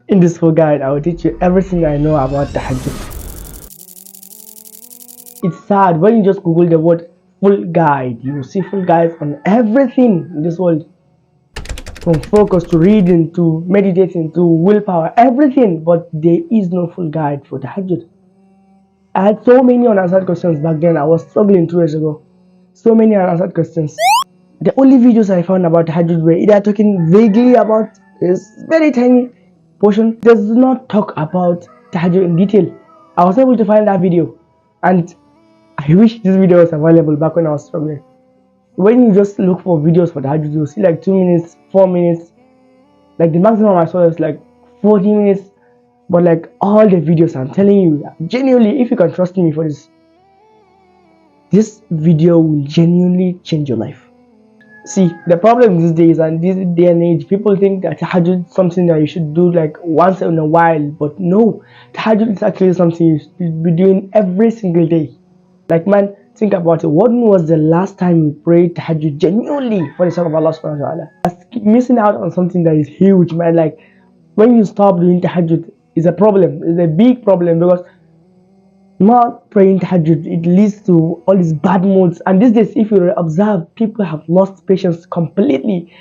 In this full guide, I will teach you everything I know about Tahajjud. It's sad when you just Google the word full guide, you will see full guides on everything in this world, from focus to reading to meditating to willpower, everything. But there is no full guide for Tahajjud. I had so many unanswered questions back then. I was struggling 2 years ago. So many unanswered questions. The only videos I found about Tahajjud were either talking vaguely about this very tiny portion, does not talk about Tahajjud in detail. I was able to find that video, and I wish this video was available back when I was struggling. When you just look for videos for Tahajjud, you'll see like 2 minutes, 4 minutes. Like the maximum I saw is like 40 minutes. But like all the videos, I'm telling you, genuinely, if you can trust me for this video will genuinely change your life. See, the problem these days and this day and age, people think that Tahajjud is something that you should do like once in a while. But no, Tahajjud is actually something you should be doing every single day. Like, man, think about it. When was the last time you prayed Tahajjud genuinely for the sake of Allah subhanahu wa ta'ala? That's missing out on something that is huge, man. Like, when you stop doing Tahajjud, it's a problem. It's a big problem, because not praying Tahajjud, it leads to all these bad moods. And these days, if you observe, people have lost patience completely.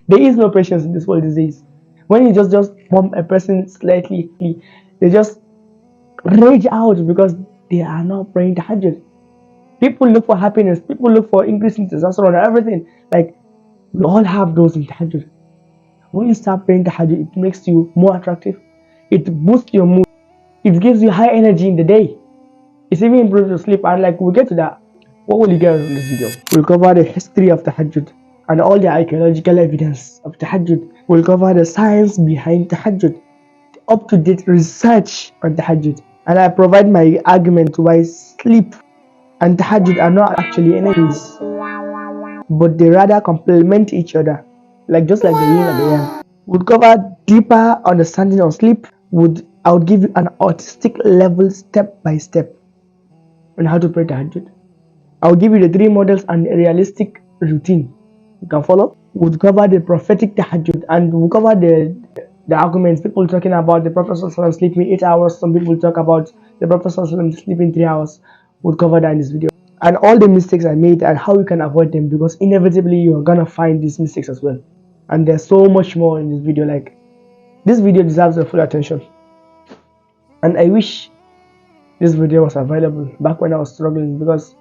There is no patience in this world these days. When you just bump a person slightly, they just rage out because they are not praying Tahajjud. People look for happiness. People look for increasing testosterone and everything. Like, we all have those in Tahajjud. When you start praying Tahajjud, it makes you more attractive. It boosts your mood. It gives you high energy in the day. It even improves your sleep. And like, we'll get to that. What will you get in this video? We'll cover the history of Tahajjud and all the archaeological evidence of Tahajjud. We'll cover the science behind Tahajjud, the up-to-date research on Tahajjud. And I provide my argument why sleep and Tahajjud are not actually enemies, but they rather complement each other, just like the yin and the yang. We'll cover deeper understanding of sleep. I would give you an autistic level step by step on how to pray Tahajjud. I'll give you the 3 models and a realistic routine you can follow. We'll cover the prophetic Tahajjud, and we'll cover the arguments. People talking about the Prophet sleeping 8 hours. Some people talk about the Prophet sleeping 3 hours. We'll cover that in this video. And all the mistakes I made and how you can avoid them, because inevitably you're gonna find these mistakes as well. And there's so much more in this video. Like, this video deserves your full attention. And I wish this video was available back when I was struggling, because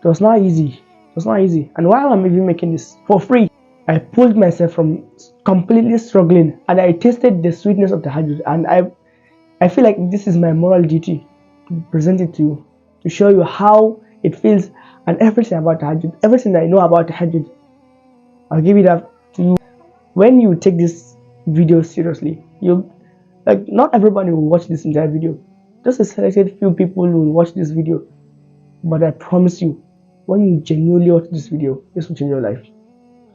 it was not easy. It was not easy. And while I'm even making this for free, I pulled myself from completely struggling, and I tasted the sweetness of the Tahajjud. And I feel like this is my moral duty to present it to you, to show you how it feels and everything about Tahajjud, everything I know about Tahajjud. I'll give it up to you. When you take this video seriously, not everybody will watch this entire video. Just a selected few people will watch this video. But I promise you, when you genuinely watch this video, this will change your life.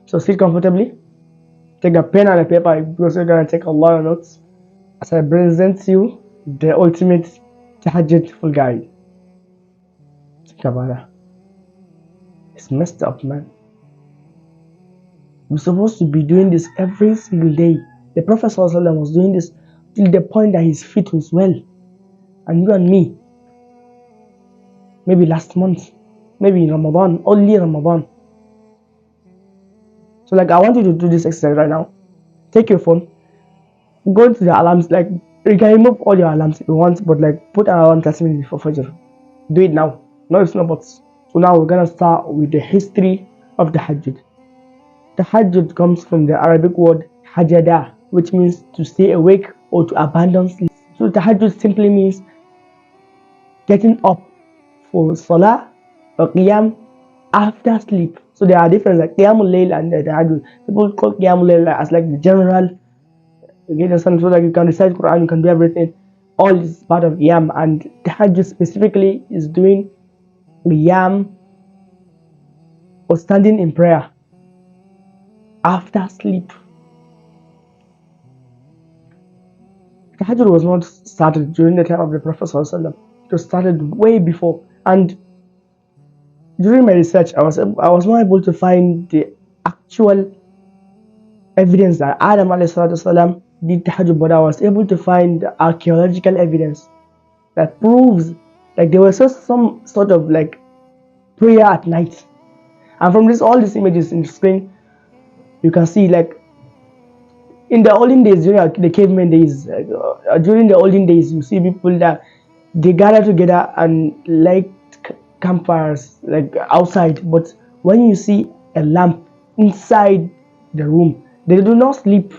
So sit comfortably, take a pen and a paper, because you're gonna take a lot of notes as I present you the ultimate Tahajjud full guide. Think about that. It's messed up, man. We're supposed to be doing this every single day. The Prophet ﷺ was doing this till the point that his feet was well. And you and me, maybe last month, maybe in Ramadan, only Ramadan. So I want you to do this exercise right now. Take your phone, go to the alarms. You can remove all your alarms if you want, but put an alarm 30 minutes before Fajr. Do it now. No, it's no buts. So now we're gonna start with the history of the Tahajjud. Tahajjud comes from the Arabic word hajada, which means to stay awake or to abandon sleep. So Tahajjud simply means getting up for salah or qiyam after sleep. So there are different al-layl and the Tahajjud. People call al-layl as the general. You understand? So you can recite Qur'an, you can do everything. All is part of qiyam, and Tahajjud specifically is doing qiyam or standing in prayer after sleep. Tahajjud was not started during the time of the Prophet ﷺ. It was started way before. And during my research, I was not able to find the actual evidence that Adam والسلام, did tahajjud, but I was able to find archaeological evidence that proves like there was just some sort of like prayer at night. And from all these images in the screen, you can see like in the olden days, during the caveman days, during the olden days, you see people that they gather together and light campfires like outside. But when you see a lamp inside the room, they do not sleep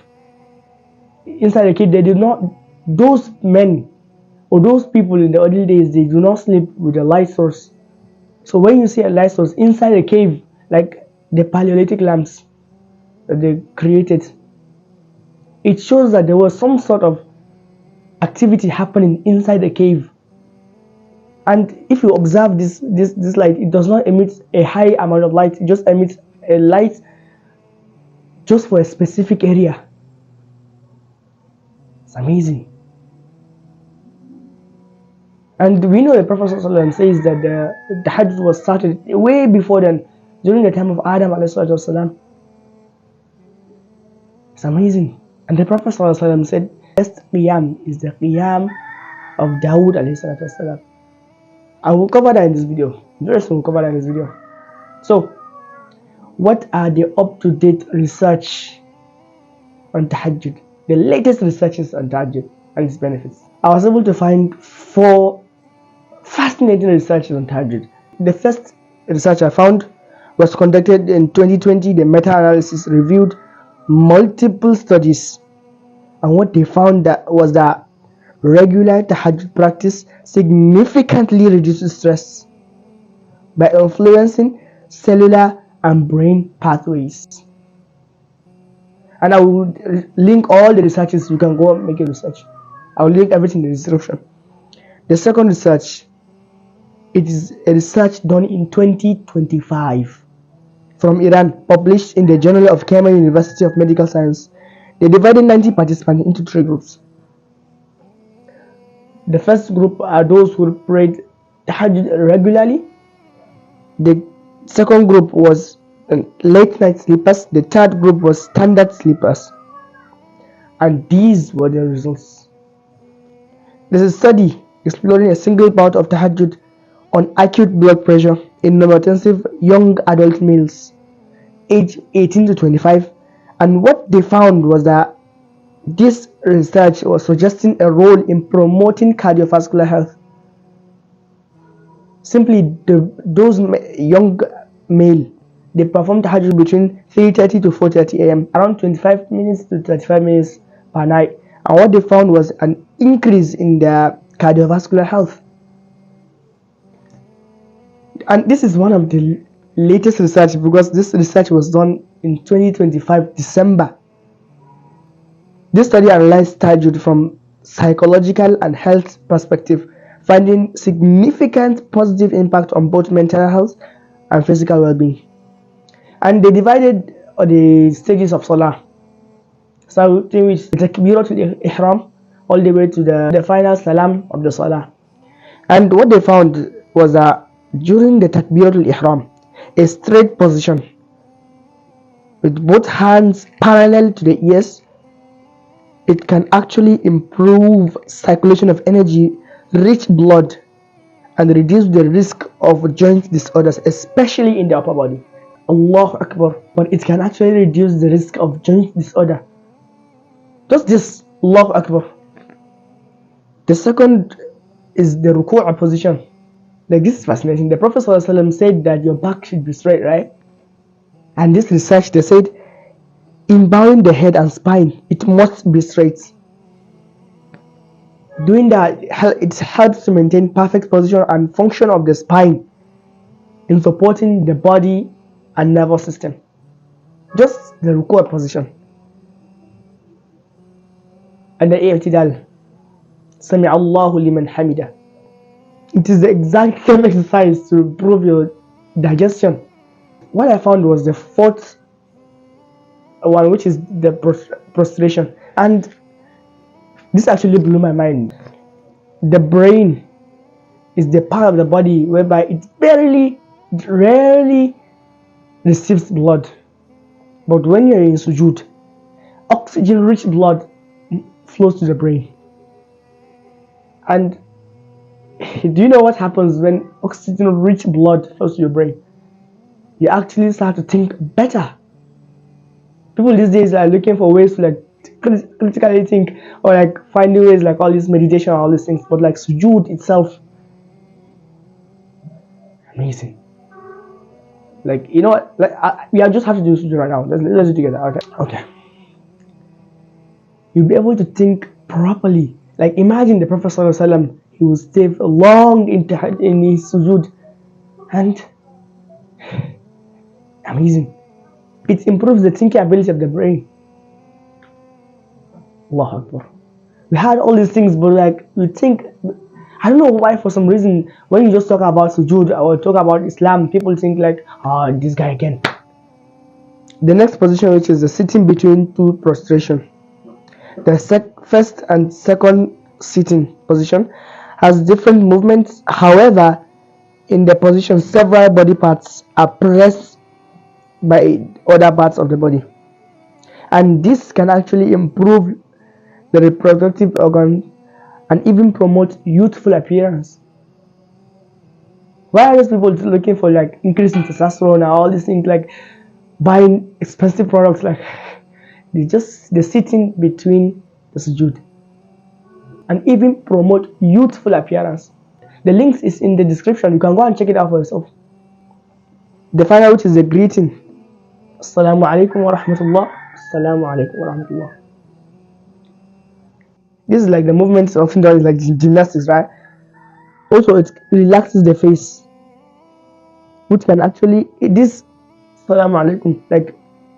inside the cave. They do not. Those men or those people in the early days, they do not sleep with a light source. So when you see a light source inside a cave, like the Paleolithic lamps that they created, it shows that there was some sort of activity happening inside the cave. And if you observe this light, it does not emit a high amount of light. It just emits a light just for a specific area. It's amazing. And we know the Prophet ﷺ says that the Tahajjud was started way before then, during the time of Adam ﷺ. It's amazing. And the Prophet ﷺ said, best qiyam is the qiyam of Dawood ﷺ. I will cover that in this video. Very soon we'll cover that in this video. So, what are the up-to-date research on Tahajjud? The latest researches on Tahajjud and its benefits. I was able to find 4 fascinating researches on Tahajjud. The first research I found was conducted in 2020. The meta-analysis reviewed multiple studies, and what they found was that regular Tahajjud practice significantly reduces stress by influencing cellular and brain pathways. And I will link all the researches. You can go and make a research. I will link everything in the description. The second research, it is a research done in 2025 from Iran, published in the Journal of Cayman University of Medical Science. They divided 90 participants into 3 groups. The first group are those who prayed Tahajjud regularly. The second group was late night sleepers. The third group was standard sleepers. And these were the results. There's a study exploring a single bout of Tahajjud on acute blood pressure in hypertensive young adult males aged 18 to 25, and what they found was that this research was suggesting a role in promoting cardiovascular health. Simply, those young male, they performed Tahajjud between 3:30 to 4:30 a.m., around 25 minutes to 35 minutes per night, and what they found was an increase in their cardiovascular health. And this is one of the latest research, because this research was done in 2025 December. This study analyzed Tahajjud from psychological and health perspective, finding significant positive impact on both mental health and physical well-being. And they divided the stages of Salah, starting with the Takbiratul Ihram all the way to the final Salam of the Salah. And what they found was that during the Takbiratul Ihram, a straight position with both hands parallel to the ears, it can actually improve circulation of energy, rich blood, and reduce the risk of joint disorders, especially in the upper body. Allahu Akbar. But it can actually reduce the risk of joint disorder. Just this, Allahu Akbar. The second is the ruku' position. Like, this is fascinating. The Prophet ﷺ said that your back should be straight, right? And this research, they said, in bowing the head and spine, it must be straight. Doing that, it helps to maintain perfect position and function of the spine in supporting the body and nervous system. Just the ruku' position. And the i'tidal. Sami Allahu liman hamida. It is the exact same exercise to improve your digestion. What I found was the fourth one, which is the prostration. And this actually blew my mind. The brain is the part of the body whereby it rarely receives blood. But when you're in sujood, oxygen-rich blood flows to the brain. And do you know what happens when oxygen-rich blood flows to your brain? You actually start to think better. People these days are looking for ways to like critically think, or like finding ways like all this meditation and all these things. But like sujood itself, amazing. Like, you know what? Like we just have to do sujood right now. Let's do it together. Okay. You'll be able to think properly. Like imagine the Prophet Sallallahu Alaihi Wasallam, he will stay long in his sujood, and amazing. It improves the thinking ability of the brain. Allahu Akbar. We had all these things, but like we think, I don't know why, for some reason, when you just talk about sujood or talk about Islam, people think like, oh, this guy again. The next position, which is the sitting between two prostration. The first and second sitting position has different movements. However, in the position, several body parts are pressed by other parts of the body, and this can actually improve the reproductive organs and even promote youthful appearance. Why are those people looking for like increase in testosterone and all these things, like buying expensive products? Like they're sitting between the sujood and even promote youthful appearance. The links is in the description. You can go and check it out for yourself. The final, which is the greeting. Assalamu alaikum wa rahmatullah. Assalamu alaikum wa rahmatullah. This is like the movements often done like gymnastics, right? Also, it relaxes the face, which can actually, this Assalamu alaikum, like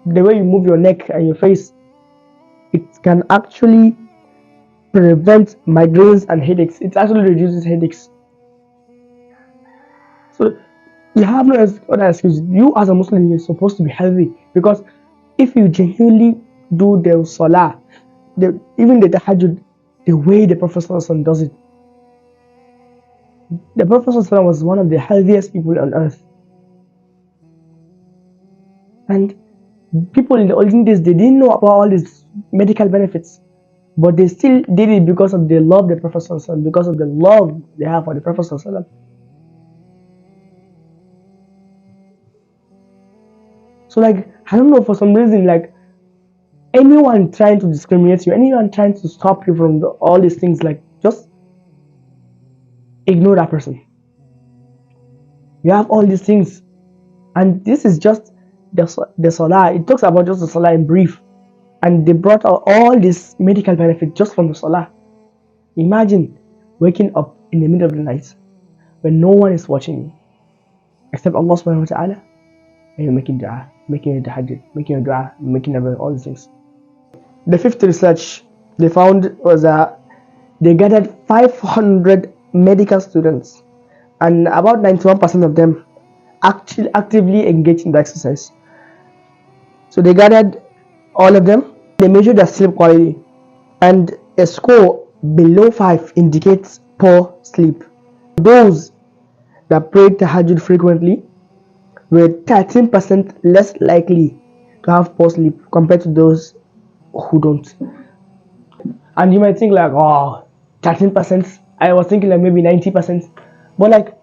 the way you move your neck and your face, it can actually prevent migraines and headaches. It actually reduces headaches. So you have no other excuse. You as a Muslim, you're supposed to be healthy, because if you genuinely do the salah, even the tahajjud, the way the Prophet ﷺ does it. The Prophet ﷺ was one of the healthiest people on earth. And people in the olden days, they didn't know about all these medical benefits, but they still did it because of they love the Prophet ﷺ, because of the love they have for the Prophet ﷺ. So like, I don't know, for some reason, like anyone trying to discriminate you, anyone trying to stop you from all these things, like just ignore that person. You have all these things, and this is just the salah. It talks about just the salah in brief, and they brought out all this medical benefit just from the salah. Imagine waking up in the middle of the night when no one is watching you except Allah subhanahu wa ta'ala, and you're making dua, making a tahajjud, making a dua, making all these things. The fifth research they found was that they gathered 500 medical students, and about 91% of them actually actively engaged in the exercise. So they gathered all of them. They measured their sleep quality, and a score below 5 indicates poor sleep. Those that prayed tahajjud frequently were 13% less likely to have poor sleep compared to those who don't. And you might think like, oh, 13%. I was thinking like maybe 90%. But like,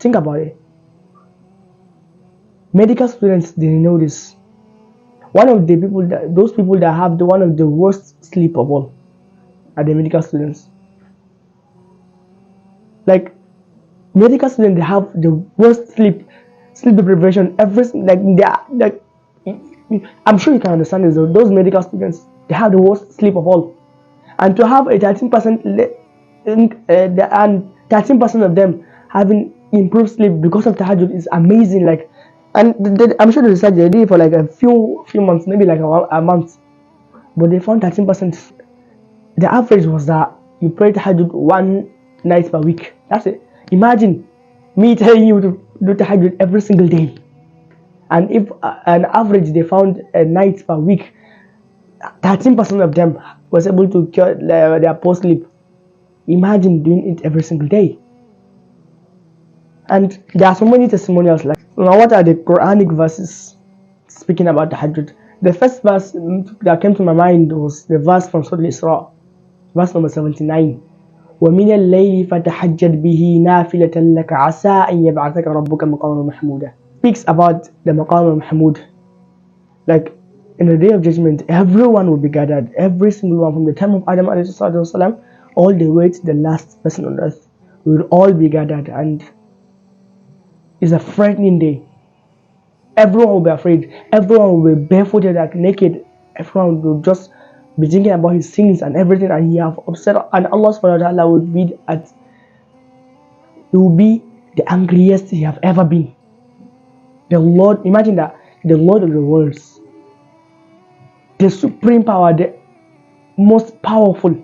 think about it. Medical students, they know this. One of the people those people that have one of the worst sleep of all are the medical students. Like, medical students, they have the worst sleep deprivation. Everything, like I'm sure you can understand this. Those medical students, they have the worst sleep of all, and to have a 13% and 13% of them having improved sleep because of tahajjud is amazing. Like, and I'm sure the research they did it for like a few months, maybe like a month, but they found 13%. The average was that you pray tahajjud 1 night per week. That's it. Imagine me telling you to do tahajjud every single day, and if an average they found a night per week, 13% of them was able to cure their poor sleep. Imagine doing it every single day. And there are so many testimonials. Like, now what are the Quranic verses speaking about tahajjud? The first verse that came to my mind was the verse from Surah Al-Isra, verse number 79. وَمِنَ اللَّيْلِ فَتَحَجَّدْ بِهِ نَافِلَةً لَكَ عَسَىٰ أَن يَبْعَثَكَ رَبُّكَ مَقَامًا مَحْمُودًا. Speaks about the Maqam al-Mahmud. Like, in the day of judgment, everyone will be gathered, every single one, from the time of Adam والسلام, all the way to the last person on earth. We will all be gathered, and it's a frightening day. Everyone will be afraid. Everyone will be barefooted, like naked. Everyone will just be thinking about his sins and everything, and he have upset. And Allah subhanahu wa ta'ala will be the angriest he have ever been. The Lord, imagine that, the Lord of the worlds, the supreme power, the most powerful,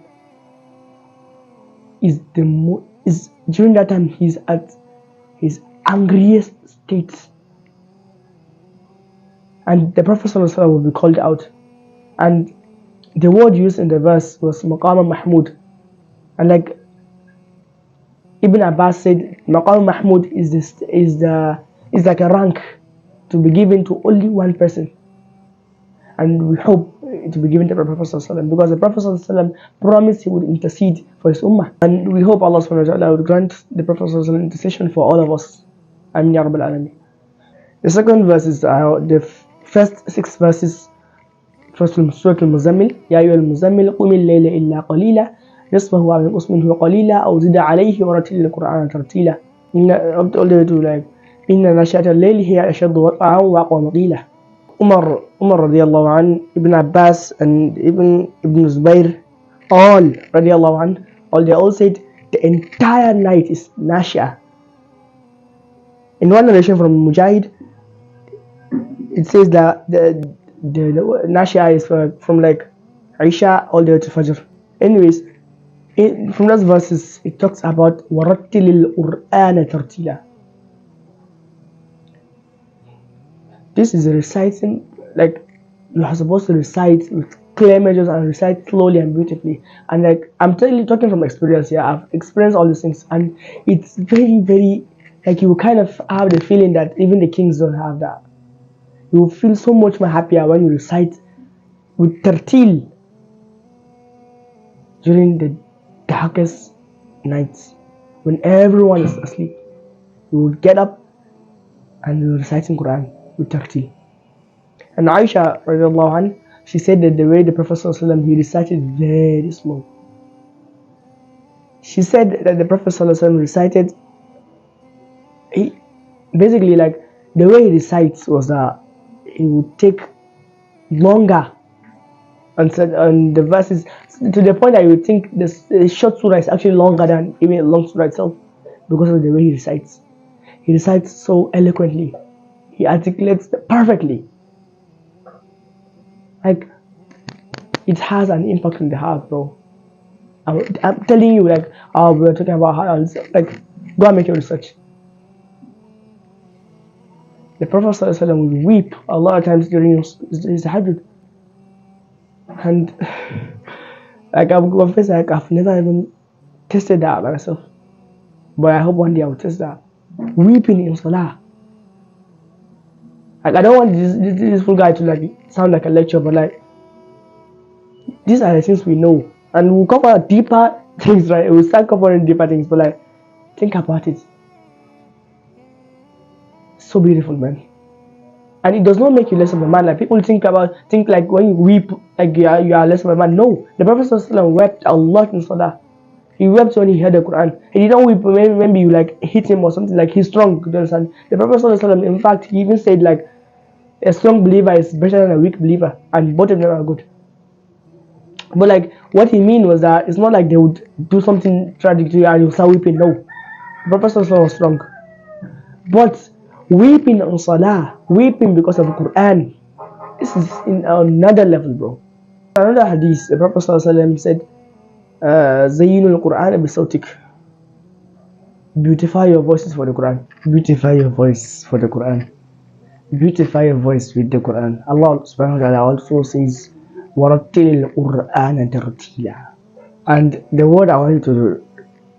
is during that time he's at his angriest state. And the Prophet ﷺ will be called out. And the word used in the verse was Maqam Mahmud. And like Ibn Abbas said, Maqam Mahmud is like a rank to be given to only one person. And we hope it will be given to the Prophet ﷺ, because the Prophet ﷺ promised he would intercede for his ummah. And we hope Allah subhanahu wa ta'ala would grant the Prophet ﷺ intercession for all of us. Amin ya Rabbal Alameen. The second verse is the first 6 verses. First from Surah Al-Muzammil, Ya ayyuhal muzammil qum al-layla illa qalila nisfahu aw inqus minhu qalila aw zid alayhi wa rattil al-Qur'ana tartila. All the way to like inna nashi'ata al-layli hiya ashaddu wat'an wa aqwa qila. Umar radiyallahu anhu, Ibn Abbas and Ibn Zubair, all radiyallahu anhu, they all said the entire night is Nashia. In one narration from Mujahid, it says that the Nashia is from like Isha all the way to Fajr. Anyways, from those verses, it talks about وَرَتِّلِ الْقُرْآنَ تَرْتِيلًا. This is a reciting, like you are supposed to recite with clear measures and recite slowly and beautifully. And like I'm talking from experience here. I've experienced all these things, and it's very, very, like you kind of have the feeling that even the kings don't have that. You will feel so much more happier when you recite with tartil during the darkest nights when everyone is asleep. You will get up and you will recite in Qur'an with tartil. And Aisha radiallahu anha, she said that the way the Prophet ﷺ, he recited very slow. She said that the Prophet ﷺ recited, basically like the way he recites was that it would take longer and the verses, to the point that you would think the short surah is actually longer than even a long surah itself, because of the way he recites. He recites so eloquently. He articulates perfectly. Like, it has an impact on the heart, bro. I'm telling you, like, we're talking about heart, like, go and make your research. The Prophet ﷺ will weep a lot of times during his Tahajjud. And like I'll confess, like I've never even tested that by myself. But I hope one day I'll test that. Weeping in Salah. Like I don't want this full guy to like sound like a lecture, but like these are the things we know. And we'll cover deeper things, right? We'll start covering deeper things, but like think about it. So beautiful, man. And it does not make you less of a man. Like people think like when you weep, like you are less of a man. No, the Prophet ﷺ wept a lot in Salah. He wept when he heard the Quran. He didn't weep maybe you like hit him or something. Like he's strong. You understand? The Prophet ﷺ, in fact, he even said like a strong believer is better than a weak believer, and both of them are good. But like what he mean was that it's not like they would do something tragic to you and you start weeping. No, the Prophet ﷺ was strong, but weeping on Salah, weeping because of the Quran, this is in another level, bro. Another hadith, the Prophet ﷺ said, Zayyinul Qur'an bi-sawtik. Beautify your voices for the Quran. Beautify your voice for the Quran. Beautify your voice with the Quran. Allah subhanahu wa ta'ala also says, وَرَتِّلِ الْقُرْآنَ تَرْتِيلًا. And the word I want you to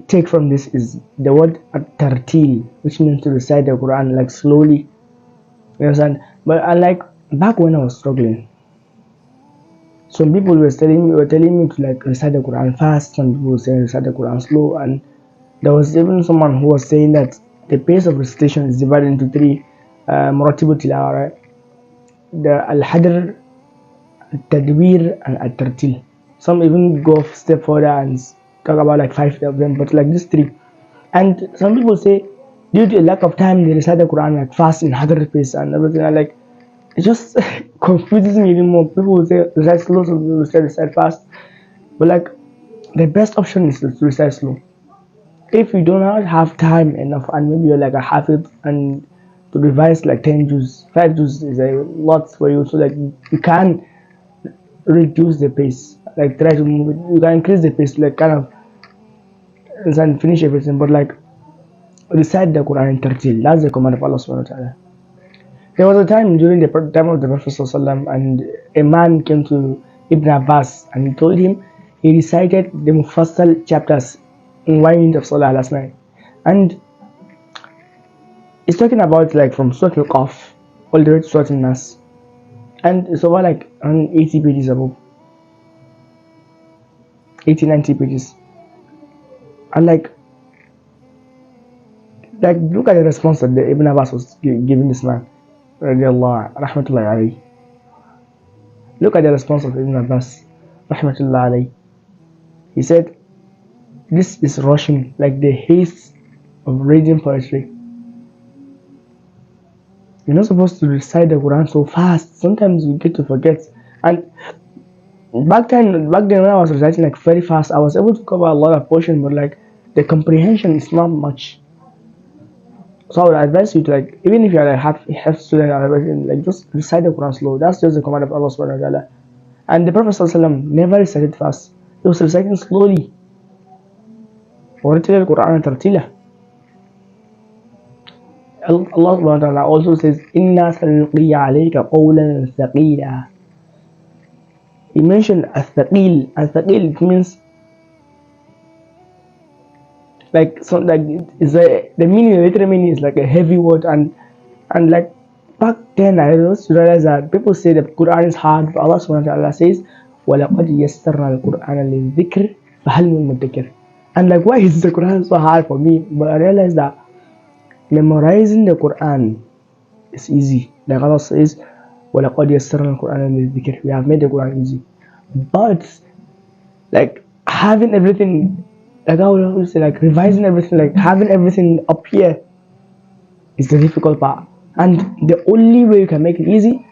take from this is the word tartil, which means to recite the Quran like slowly. You understand? But I like back when I was struggling, Some people were telling me to like recite the Quran fast. Some people were saying recite the Quran slow, and there was even someone who was saying that the pace of recitation is divided into three: مرتب التلاوة, right? The al-hadr, al-tadwir, and al-tartil. Some even go a step further and talk about like five of them, but like these three. And some people say due to a lack of time they recite the Quran like fast in hadr pace and everything. And like it just confuses me even more. People will say recite slow, some people will say recite fast, but like the best option is to recite slow. If you do not have time enough and maybe you're like a habit and to revise like 10 juz, 5 juz is a lot for you, so like you can reduce the pace, like try to move it, you can increase the pace, like kind of and finish everything, but like recite the Quran in tartil. That's the command of Allah subhanahu wa ta'ala. There was a time during the time of the Prophet sallallahu and a man came to Ibn Abbas and he told him he recited the Mufassal chapters in 1 minute of Salah last night. And it's talking about like from Surah Al-Qaf all the way to Surah Al-Nas. And it's over like 80 pages above. 80, 90 pages. And like look at the response that the Ibn Abbas was giving this man. Radiallahu rahmatullahi alayhi. Look at the response of Ibn Abbas rahmatullahi alayhi. He said, this is rushing like the haste of reading poetry. You're not supposed to recite the Quran so fast. Sometimes you get to forget. And back then when I was reciting like very fast, I was able to cover a lot of portion, but like the comprehension is not much. So I would advise you to like, even if you're like half student or everything, like just recite the Quran slow. That's just the command of Allah subhanahu wa ta'ala. And the Prophet ﷺ never recited fast. He was reciting slowly. ورتل القرآن ترتيلا. Allah subhanahu wa ta'ala also says, إِنَّا سَنُلْقِي عَلَيْكَ قَوْلًا ثَقِيلًا. He mentioned al-thaqil. Al-thaqil, it means like so like is the meaning, the literal meaning is like a heavy word, and like back then I also realized that people say that Quran is hard, but Allah subhanahu wa ta'ala says وَلَقَدْ يَسَّرْنَا الْقُرْآنَ لِلذِّكْرِ فَهَلْ مِن مُدَّكِرٍ. And like, why is the Quran so hard for me? But I realized that memorizing the Quran is easy. Like Allah says, وَلَقَدْ يَسَّرْنَا الْقُرْآنَ لِلذِّكْرِ. We have made the Quran easy. But like having everything, like I would say, like revising everything, like having everything up here is the difficult part. And the only way you can make it easy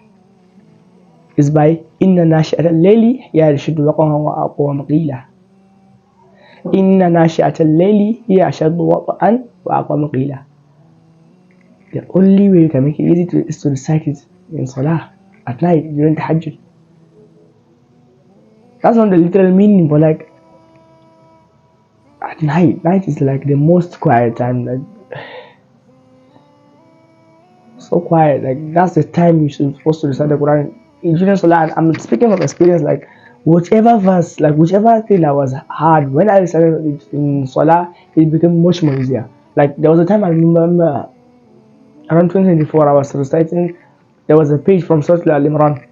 is by inna nashi'at al-layli hiya ashaddu waq'an wa aqwa qila. Inna nashi'at al-layli hiya ashaddu waq'an wa aqwa qila. The only way you can make it easy is to recite it in salah at night during Tahajjud. That's not the literal meaning, but like at night is like the most quiet time, like so quiet. Like that's the time you should supposed to recite the Quran during salah. I'm speaking from experience. Like whichever verse, like whichever thing that was hard, when I recited it in salah, it became much more easier. Like there was a time I remember around 2024, I was reciting. There was a page from Surah Al-Imran,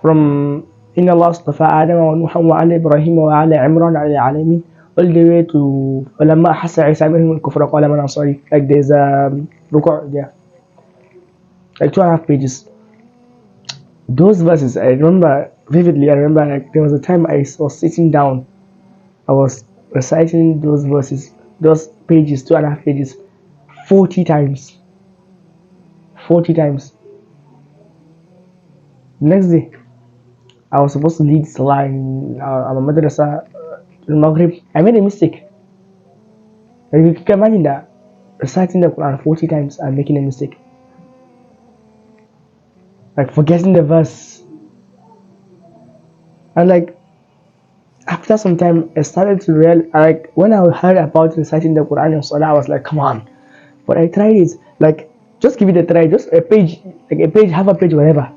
from إن الله اصطفى آدم ونوحا وعلى إبراهيم وعلى عمران على العالمين, all the way to فلما أحس عيسى منهم الكفر قال من أنصاري. Like there's a record there, like 2.5 pages. Those verses I remember vividly. I remember like there was a time I was sitting down, I was reciting those verses, those pages, 2.5 pages, 40 times. 40 times. Next day I was supposed to lead Salah in a madrasa in Maghrib. I made a mistake. Like you can imagine that, reciting the Quran 40 times and making a mistake, like forgetting the verse. And like after some time I started to realize, like when I heard about reciting the Quran in Salah, I was like, come on. But I tried it, like just give it a try, just a page, like a page, half a page, whatever,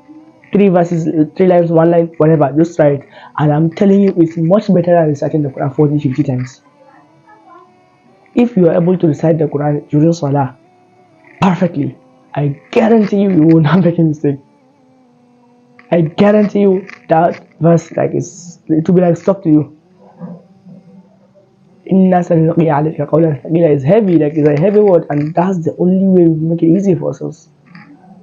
3 verses, 3 lines, 1 line, whatever, just try it. And I'm telling you, it's much better than reciting the Quran 40, 50 times. If you are able to recite the Quran during Salah perfectly, I guarantee you, you will not make a mistake. I guarantee you that verse like it will be like stuck to you. Inna sanulqi alayka qawlan thaqila is heavy, like it's a heavy word, and that's the only way we make it easy for ourselves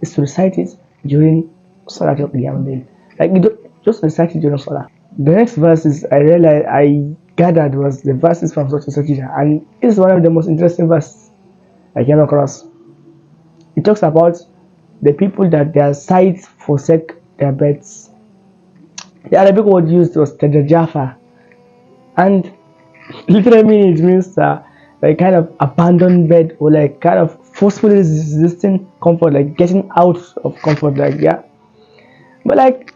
is to recite it during Salatul Qiyam al-Layl. Like you don't just recite it during Salah. The next verses I realized I gathered was the verses from Surah Sajdah, and it's one of the most interesting verses I came across. It talks about the people that their sides forsake their beds. The Arabic word used was tajajafa, and literally it means like kind of abandoned bed, or like kind of forcefully resisting comfort, like getting out of comfort, like yeah. But like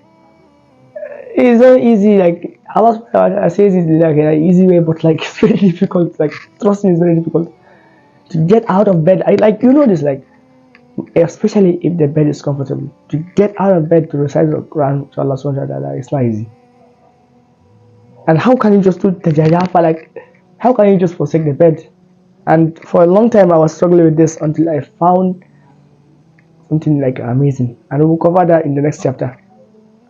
it's not easy. Like Allah says it like in an easy way, but like it's very difficult. Like trust me, it's very difficult to get out of bed. I like this, like especially if the bed is comfortable. To get out of bed to recite the Quran to Allah Subhanahu wa Taala, it's not easy. And how can you just do tajajafa? Like how can you just forsake the bed? And for a long time I was struggling with this until I found something like amazing, and we'll cover that in the next chapter.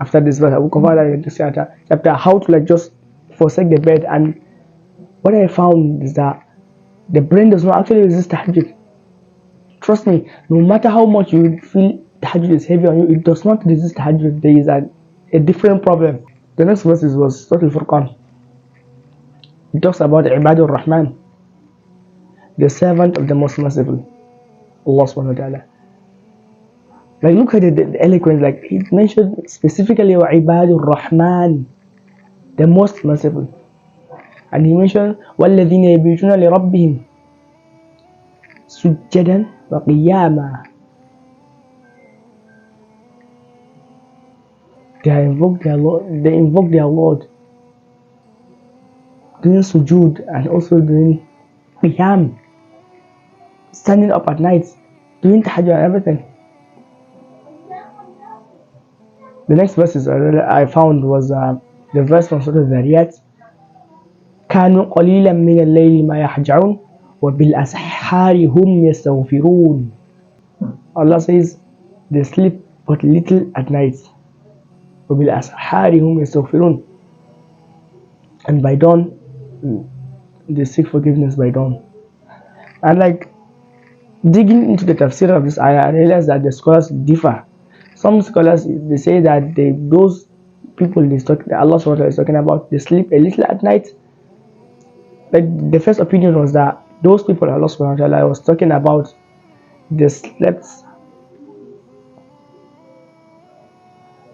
After this verse, I will cover that in the chapter how to like just forsake the bed. And what I found is that the brain does not actually resist tahajjud. Trust me, no matter how much you feel tahajjud is heavy on you, it does not resist tahajjud. There is a different problem. The next verse was Surah Al-Furqan. It talks about Ibadur Rahman, the servant of the most merciful, Allah Subhanahu wa Taala. Like look at the eloquence, like it mentioned specifically Ibadur Rahman, the most merciful. And he mentioned وَالَّذِينَ يَبِيتُونَ لِرَبِّهِمْ سُجَّدًا وَقِيَامًا. They invoke their Lord doing sujood and also doing qiyam, standing up at night, doing tahajjud and everything. The next verses I found was the verse from Surah Al-Zariyat. كانوا قليلا من الليل ما يهجعون وبالأسحار هم يستغفرون. Allah says they sleep but little at night. وبالأسحار هم يستغفرون. And by dawn they seek forgiveness by dawn. And like digging into the tafsir of this ayah, I realized that the scholars differ. Some scholars they say that those people Allah SWT is talking about, they sleep a little at night. Like the first opinion was that those people Allah Subhanahu wa Taala was talking about, they slept,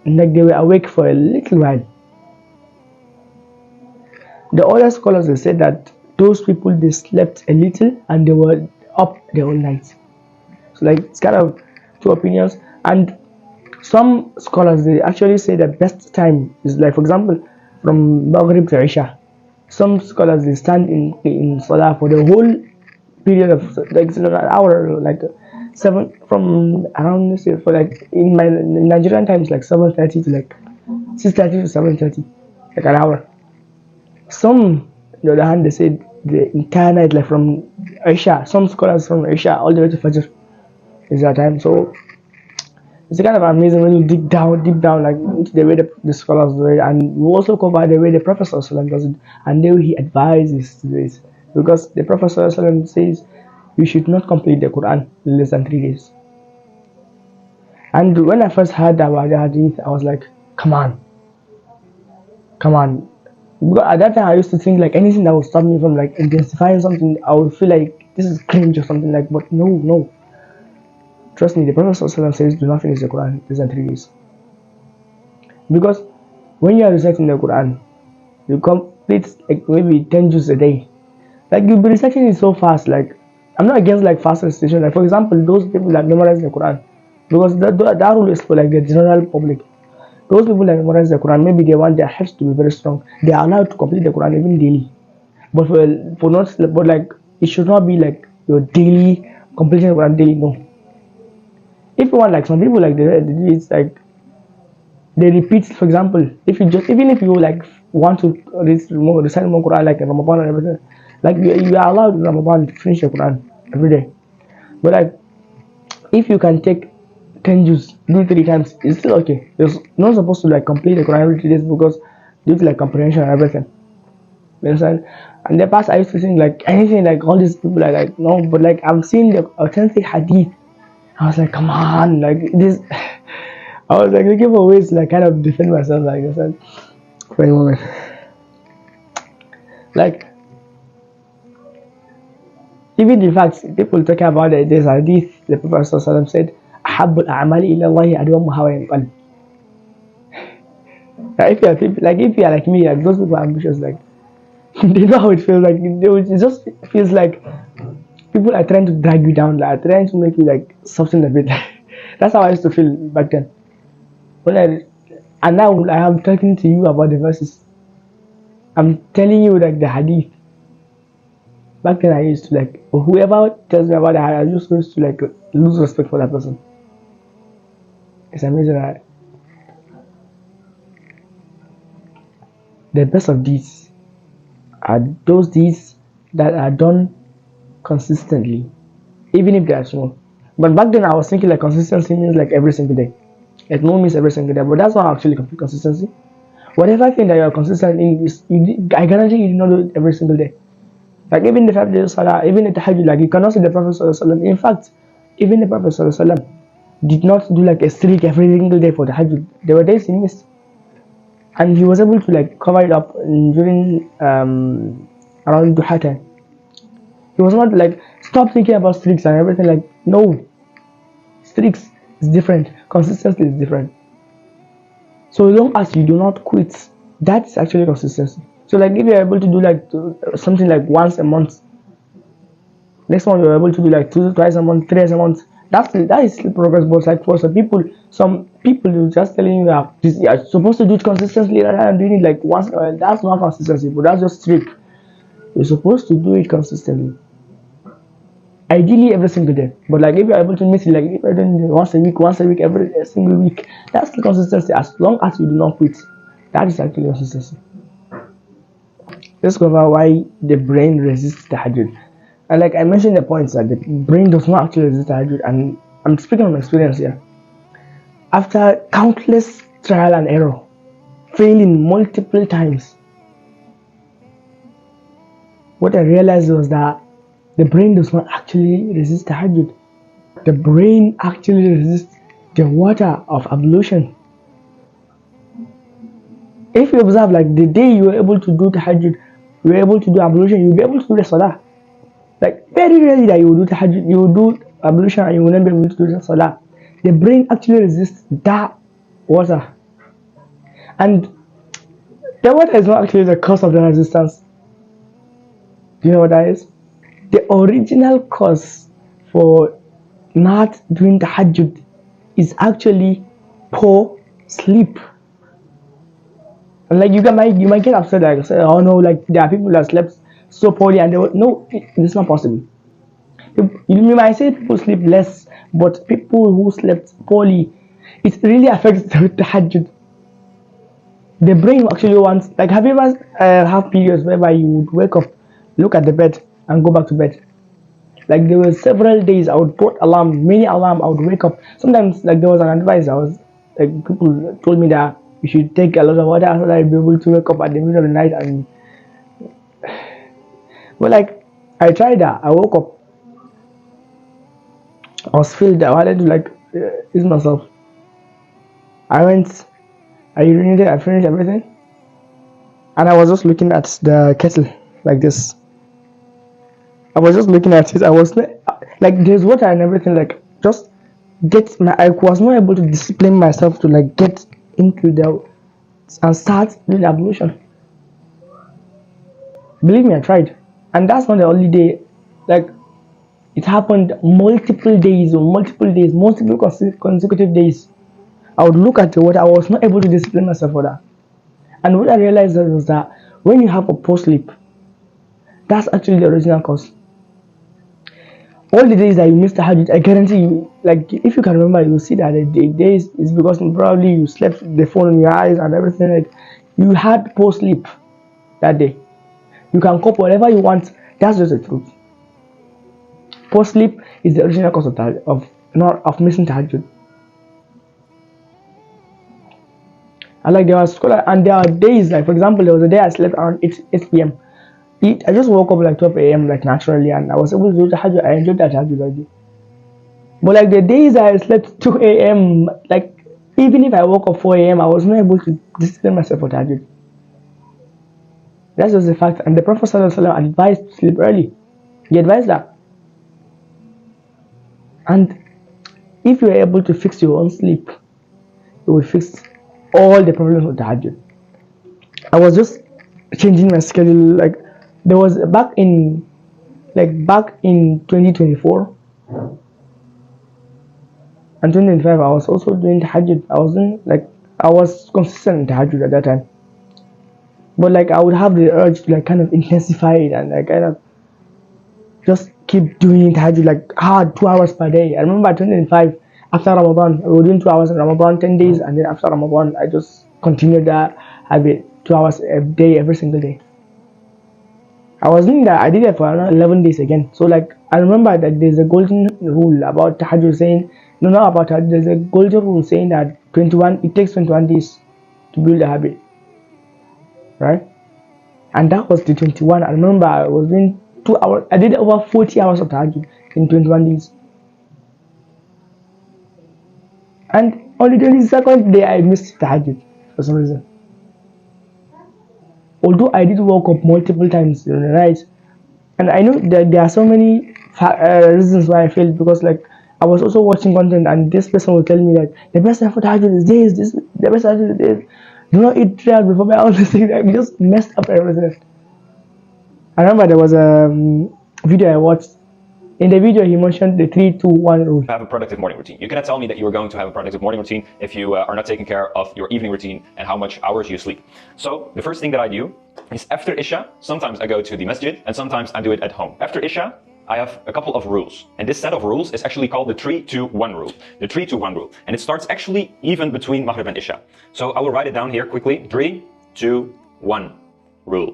like they were awake for a little while. The other scholars they said that those people they slept a little and they were up the whole night. So like it's kind of two opinions. And some scholars they actually say the best time is like, for example, from Maghrib to Isha. Some scholars they stand in Salah for the whole period of like an hour, like 7 from around this for like in Nigerian times like 7:30 to like 6:30 to 7:30, like an hour. Some on the other hand they said the entire night, like from Isha. Some scholars from Isha all the way to Fajr is that time. So it's kind of amazing when you dig deep down, like into the way the scholars do it, and we also cover the way the Prophet does it, and the way he advises to this, because the Prophet says you should not complete the Quran in less than 3 days. And when I first heard about the hadith, I was like, come on. Because at that time I used to think like anything that would stop me from like intensifying something, I would feel like this is cringe or something, like, but no. Trust me, the Prophet says do not finish the Quran in less than 3 days. Because when you are reciting the Quran, you complete like maybe 10 juz a day. Like you'll be reciting it so fast. Like I'm not against like fast recitation. Like for example, those people that memorize the Quran, because that rule is for like the general public. Those people that memorize the Quran, maybe they want their heads to be very strong. They are allowed to complete the Quran even daily. But but like it should not be like your daily completing the Quran daily. No. If you want, like some people like it's like they repeat. For example, if you like want to recite more Quran like in Ramadan and everything, like you are allowed in Ramadan to finish the Quran every day. But like if you can take 10 juice, do it 3 times, it's still okay. You're not supposed to like complete the Quran every 3 days because due to like comprehension and everything. You understand? And the past I used to think like anything, like all these people are like no, but like I'm seeing the authentic hadith. I was like, come on, like this. I was like looking for ways to like kind of defend myself, like I said, for a moment. Like even the fact people talk about it, there's hadith the Prophet ﷺ said, "Ahabbul a'mali ila Allah adwamuha wa yanqal." If you are people, like if you are like me, like those people are ambitious, like they know how it feels. Like it just feels like people are trying to drag you down, like trying to make you like soften a bit. That's how I used to feel back then. And now I am talking to you about the verses. I'm telling you like the hadith. Back then I used to like whoever tells me about the hadith, I just used to like lose respect for that person. It's amazing, right? The best of deeds are those deeds that are done consistently, even if they are small. But back then I was thinking like consistency means like every single day. Like no means every single day, but that's not actually consistency. Whatever thing that you are consistent in, I guarantee you do not do it every single day. Like even the 5 days of Salah, even the Tahajjud, like you cannot see the Prophet ﷺ. In fact, even the Prophet ﷺ did not do like a streak every single day for the Tahajjud. There were days he missed, and he was able to like cover it up during around Duha time. He was not like stop thinking about streaks and everything. Like no, streaks is different, consistency is different. So long as you do not quit, that's actually consistency. So like if you're able to do like something like once a month, next month you're able to do like twice a month, 3 times a month, that is still progress. But like for some people are just telling you that you're supposed to do it consistently rather than doing it like once in a while. That's not consistency, but that's just streak. You're supposed to do it consistently, ideally every single day. But like if you're able to miss it, like if you're doing it once a week, every single week, that's the consistency. As long as you do not quit, that is actually consistency. Let's cover why the brain resists tahajjud. And like I mentioned the points that the brain does not actually resist tahajjud, and I'm speaking from experience here. After countless trial and error, failing multiple times, what I realized was that the brain does not actually resist tahajjud. The brain actually resists the water of ablution. If you observe, like the day you are able to do tahajjud, you are able to do ablution, you'll be able to do the salah. Like very rarely that you will do tahajjud, you will do ablution and you will not be able to do the salah. The brain actually resists that water. And the water is not actually the cause of the resistance. Do you know what that is? The original cause for not doing tahajjud is actually poor sleep. And like you might get upset, like say, oh no, like there are people that slept so poorly and they were no, it's not possible. You might say people sleep less, but people who slept poorly, it really affects the tahajjud. The brain actually wants, like, have you ever have periods whereby you would wake up, look at the bed, and go back to bed? Like there were several days I would put many alarm, I would wake up. Sometimes like there was an advice I was like people told me that you should take a lot of water so that I'd be able to wake up at the middle of the night and but like I tried that. I woke up. I was filled. I wanted to like ease myself. I went, I urinated, I finished everything. And I was just looking at the kettle like this. I was just looking at it. I was like there's water and everything, like just I was not able to discipline myself to like get into the and start doing ablution. Believe me, I tried. And that's not the only day. Like it happened multiple days, multiple consecutive days. I would look at the water. I was not able to discipline myself for that. And what I realized was that when you have a poor sleep, that's actually the original cause. All the days that you missed the tahajjud, I guarantee you, like if you can remember, you'll see that the days is because probably you slept the phone in your eyes and everything. Like you had poor sleep that day. You can cope whatever you want. That's just the truth. Poor sleep is the original cause of missing tahajjud. And like there was scholar, and there are days like, for example, there was a day I slept around 8 p.m. I just woke up like 12 a.m. like naturally, and I was able to do tahajjud. I enjoyed that tahajjud that day. But like the days I slept 2 a.m., like even if I woke up 4 a.m., I was not able to discipline myself for tahajjud. That's just the fact. And the Prophet ﷺ advised to sleep early. He advised that. And if you are able to fix your own sleep, you will fix all the problems with tahajjud. I was just changing my schedule. Like there was back in 2024 and 2025, I was also doing tahajjud. I was consistent in tahajjud at that time. But like I would have the urge to like kind of intensify it and like kind of just keep doing tahajjud like hard 2 hours per day. I remember 2025 after Ramadan, we were doing 2 hours in Ramadan, 10 days, and then after Ramadan, I just continued that habit 2 hours a day every single day. I was doing that. I did it for around 11 days again. So like I remember that there's a golden rule about tahajjud saying no, not about tahajjud. There's a golden rule saying that it takes 21 days to build a habit, right? And that was the 21. I remember I was doing 2 hours. I did over 40 hours of tahajjud in 21 days. And on the 22nd day, I missed tahajjud for some reason. Although I did wake up multiple times in the night, and I know that there are so many reasons why I failed, because like I was also watching content, and this person will tell me that the best time for tahajjud is this, the best tahajjud is this. Do not eat 3 hours before bed. All these things, I just messed up everything. I remember there was a video I watched. In the video, he mentioned the 3-2-1 rule. Have a productive morning routine. You cannot tell me that you are going to have a productive morning routine if you are not taking care of your evening routine and how much hours you sleep. So the first thing that I do is after Isha, sometimes I go to the masjid and sometimes I do it at home. After Isha, I have a couple of rules. And this set of rules is actually called the 3-2-1 rule. The 3-2-1 rule. And it starts actually even between Maghrib and Isha. So I will write it down here quickly. 3-2-1 rule.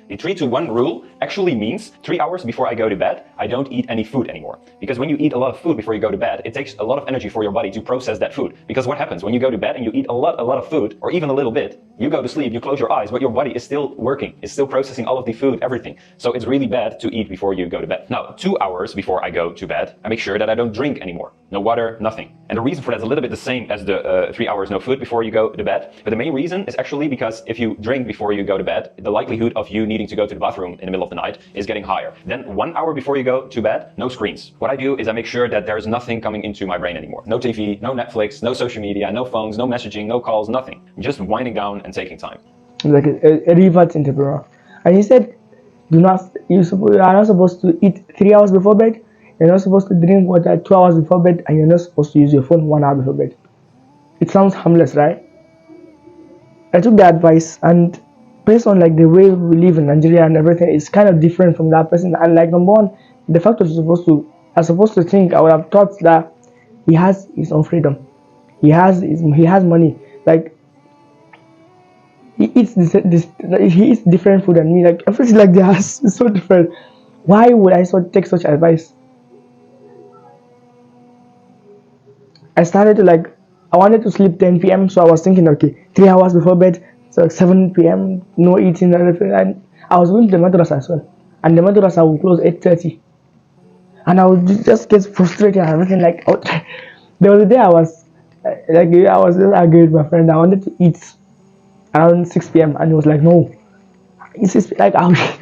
The 3-2-1 rule actually means 3 hours before I go to bed, I don't eat any food anymore. Because when you eat a lot of food before you go to bed, it takes a lot of energy for your body to process that food. Because what happens when you go to bed and you eat a lot of food, or even a little bit, you go to sleep, you close your eyes, but your body is still working, it's still processing all of the food, everything. So it's really bad to eat before you go to bed. Now, 2 hours before I go to bed, I make sure that I don't drink anymore. No water, nothing. And the reason for that is a little bit the same as the 3 hours no food before you go to bed. But the main reason is actually because if you drink before you go to bed, the likelihood of you needing to go to the bathroom in the middle of the night is getting higher. Then 1 hour before you go to bed, no screens. What I do is I make sure that there's nothing coming into my brain anymore. No TV, no Netflix, no social media, no phones, no messaging, no calls, nothing. Just winding down and taking time. Like a revert entrepreneur. And he said, you are not supposed to eat 3 hours before bed. You're not supposed to drink water 2 hours before bed, and you're not supposed to use your phone 1 hour before bed. It sounds harmless, right? I took the advice, and based on like the way we live in Nigeria and everything, it's kind of different from that person. And like number one, the fact that I'm supposed to think, I would have thought that he has his own freedom. He has money. Like he eats he eats different food than me. Like everything like that is so different. Why would I take such advice? I started to I wanted to sleep 10 p.m. So I was thinking, okay, 3 hours before bed, so 7 p.m. no eating and everything. And I was going to the madrasa as well, and the madrasa will close 8:30, and I would just get frustrated and everything. There was a day I was just arguing with my friend. I wanted to eat around 6 p.m. and he was like, no, it's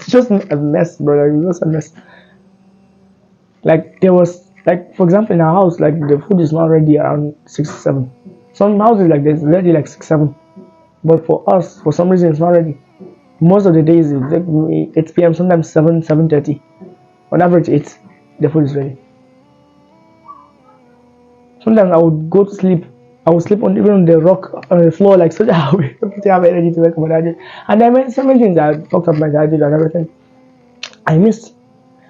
just a mess, bro. It was a mess. There was for example, in our house, the food is not ready around 6 7. Some houses there's ready 6 7, but for us, for some reason, it's not ready. Most of the days it's 8 p.m. Sometimes 7:30. On average, the food is ready. Sometimes I would go to sleep. I would sleep even on the rock on the floor so that I would have energy to wake up my dad. And I made so many things that fucked up my dad and everything. I missed.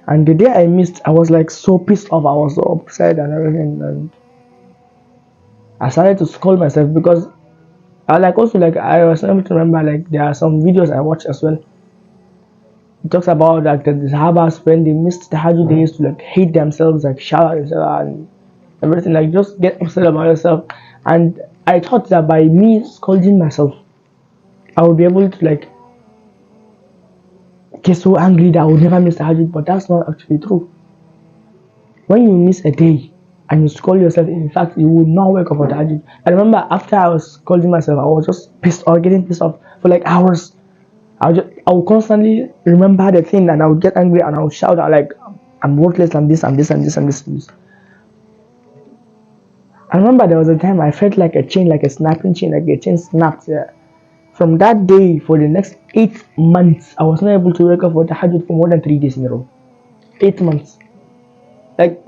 And the day I missed, I was so pissed off. I was so upset and everything. And I started to scold myself because I was able to remember there are some videos I watched as well. It talks about the Sahabas, when they missed the Tahajjud, they used to hate themselves, shout at themselves and everything, just get upset about yourself. And I thought that by me scolding myself, I would be able to like get so angry that I would never miss Tahajjud, but that's not actually true. When you miss a day and you scold yourself, in fact, you will not wake up for Tahajjud. I remember after I was scolding myself, I was just pissed or getting pissed off for like hours. I would constantly remember the thing and I would get angry and I would shout out like, I'm worthless, I'm this, I'm this, I'm this, I'm this, I'm this. I remember there was a time I felt like a chain, like a snapping chain, like a chain snapped. Yeah. From that day, for the next 8 months, I was not able to wake up for Tahajjud for more than 3 days in a row. 8 months. Like,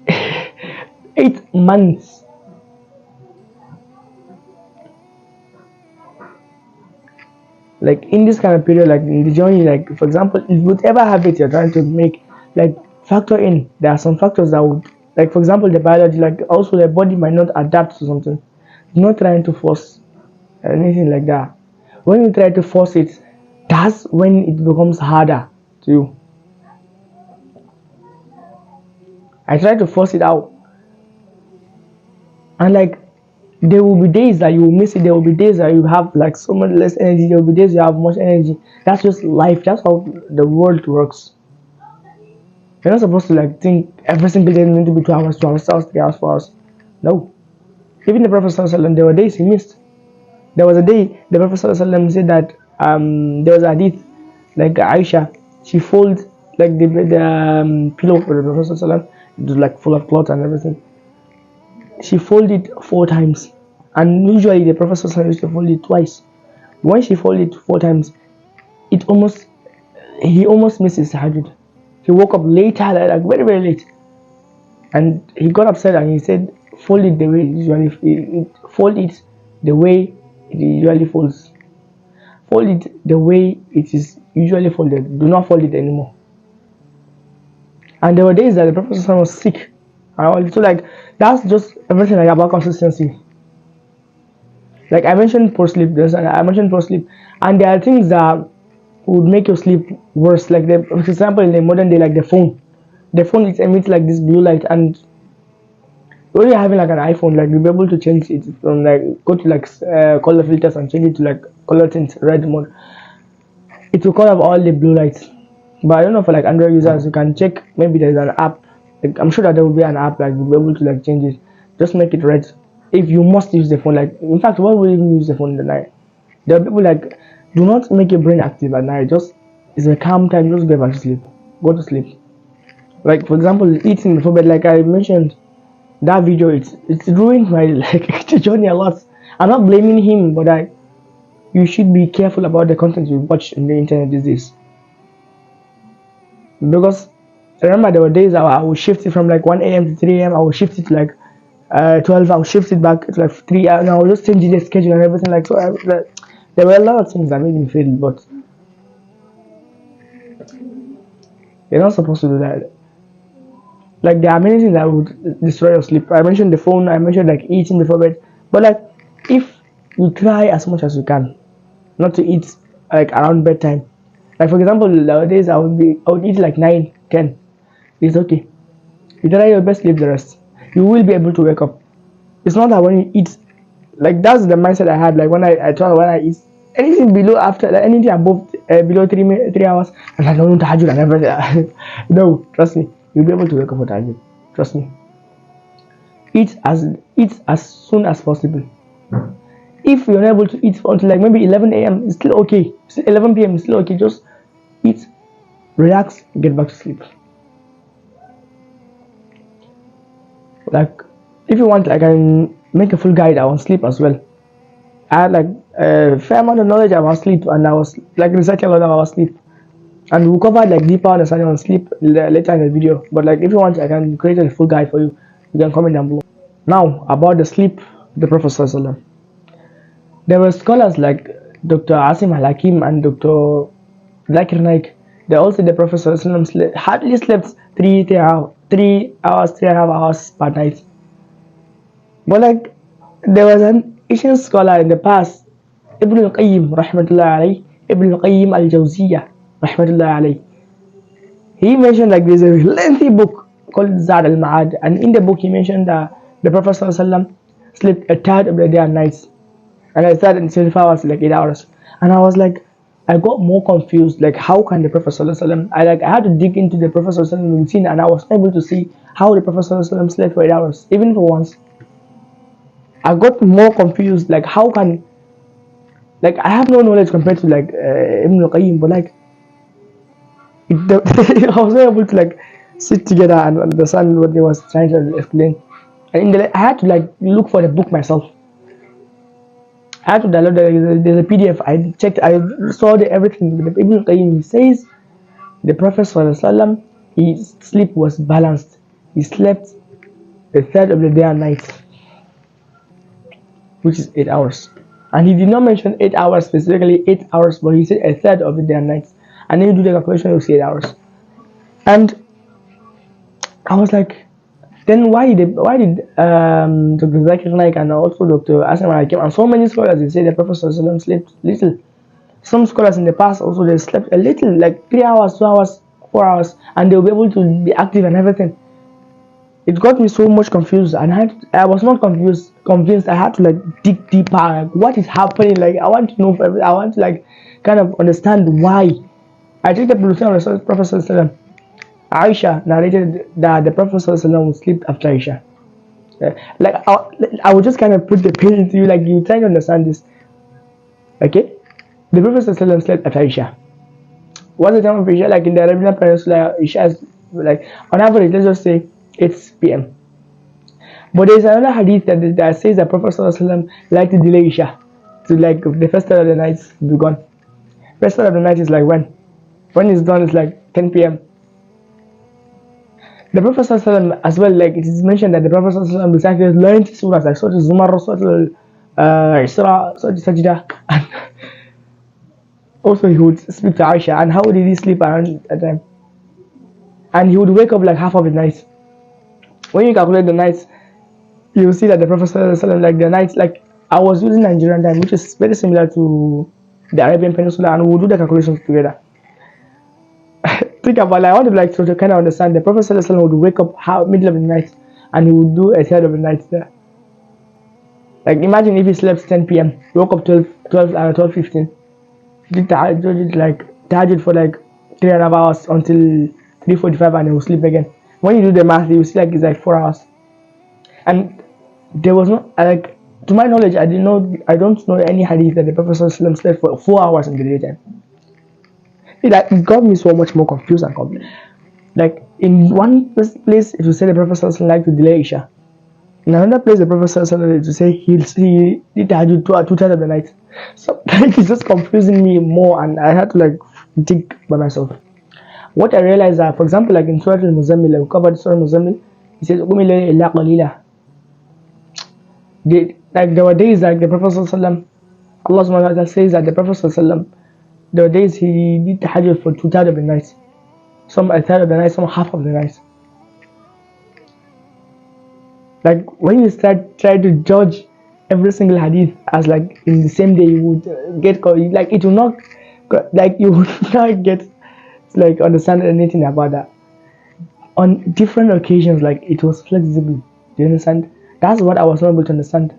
8 months. Like, in this kind of period, like in the journey, like, for example, if whatever habit you're trying to make, like, factor in, there are some factors that would, like, for example, the biology, like, also the body might not adapt to something. You're not trying to force anything like that. When you try to force it, that's when it becomes harder to you. I try to force it out, and like there will be days that you will miss it. There will be days that you have like so much less energy. There will be days you have much energy. That's just life. That's how the world works. You're not supposed to like think every single day is going to be 2 hours, 2 hours, 3 hours, 4 hours. No. Even the Prophet ﷺ, there were days he missed. There was a day the Prophet ﷺ said that there was a hadith like Isha, she folds like the pillow for the Prophet ﷺ. It was like full of cloth and everything. She folded it 4 times, and usually the Prophet ﷺ used to fold it twice. When she folded it 4 times, he almost missed his Tahajjud. He woke up later, like very very late, and he got upset and he said, "Fold it the way it usually fold it the way it usually folds. Fold it the way it is usually folded. Do not fold it anymore." And there were days that the Prophet ﷺ was sick, and so like that's just everything like about consistency. Like I mentioned poor sleep, and there are things that would make your sleep worse. Like for example, in the modern day, like the phone it emits like this blue light, and when you're having like an iPhone, like you'll be able to change it from like go to like color filters and change it to like color tint red mode. It will cut off all the blue lights. But I don't know for like Android users, you can check. Maybe there's an app. Like I'm sure that there will be an app like you'll be able to like change it. Just make it red. If you must use the phone, like in fact, why would you even use the phone in the night? There are people like do not make your brain active at night. Just it's a calm time. Just go back to sleep. Go to sleep. Like for example, eating before bed. Like I mentioned, that video it's ruined my like journey a lot. I'm not blaming him, but you should be careful about the content you watch on the internet these days. Because I remember there were days I would shift it from like 1 a.m. to 3 a.m. I would shift it to like 12. I would shift it back to like 3 and I would just change the schedule and everything. Like so, there were a lot of things that made me feel, but you're not supposed to do that. Like there are many things that would destroy your sleep. I mentioned the phone. I mentioned like eating before bed. But like if you try as much as you can not to eat like around bedtime. Like for example, nowadays I would eat like 9, 10. It's okay. You try your best, leave the rest. You will be able to wake up. It's not that when you eat, like that's the mindset I had. Like when I thought when I eat anything below after like anything above below 3 hours, and I don't Tahajjud and everything. No, trust me, you'll be able to wake up for Tahajjud. Trust me. Eat as soon as possible. If you're not able to eat until like maybe 11 a.m., it's still okay. 11 p.m. is still okay. Just eat, relax, get back to sleep. Like if you want, I can make a full guide on sleep as well. I had like a fair amount of knowledge about sleep, and I was like researching a lot about sleep, and we'll cover like deeper understanding on sleep later in the video. But like if you want, I can create a full guide for you. You can comment down below. Now about the sleep, the Prophet ﷺ. There were scholars like Dr. Asim Al-Hakim and Dr. Zakir Naik. They all said the Prophet ﷺ hardly slept 3 hours, 3.5 hours per night. But like there was an Asian scholar in the past, Ibn al-Qayyim rahmatullah alayhi, Ibn al-Qayyim al-Jawziyah rahmatullah alayhi. He mentioned like there's a lengthy book called Zad al-Ma'ad, and in the book he mentioned that the Prophet ﷺ slept a third of the day and nights, and I slept in 24 hours, like 8 hours. And I was like, I got more confused. Like, how can the Prophet ﷺ, I had to dig into the Prophet ﷺ routine, and I was able to see how the Prophet ﷺ slept for 8 hours, even for once. I got more confused. Like, how can, like, I have no knowledge compared to like Ibn al-Qayyim, but like, I was not able to like sit together and understand what they was trying to explain. And I had to like look for the book myself. I had to download there's a PDF. I checked. I saw everything. Ibn al-Qayyim says the Prophet ﷺ, his sleep was balanced. He slept a third of the day and night, which is 8 hours. And he did not mention 8 hours specifically, 8 hours, but he said a third of the day and night. And then you do the calculation, you see 8 hours. And I was like, then why did Dr. Zakir Naik and also Dr. Aslam Hakim and so many scholars, they say the Prophet ﷺ slept little. Some scholars in the past also, they slept a little, like 3 hours, 2 hours, 4 hours, and they'll be able to be active and everything. It got me so much confused, and I was not convinced. I had to like dig deeper, like what is happening. Like I want to know, I want to like kind of understand why. I take the Prophet ﷺ. Aisha narrated that the Prophet ﷺ would sleep after Isha. Like I would just kind of put the pain into you, like you try to understand this. Okay, the Prophet ﷺ slept after Isha. What's the time of Isha? Like in the Arabian Peninsula, Isha is like on average, let's just say 8 p.m. But there's another hadith that says that Prophet ﷺ liked to delay Isha to like the first third of the night be gone. First third of the night is like when? When it's done, it's like 10 p.m. The Prophet ﷺ as well, like it is mentioned that the Prophet ﷺ recited learned surahs like Surah Zumar, Surah Isra, Surah Sajdah, and also he would speak to Aisha. And how did he sleep around that time? And he would wake up like half of the night. When you calculate the nights, you see that the Prophet ﷺ, like the nights, like I was using Nigerian time, which is very similar to the Arabian Peninsula, and we'll do the calculations together. Think about, like, I want to like to kind of understand. The Prophet ﷺ would wake up middle of the night, and he would do a third of the night there. Like imagine if he slept 10 p.m. He woke up 12:15. Did Tahajjud for like 3.5 hours until 3:45, and he will sleep again. When you do the math, you see like it's like 4 hours. And there was no, like, to my knowledge, I don't know any hadith that the Prophet ﷺ slept for 4 hours in the daytime. It got me so much more confused and complex. Like in one place, it will say the Prophet ﷺ liked to delay Isha. In another place, the Prophet ﷺ to say he did Tahajjud two thirds of the night. So like, it's just confusing me more, and I had to like dig by myself. What I realized that, for example, like in Surah Al-Muzammil, like we covered Surah Al-Muzammil, he says, "Qum al-layl illa qalila." Like there were days like the Prophet ﷺ, Allah subhanahu wa ta'ala says that the Prophet ﷺ, there were days he did Tahajjud for 2/3 of the night, some a third of the night, some half of the night. Like when you try to judge every single hadith as like in the same day, you would get like it will not, like you would not get like understand anything about that. On different occasions, like it was flexible. Do you understand? That's what I was not able to understand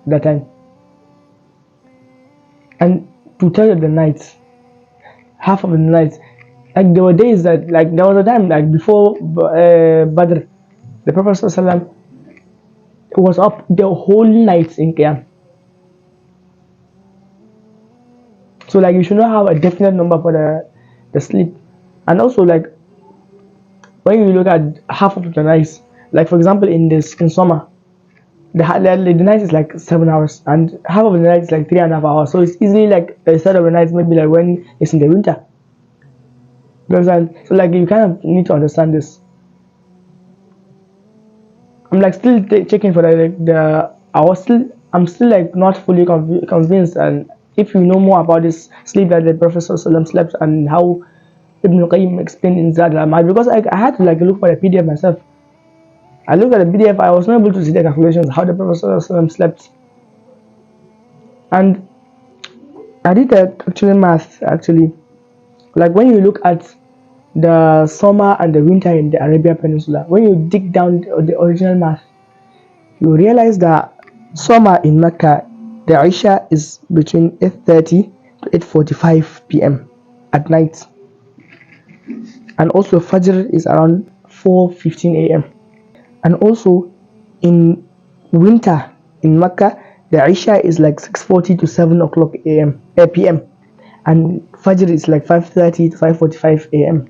that time. And 2/3 of the night, half of the night, like there were days that, like there was a time like before Badr, the Prophet ﷺ was up the whole night in Qiyam. So like you should not have a definite number for the sleep. And also like when you look at half of the night, like for example in summer, the night is like 7 hours, and half of the night is like 3.5 hours. So it's easily like a third of the night, maybe like when it's in the winter. Because so like you kind of need to understand this. I'm like still checking for I'm still like not fully convinced. And if you know more about this sleep that the Prophet ﷺ slept and how Ibn Qayyim explained in Zad al-Ma'ad, because I had to like look for the PDF myself. I looked at the PDF, I was not able to see the calculations how the Prophet ﷺ slept. And I did actually math actually. Like when you look at the summer and the winter in the Arabian Peninsula, when you dig down the original math, you realize that Summer in Mecca, the Isha is between 8:30 to 8:45 p.m. at night, and also Fajr is around 4:15 a.m. And also in winter in Mecca, the Isha is like 6:40 to 7 o'clock p.m. and Fajr is like 5:30 to 5:45 a.m.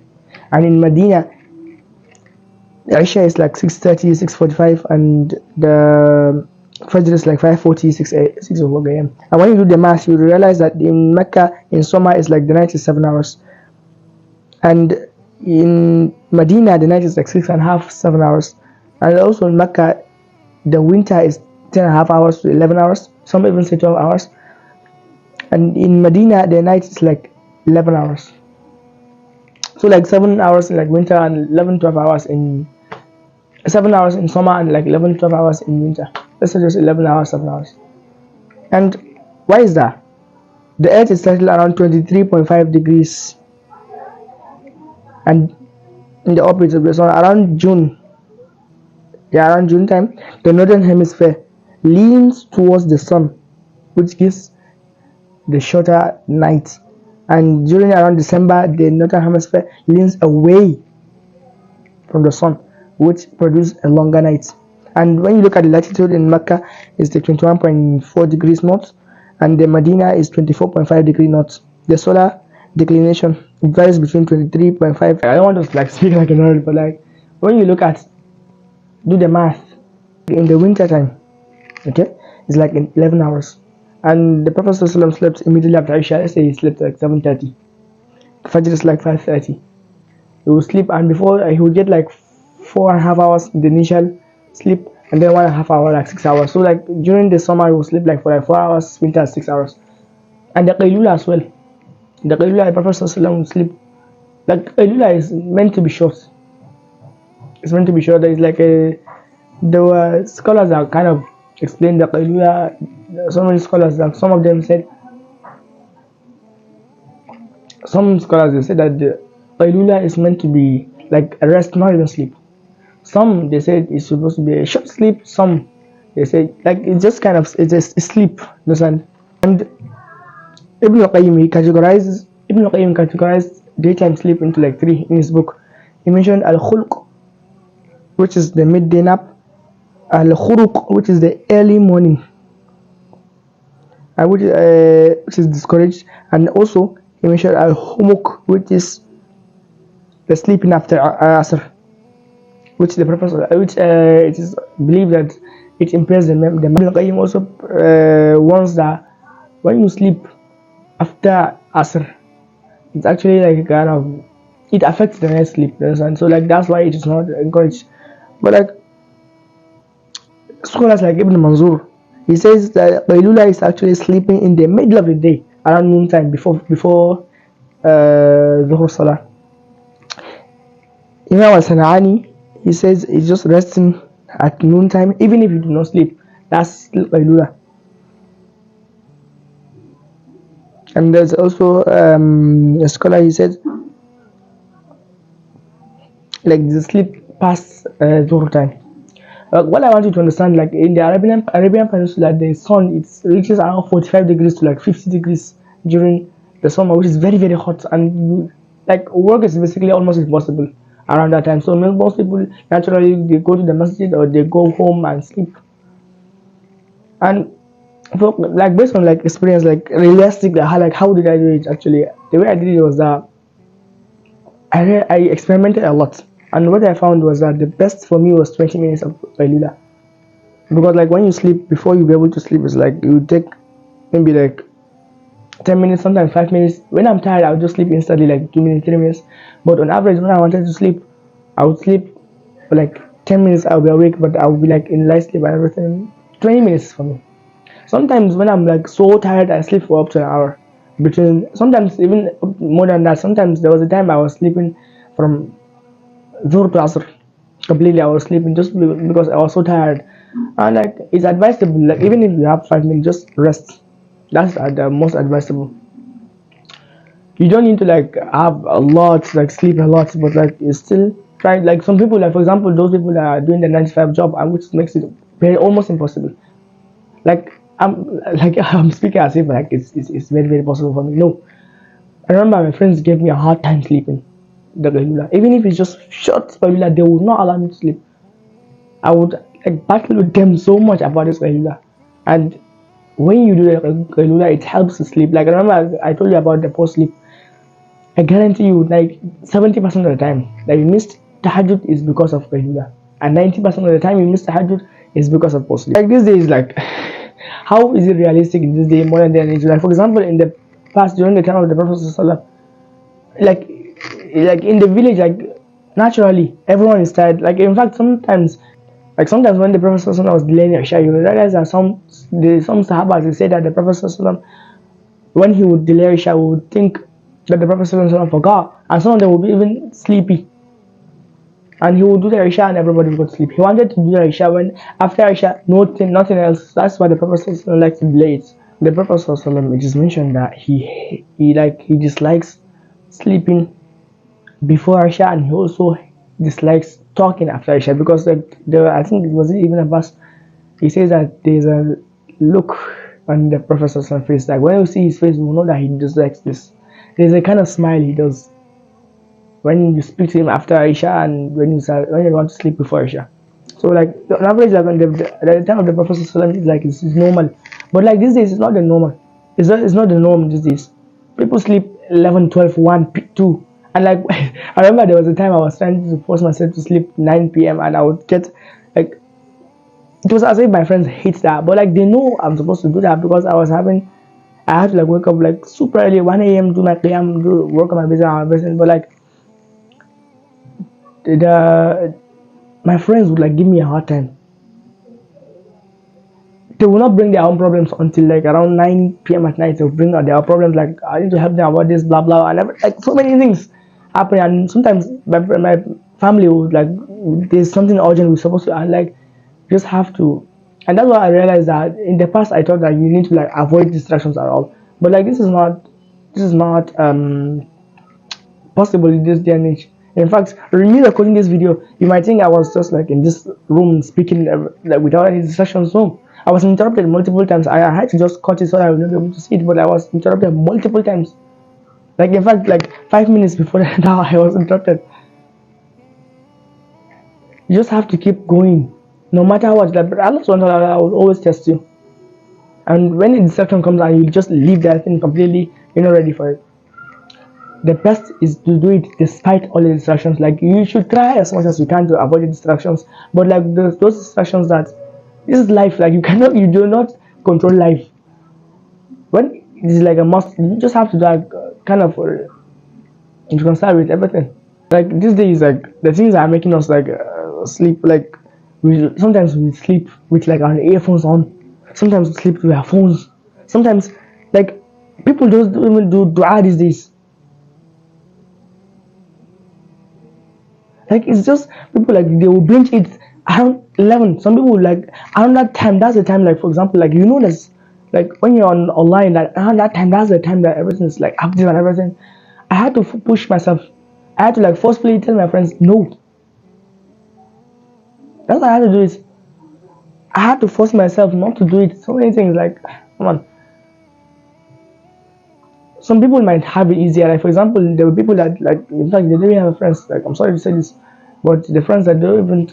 And in Medina, the Isha is like 6:30, 6:45, and the Fajr is like 5:40, 6 o'clock a.m. And when you do the math, you realize that in Mecca, in summer, is like the night is 7 hours, and in Medina, the night is like 6.5, 7 hours, and also in Mecca, the winter is 10.5 hours to 11 hours. Some even say 12 hours, and in Medina, the night is like 11 hours. So like 7 hours in like winter and 11, 12 hours in 7 hours in summer and like 11, 12 hours in winter. Let's say just 11 hours, 7 hours. And why is that? The earth is settled around 23.5 degrees, and in the orbit of the sun around June, around June time, the northern hemisphere leans towards the sun, which gives the shorter night. And during around December, the northern hemisphere leans away from the sun, which produces a longer night. And when you look at the latitude in Mecca, it's the 21.4 degrees north, and the Medina is 24.5 degrees north. The solar declination varies between 23.5. I don't want to like speak like a nerd, but like when you look at do the math in the winter time, okay, it's like 11 hours. And the Prophet ﷺ slept immediately after Isha. Let's say he slept like 7:30. Fajr is like 5:30. He would sleep, and before he would get like 4.5 hours in the initial sleep, and then 1.5 hour, like 6 hours. So like during the summer, he would sleep like for like 4 hours, winter 6 hours. And the Qailulah as well. The Qailulah, the Prophet ﷺ would sleep. Like Qailulah is meant to be short. It's meant to be short. It's like the scholars are kind of explained the Qailulah. So many scholars, like some of them said, some scholars they said that the Qailulah is meant to be like a rest, not even sleep. Some they said it's supposed to be a short sleep. Some they say like it's just kind of it's just sleep. Understand? And Ibn Qayyim categorized daytime sleep into like three in his book. He mentioned al-khulq, which is the midday nap, al-khuruq, which is the early morning, and which is discouraged, and also he mentioned al-humuk, which is the sleeping after Asr, which the purpose which it is believed that it impairs the memory. Ibn Qayyim also warns that when you sleep after Asr, it's actually like kind of it affects the night sleep, and so like that's why it is not encouraged. But like scholars like Ibn Manzur, he says that Qailulah is actually sleeping in the middle of the day around noontime before Dhuhr Salah. Imam al-Sana'ani, he says it's just resting at noontime even if you do not sleep. That's Qailulah. And there's also a scholar, he said like the sleep past Dhuhr time. What I want you to understand, like in the Arabian Peninsula, the sun it reaches around 45 degrees to like 50 degrees during the summer, which is very very hot, and like work is basically almost impossible around that time. So most people naturally they go to the masjid or they go home and sleep. And for, like based on like experience, like realistic, how did I do it? Actually, the way I did it was that I experimented a lot. And what I found was that the best for me was 20 minutes of Qailulah. Because like when you sleep, before you be able to sleep, it's like you take maybe like 10 minutes, sometimes 5 minutes. When I'm tired, I'll just sleep instantly, like 2 minutes, 3 minutes. But on average, when I wanted to sleep, I would sleep for like 10 minutes, I'll be awake, but I'll be like in light sleep and everything. 20 minutes for me. Sometimes when I'm like so tired, I sleep for up to an hour. Sometimes even more than that. Sometimes there was a time I was sleeping from Dhuhr to Asr completely. I was sleeping just because I was so tired. And like it's advisable, like even if you have 5 minutes, just rest. That's the most advisable. You don't need to like have a lot, like sleep a lot, but like you still try. Like some people, like for example, those people that are doing the 9 to 5 job, and which makes it very almost impossible. Like I'm speaking as if like it's very very possible for me. No, I remember my friends gave me a hard time sleeping the Qailulah. Even if it's just short Qailulah, they would not allow me to sleep. I would like battle with them so much about this Qailulah. And when you do the Qailulah, it helps to sleep. Like I remember I told you about the post sleep. I guarantee you, like 70% of the time that you missed Tahajjud is because of Qailulah, and 90% of the time you missed Tahajjud is because of post sleep. Like these days, like how is it realistic in this day modern day and age? Like for example, in the past during the time of the Prophet Sallallahu, like in the village, like naturally everyone is tired. Like in fact sometimes when the Prophet was delaying Isha, you realize that some Sahabas they say that the Prophet when he would delay Isha would think that the Prophet forgot, and some of them would be even sleepy, and he would do the Isha and everybody would go to sleep. He wanted to do the Isha when after Isha nothing else. That's why the Prophet likes to delay it. The Prophet it is mentioned that he dislikes sleeping before Isha, and he also dislikes talking after Isha, because I think it was even a verse. He says that there's a look on the Prophet's face. Like when you see his face, you know that he dislikes this. There's a kind of smile he does when you speak to him after Isha and when you want to sleep before Isha. So like on average, like on the time of the Prophet is like it's normal, but like these days it's not the normal. It's not the norm these days. People sleep 11, 12, 1, 2, and like I remember there was a time I was trying to force myself to sleep 9 p.m. and I would get like it was as if my friends hate that, but like they know I'm supposed to do that because I had to like wake up like super early, 1 a.m. do my qiyam, do work on my business and everything. But like the my friends would like give me a hard time. They will not bring their own problems until like around 9 p.m. at night. They'll bring out their problems like I need to help them about this, blah blah, and like so many things happen. And sometimes my family would like there's something urgent we're supposed to, and like just have to. And that's why I realized that in the past I thought that you need to like avoid distractions at all, but like this is not possible in this day and age. In fact, me recording this video, you might think I was just like in this room speaking like without any distractions. No, I was interrupted multiple times. I had to just cut it so that I would not be able to see it, but I was interrupted multiple times. Like in fact, like 5 minutes before now, I was interrupted. You just have to keep going, no matter what. But Allah Subhanahu wa Taala will always test you. And when a distraction comes and you just leave that thing completely, you're not ready for it. The best is to do it despite all the distractions. Like you should try as much as you can to avoid the distractions, but like those distractions that this is life. Like you do not control life. When it is like a must, you just have to like kind of reconcile with everything. Like these days, like the things are making us like sleep. Like sometimes we sleep with like our earphones on. Sometimes we sleep with our phones. Sometimes like people don't even do dua these days. Like it's just people like they will binge it around 11. Some people like around that time. That's the time. Like for example, like you know this, like when you're online, like around that time, that's the time that everything is like active and everything. I had to push myself. I had to like forcefully tell my friends no. That's what I had to do. Is I had to force myself not to do it. So many things. Like come on. Some people might have it easier. Like for example, there were people that like in fact they didn't have friends. Like I'm sorry to say this, but the friends that don't even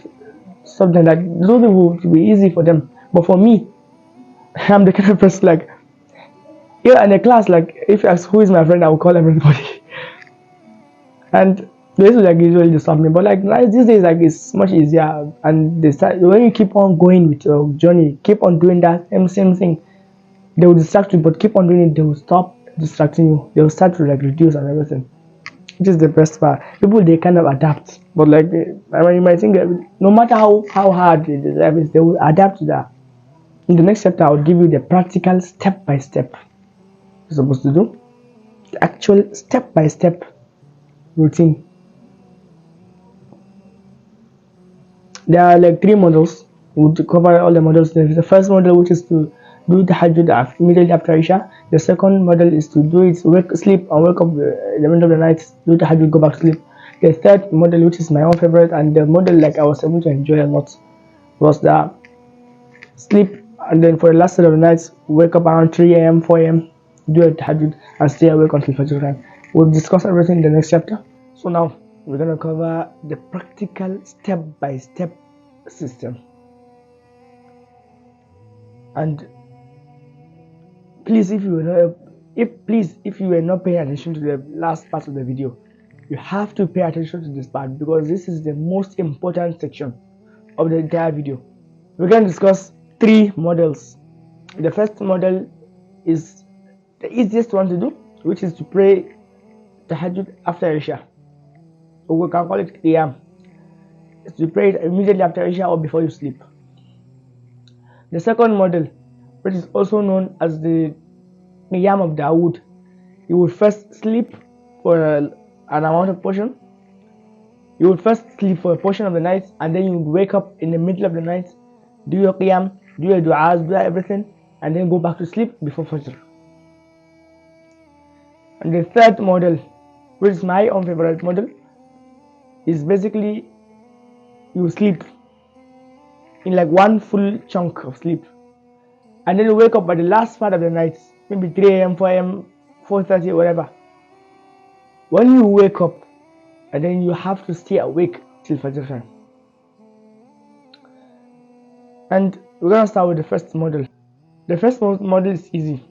something like those people would be easy for them. But for me, I'm the kind of person like yeah in a class like if you ask who is my friend, I will call everybody. And this will like usually disturb me. But like these days like it's much easier, and they start when you keep on going with your journey, keep on doing that same thing. They will distract you, but keep on doing it, they will stop distracting you. They will start to like reduce and everything. Which is the best part. People they kind of adapt, but like I mean, you might think that no matter how hard the life is, they will adapt to that. In the next chapter, I'll give you the practical step by step you're supposed to do, the actual step by step routine. There are like 3 models. We'll cover all the models. There's the first model, which is to do the Tahajjud immediately after Isha. The second model is to do it, sleep and wake up in the middle of the night, do the Tahajjud, go back to sleep. The third model, which is my own favorite, and the model like I was able to enjoy a lot, was the sleep And then for the last set of the nights, wake up around 3 a.m., 4 a.m., do a tahajjud, and stay awake until Fajr time. We'll discuss everything in the next chapter. So now, we're going to cover the practical step-by-step system. And please, if you were not paying attention to the last part of the video, you have to pay attention to this part, because this is the most important section of the entire video. We're going to discuss 3 models. The first model is the easiest one to do, which is to pray Tahajjud after Isha, or we can call it Qiyam. It's to pray it immediately after Isha or before you sleep. The second model, which is also known as the Qiyam of Dawood, you would first sleep for an amount of portion. You would first sleep for a portion of the night, and then you would wake up in the middle of the night, do your Qiyam, do your du'as, do everything, and then go back to sleep before Fajr. And the third model, which is my own favorite model, is basically you sleep in like one full chunk of sleep, and then you wake up by the last part of the night, maybe 3 a.m., 4 a.m., 4:30, whatever. When you wake up, and then you have to stay awake till Fajr time. And we're gonna start with the first model. The first model is easy.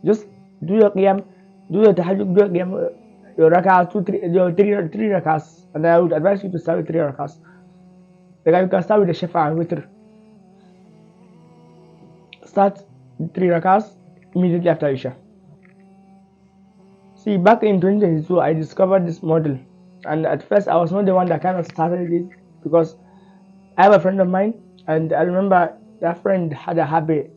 Just do your Qiyam, do your Tahajjud, do your Qiyam, your rak'ah, three rak'ahs, and I would advise you to start with 3 rak'ahs. Like you can start with the Shafa and Witr. Start 3 rak'ahs immediately after Isha. See, back in 2022, I discovered this model, and at first I was not the one that kind of started it, because I have a friend of mine, and I remember that friend had a habit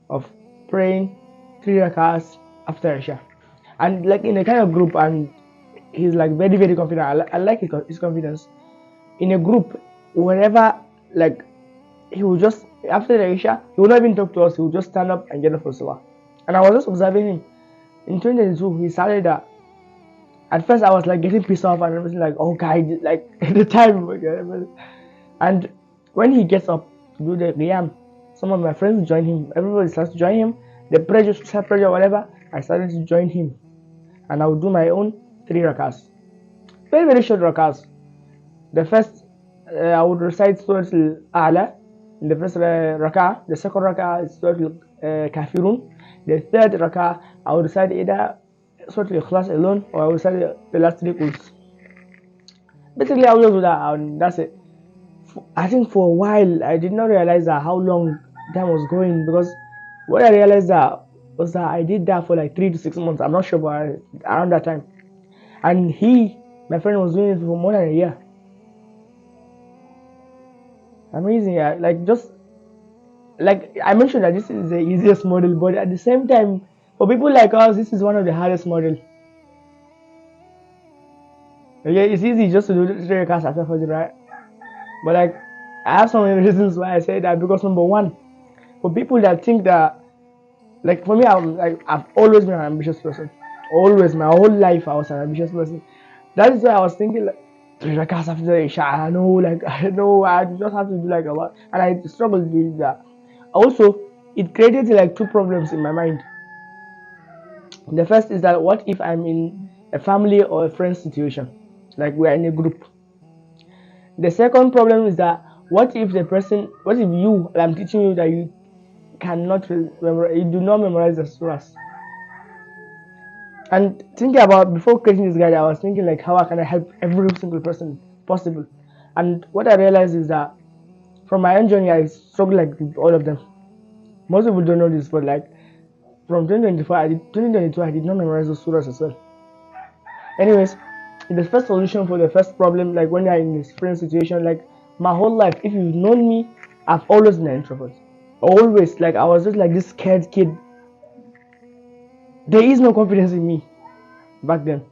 of praying 3 rak'ahs after Isha, and like in a kind of group, and he's like very, very confident. I like his confidence. In a group, whenever, like, he would just, after the Isha, he would not even talk to us, he would just stand up and get up for Salah. And I was just observing him. In 2022, he started that. At first, I was like getting pissed off and everything, like, oh, guy, like, at the time. And when he gets up to do the Qiyam, some of my friends join him. Everybody starts to join him. The pressure, whatever, I started to join him. And I would do my own 3 rak'ahs. Very, very short rak'ahs. The first, I would recite Surah al-A'la in the first rak'ah. The second rak'ah is Surah al-Kafirun. The third rak'ah, I would recite either Surah al-Ikhlas alone, or I would recite the last 3 quls. Basically, I would just do that, and that's it. I think for a while, I did not realize that how long time was going, because what I realized that was that I did that for like 3 to 6 months. I'm not sure, but around that time. And my friend, was doing it for more than a year. Amazing, yeah. Like I mentioned that this is the easiest model, but at the same time, for people like us, this is one of the hardest models. Okay, it's easy just to do 3 rak'ahs after Fajr, right? But like, I have some reasons why I say that, because number one, for people that think that, like for me, I've always been an ambitious person. Always, my whole life, I was an ambitious person. That is why I was thinking like 3 rak'ahs after the Isha. I know, I just have to do like a lot, and I struggled doing that. Also, it created like 2 problems in my mind. The first is that, what if I'm in a family or a friend situation, like we're in a group? The second problem is that, what if I'm teaching you that you cannot remember, you do not memorize the surahs? And thinking about, before creating this guide, I was thinking like, how can I help every single person possible? And what I realized is that, from my own journey, I struggle like with all of them. Most people don't know this, but like from 2022, I did not memorize those surahs as well. Anyways, the first solution for the first problem, like when you're in this friend situation, like my whole life, if you've known me, I've always been an introvert. Always, like I was just like this scared kid. There is no confidence in me back then.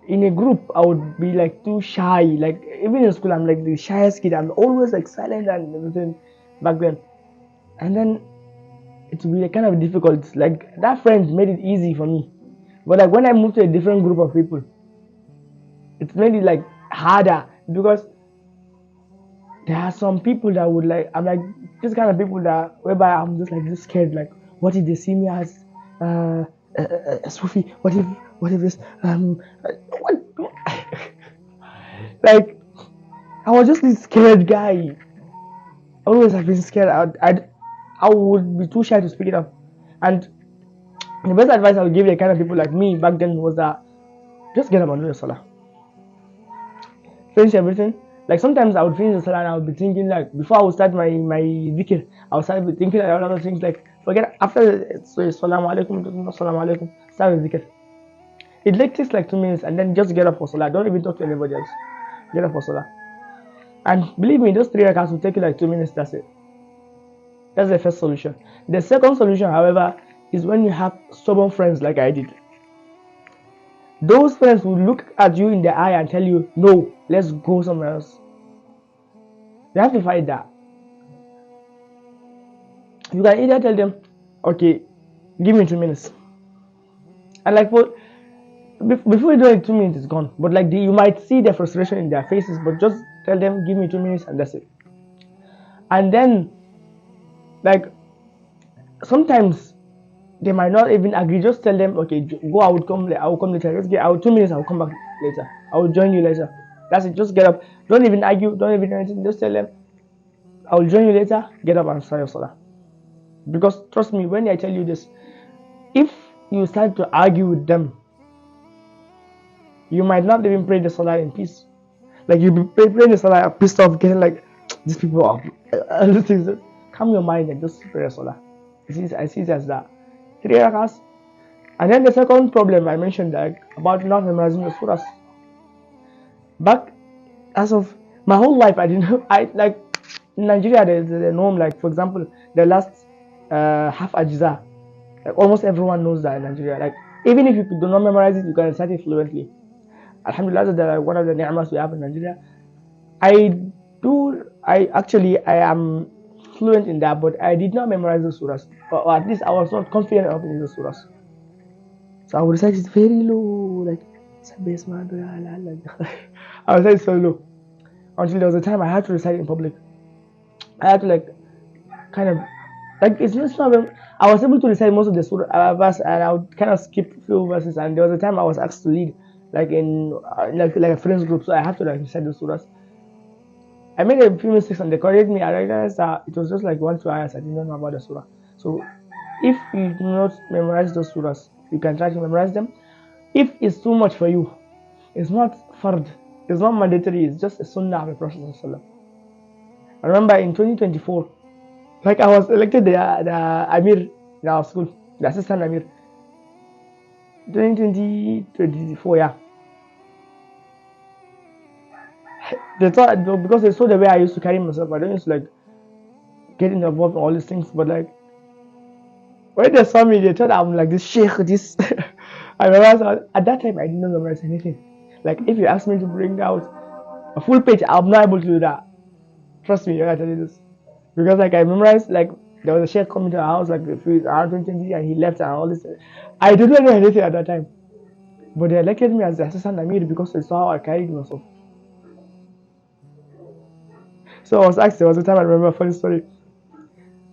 In a group, I would be like too shy. Like even in school, I'm like the shyest kid. I'm always like silent and everything back then. And then it would be kind of difficult. Like that friend made it easy for me, but like when I moved to a different group of people, it made it like harder, because there are some people that would like, I'm like this kind of people that whereby I'm just like this scared, like what if they see me as a Sufi? What if this what like I was just this scared guy. Always have been scared. I would be too shy to speak it up. And the best advice I would give the kind of people like me back then was that just get up and do your salah. Finish everything. Like sometimes I would finish the salah and I would be thinking like before I would start my dhikr, I would start thinking about other things like forget after so salamu alaikum, salamu alaikum, start with dhikr. It takes like 2 minutes and then just get up for salah. Don't even talk to anybody else. Get up for salah. And believe me, those 3 rakats will take you like 2 minutes. That's it. That's the first solution. The second solution, however, is when you have stubborn friends like I did. Those friends will look at you in the eye and tell you, no, let's go somewhere else. You have to fight that. You can either tell them, okay, give me 2 minutes. And like before you do it, 2 minutes is gone. But like you might see the frustration in their faces, but just tell them, give me 2 minutes and that's it. And then, like, sometimes they might not even agree. Just tell them, okay, go. I will come later. Let's get out 2 minutes. I will come back later. I will join you later. That's it. Just get up. Don't even argue. Don't even do anything. Just tell them, I will join you later. Get up and start your salah. Because trust me, when I tell you this, if you start to argue with them, you might not even pray the salah in peace. Like you be praying the salah pissed off, getting like these people are all these things. Calm your mind and just pray the salah. I see it as that. 3 rakats. And then the second problem I mentioned, like about not memorizing the surahs. Back as of my whole life, I didn't know. I like in Nigeria there's a norm, like for example the last half ajiza, like almost everyone knows that in Nigeria. Like even if you do not memorize it, you can recite it fluently. Alhamdulillah, that's like one of the ni'mas we have in Nigeria. I am fluent in that, but I did not memorize the surahs, or at least I was not confident enough in the surahs. So I would recite it very low, like I would recite it so low until there was a time I had to recite it in public. I had to like kind of like it's not I was able to recite most of the surah verse, and I would kind of skip a few verses. And there was a time I was asked to lead, like in like a friends group, so I had to like recite the surahs. I made a few mistakes and they corrected me. I realized that it was just like 1-2 hours I didn't know about the surah. So if you do not memorize those surahs, you can try to memorize them. If it's too much for you, it's not fard, it's not mandatory, it's just a sunnah of the Prophet. I remember in 2024, like I was elected the Amir in our school, the assistant Amir. 2024, yeah. They thought because they saw the way I used to carry myself, I don't used to like get involved in all these things. But like when they saw me, they thought I'm like this sheikh. This I remember at that time I didn't memorize anything. Like if you ask me to bring out a full page, I'm not able to do that. Trust me, I tell you this, because like I memorized, like there was a sheikh coming to our house like around 2020 and he left and all this. I didn't know anything at that time, but they elected me as the assistant Amir because they saw how I carried myself. So I was asked, there was a time I remember a funny story.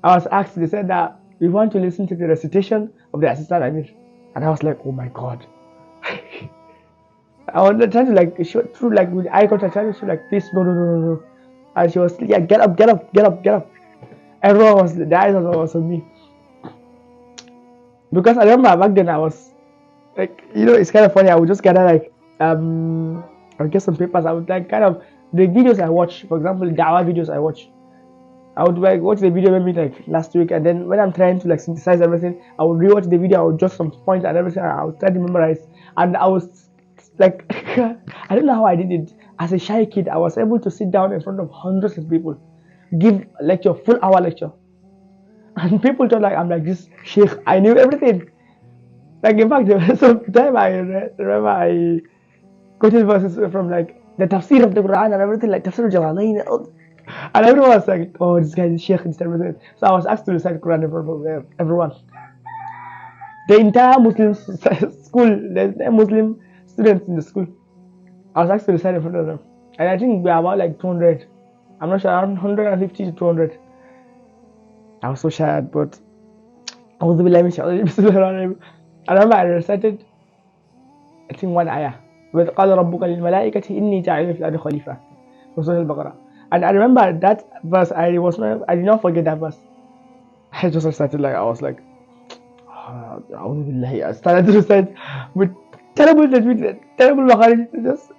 I was asked, they said that we want to listen to the recitation of the assistant Amir. And I was like, oh my god. I was trying to like show through like with eye contact, trying to show like please no. And she was yeah, get up. Everyone was the eyes was on me. Because I remember back then I was like, it's kind of funny, I would just gather like I would get some papers, I would like kind of the videos I watch, for example, Dawah videos I watch. I would like watch the video maybe like last week, and then when I'm trying to like synthesize everything, I would rewatch the video, I would jot some points and everything, I would try to memorize. And I was like, I don't know how I did it. As a shy kid, I was able to sit down in front of hundreds of people, give a lecture, full hour lecture. And people thought like I'm like this sheikh, I knew everything. Like in fact, there was some time I remember I quoted verses from like the tafsir of the Qur'an and everything, like tafsir al-Layl, and everyone was like, oh, this guy is sheikh, this everything. So I was asked to recite Qur'an in front of everyone. The entire Muslim school, there's Muslim students in the school. I was asked to recite in front of them, and I think we are about like 200. I'm not sure, around 150 to 200. I was so scared, but I was really I remember I recited, I think, one ayah. وَإِذْ قَالَ رَبُّكَ لِلْمَلَائِكَةِ إِنِّي جَاعِلٌ فِي الْأَرْضِ خَلِيفَةً from Surah Al-Baqarah. And I remember that verse, I did not forget that verse. I just recited, like, I was like, I started to recite with terrible tajweed, terrible makharij, just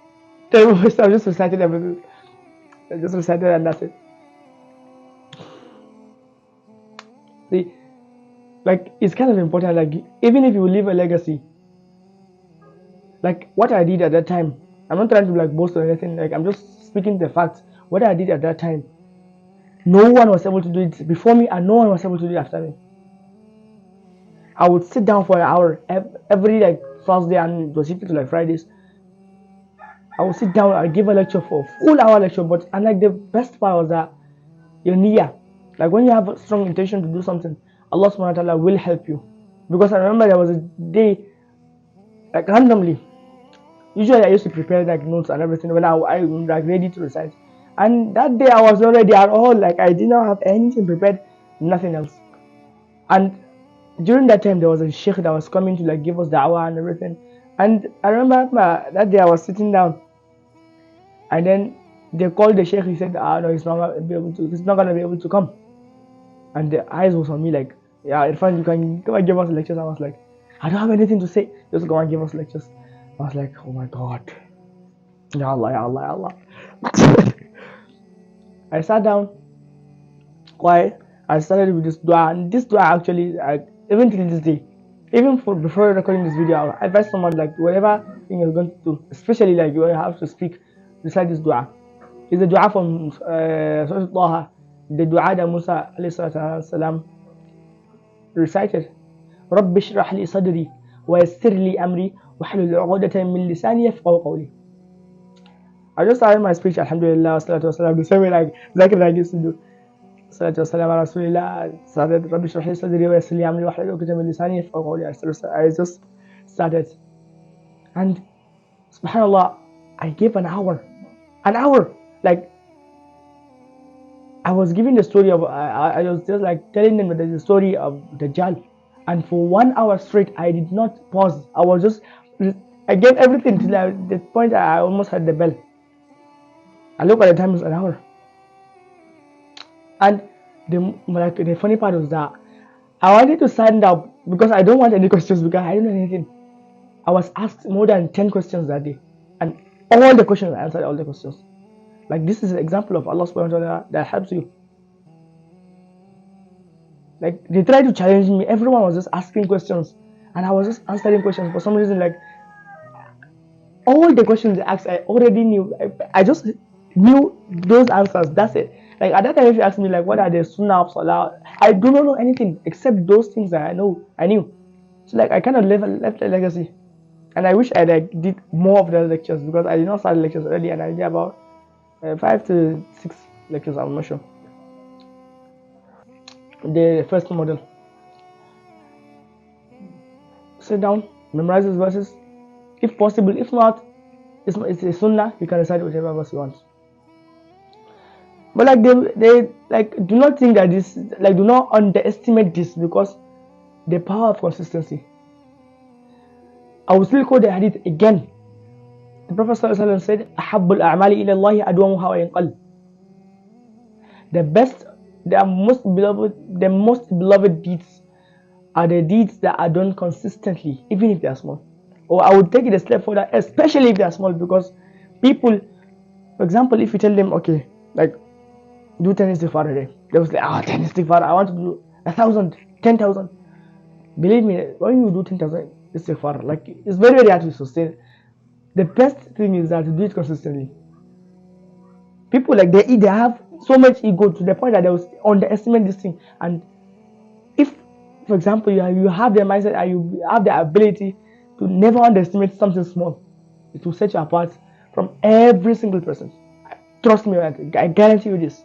terrible. I just recited everything. I just recited and that's it. See, like, it's kind of important, like, even if you leave a legacy, like what I did at that time, I'm not trying to like boast or anything, like I'm just speaking the facts. What I did at that time, no one was able to do it before me and no one was able to do it after me. I would sit down for an hour every like Thursday, and it was shifted to like Fridays. I would sit down and give a lecture for a full hour lecture, and like the best part was that your niyyah, like when you have a strong intention to do something, Allah subhanahu wa ta'ala will help you. Because I remember there was a day, like randomly, usually I used to prepare like notes and everything when I was like ready to recite, and that day I was not ready at all, like I did not have anything prepared, nothing else. And during that time there was a sheikh that was coming to like give us da'wah and everything, and I remember that day I was sitting down, and then they called the sheikh. He said, no, he's not gonna be able to come. And the eyes was on me like, yeah, Irfan, you can come and give us lectures. I was like, I don't have anything to say, just go and give us lectures. I was like, oh my god, ya Allah, ya Allah, ya Allah. I sat down quiet. I started with this dua, and this dua actually, even till this day, even before recording this video, I advise someone, like, whatever thing you're going to do, especially like you have to speak, recite this dua. It's the dua from Surah Taha, the dua that Musa alayhi salam recited. رب اشرح لي صدري ويسر لي أمري واحلل عقدة من لساني يفقهوا قولي. I just started my speech, Alhamdulillah, salatu wasalam, the same way like Zakir Naik used to do. Salatu wasalam ala Rasulillah. Started, Rabbi shrah li sadri wa yassir li amri wahlul 'uqdatan min lisani yafqahu qawli. I just started, and subhanallah, I gave an hour, like I was giving the story of, I was just like telling them the story of Dajjal, and for 1 hour straight I did not pause. I was just, I gave everything till the point I almost had the bell. I look at the time, it was an hour. And the funny part was that I wanted to stand up because I don't want any questions, because I don't know anything. I was asked more than 10 questions that day, and all the questions, I answered all the questions. Like, this is an example of Allah subhanahu wa ta'ala that helps you. Like, they tried to challenge me, everyone was just asking questions, and I was just answering questions. For some reason, like, all the questions they asked, I already knew. I just knew those answers, that's it. Like, at that time, if you ask me, like, what are the sunnah of salah, I do not know anything except those things that I knew. So, like, I kind of left a legacy, and I wish I like did more of the lectures, because I did not start lectures early, and I did about 5 to 6 lectures, I'm not sure. The first model: sit down, memorize these verses, if possible. If not, it's a sunnah, you can recite whatever verse you want. But like they like, do not think that this, like, do not underestimate this, because the power of consistency. I will still quote the hadith again. The Prophet ﷺ said, أحب الأعمال إلى الله أدومها وإن قل. The best, the most beloved deeds are the deeds that are done consistently, even if they are small. Or I would take it a step further, especially if they are small, because people, for example, if you tell them, okay, like, do 10 istighfar a day, they will say, 10 istighfar, I want to do 1,000, 10,000. Believe me, when you do 10,000 istighfar, like, it's very, very hard to sustain. The best thing is that to do it consistently. People, like, they have so much ego to the point that they will underestimate this thing. And if, for example, you have the mindset and you have the ability to never underestimate something small, it will set you apart from every single person. Trust me, I guarantee you this.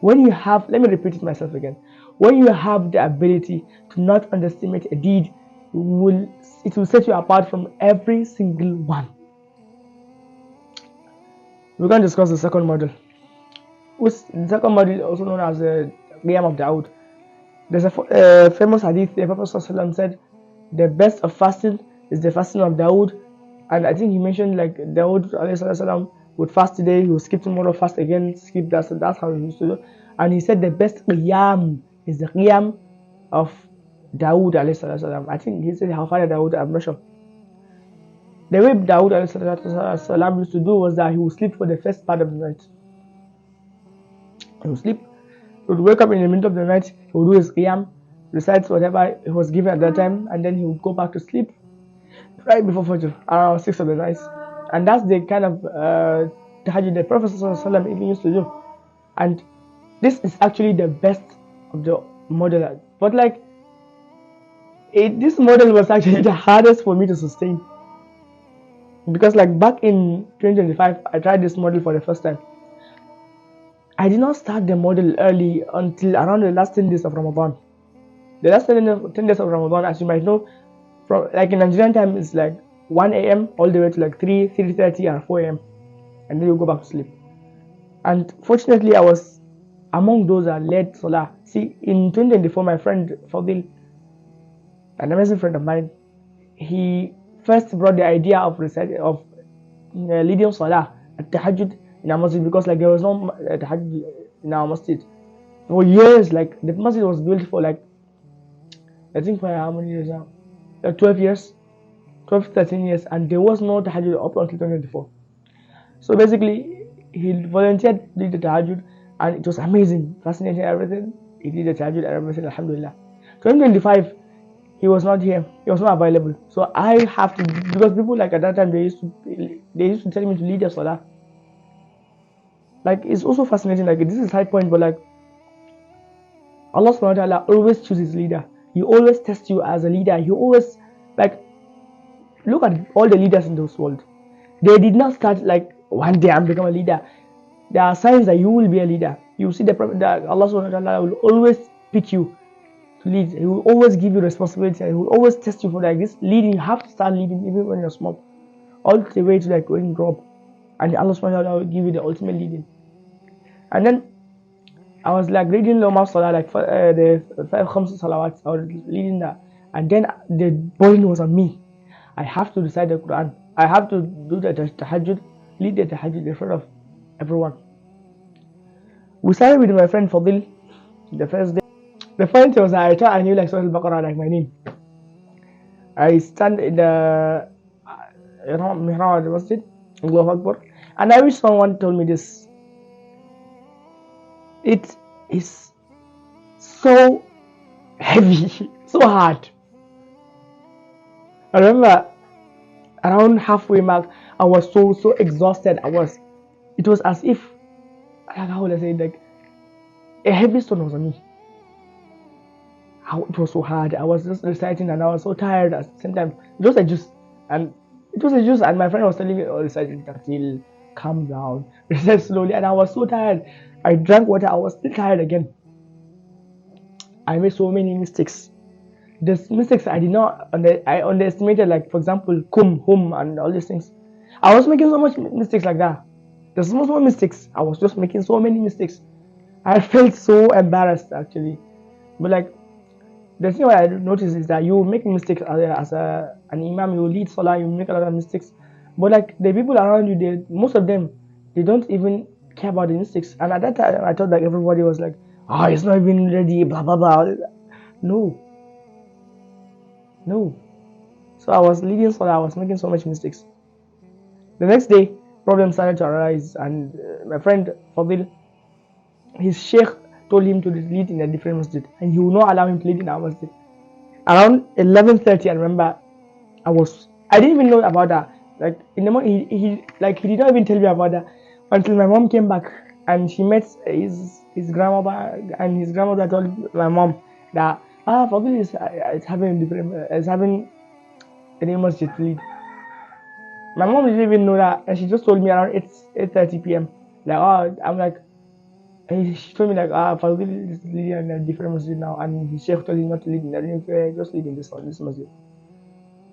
When you have, let me repeat it myself again, when you have the ability to not underestimate a deed, it will set you apart from every single one. We're going to discuss the second model. the second model, also known as the Qiyam of Dawood. There's a famous hadith. The Prophet ﷺ said, "The best of fasting is the fasting of Dawood," and I think he mentioned like Dawood ﷺ would fast today, he would skip tomorrow, fast again, skip that. So that's how he used to do. And he said the best Qiyam is the Qiyam of Dawood ﷺ. I think he said how far Dawood, I'm not sure. The way Dawood ﷺ used to do was that he would sleep for the first part of the night. He would sleep. He would wake up in the middle of the night. He would do his qiyam, recite whatever he was given at that time, and then he would go back to sleep right before Fajr, around 6 of the night. And that's the kind of tahajjud the Prophet ﷺ even used to do. And this is actually the best of the model. But like, this model was actually the hardest for me to sustain. Because like back in 2025, I tried this model for the first time. I did not start the model early until around the last 10 days of Ramadan. The last 10 days of Ramadan, as you might know, from like in Nigerian time, it's like 1 a.m. all the way to like 3:30 or 4 a.m. and then you go back to sleep. And fortunately, I was among those that led Salah. See, in 2024, my friend Fadil, an amazing friend of mine, he first brought the idea of leading Salah at Tahajjud in our masjid, because like there was no Tahajjud in our masjid for years. Like the masjid was built for like, I think for how many years now? Like 12 years, 13 years, and there was no Tahajjud up until 2024. So basically, he volunteered to lead the Tahajjud, and it was amazing, fascinating, everything. He did the Tahajjud and everything, alhamdulillah. 2025, he was not here, he was not available. So I have to, because people like at that time, they used to tell me to lead the Salah. Like, it's also fascinating, like this is a side point, but like Allah subhanahu wa ta'ala always chooses leader. He always tests you as a leader. He always, like, look at all the leaders in this world. They did not start like one day I'm become a leader. There are signs that you will be a leader. You see the Prophet, that Allah subhanahu wa ta'ala will always pick you to lead. He will always give you responsibility, and he will always test you for like this leading. You have to start leading even when you're small, all the way to like when you grow up, and Allah subhanahu wa ta'ala will give you the ultimate leading. And then I was like reading Loma Salah, like the 5 Khamsa Salawats, I was reading that, and then the burden was on me. I have to recite the Qur'an. I have to do the Tahajjud, lead the Tahajjud in front of everyone. We started with my friend Fadil the first day. The funny thing was that I thought I knew like Surah Al-Baqarah like my name. I stand in the mihrab of the masjid, Allahu Akbar, and I wish someone told me this. It is so heavy, so hard. I remember around halfway mark, I was so exhausted. It was as if, how would I say it, like a heavy stone was on me. How it was so hard. I was just reciting and I was so tired at the same time. It was a juice, and my friend was telling me, "Oh, reciting tartil, calm down, recite slowly," and I was so tired. I drank water, I was still tired again. I made so many mistakes. The mistakes I did not, I underestimated, like for example, hum, and all these things. I was making so much mistakes like that. The small mistakes, I was just making so many mistakes. I felt so embarrassed actually. But like, the thing I noticed is that you make mistakes as an imam, you lead Salah, you make a lot of mistakes. But like the people around you, most of them, they don't even care about the mistakes. And at that time, I thought like everybody was like, "Oh, it's not even ready, blah blah blah." No. So I was leading Salah, I was making so much mistakes. The next day, problems started to arise, and my friend Fadil, his sheikh told him to lead in a different masjid, and he would not allow him to lead in our masjid. Around 11:30, I remember, I didn't even know about that. Like in the morning, he did not even tell me about that until my mom came back and she met his grandmother, and his grandmother told my mom that Fadil is having a new masjid to lead. My mom didn't even know that, and she just told me around 8:30 p.m. Like, I'm like, she told me like, Fadil is leading in a different masjid now, and the sheikh told him not to lead in that, just lead in this masjid.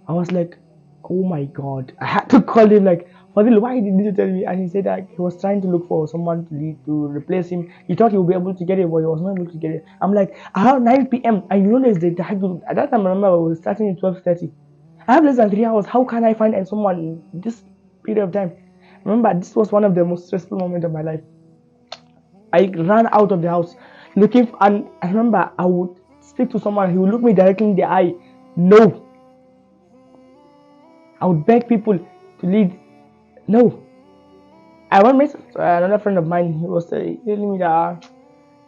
I was like, oh my god, I had to call him like, Fadil, why did you tell me? And he said that he was trying to look for someone to lead to replace him. He thought he would be able to get it, but he was not able to get it. I'm like, around 9 p.m. and you know there's the tahajjud. At that time, I remember we were starting at 12:30. I have less than 3 hours. How can I find someone in this period of time? Remember, this was one of the most stressful moments of my life. I ran out of the house looking, and I remember I would speak to someone. He would look me directly in the eye. No. I would beg people to lead. No. I went with another friend of mine. He was telling me that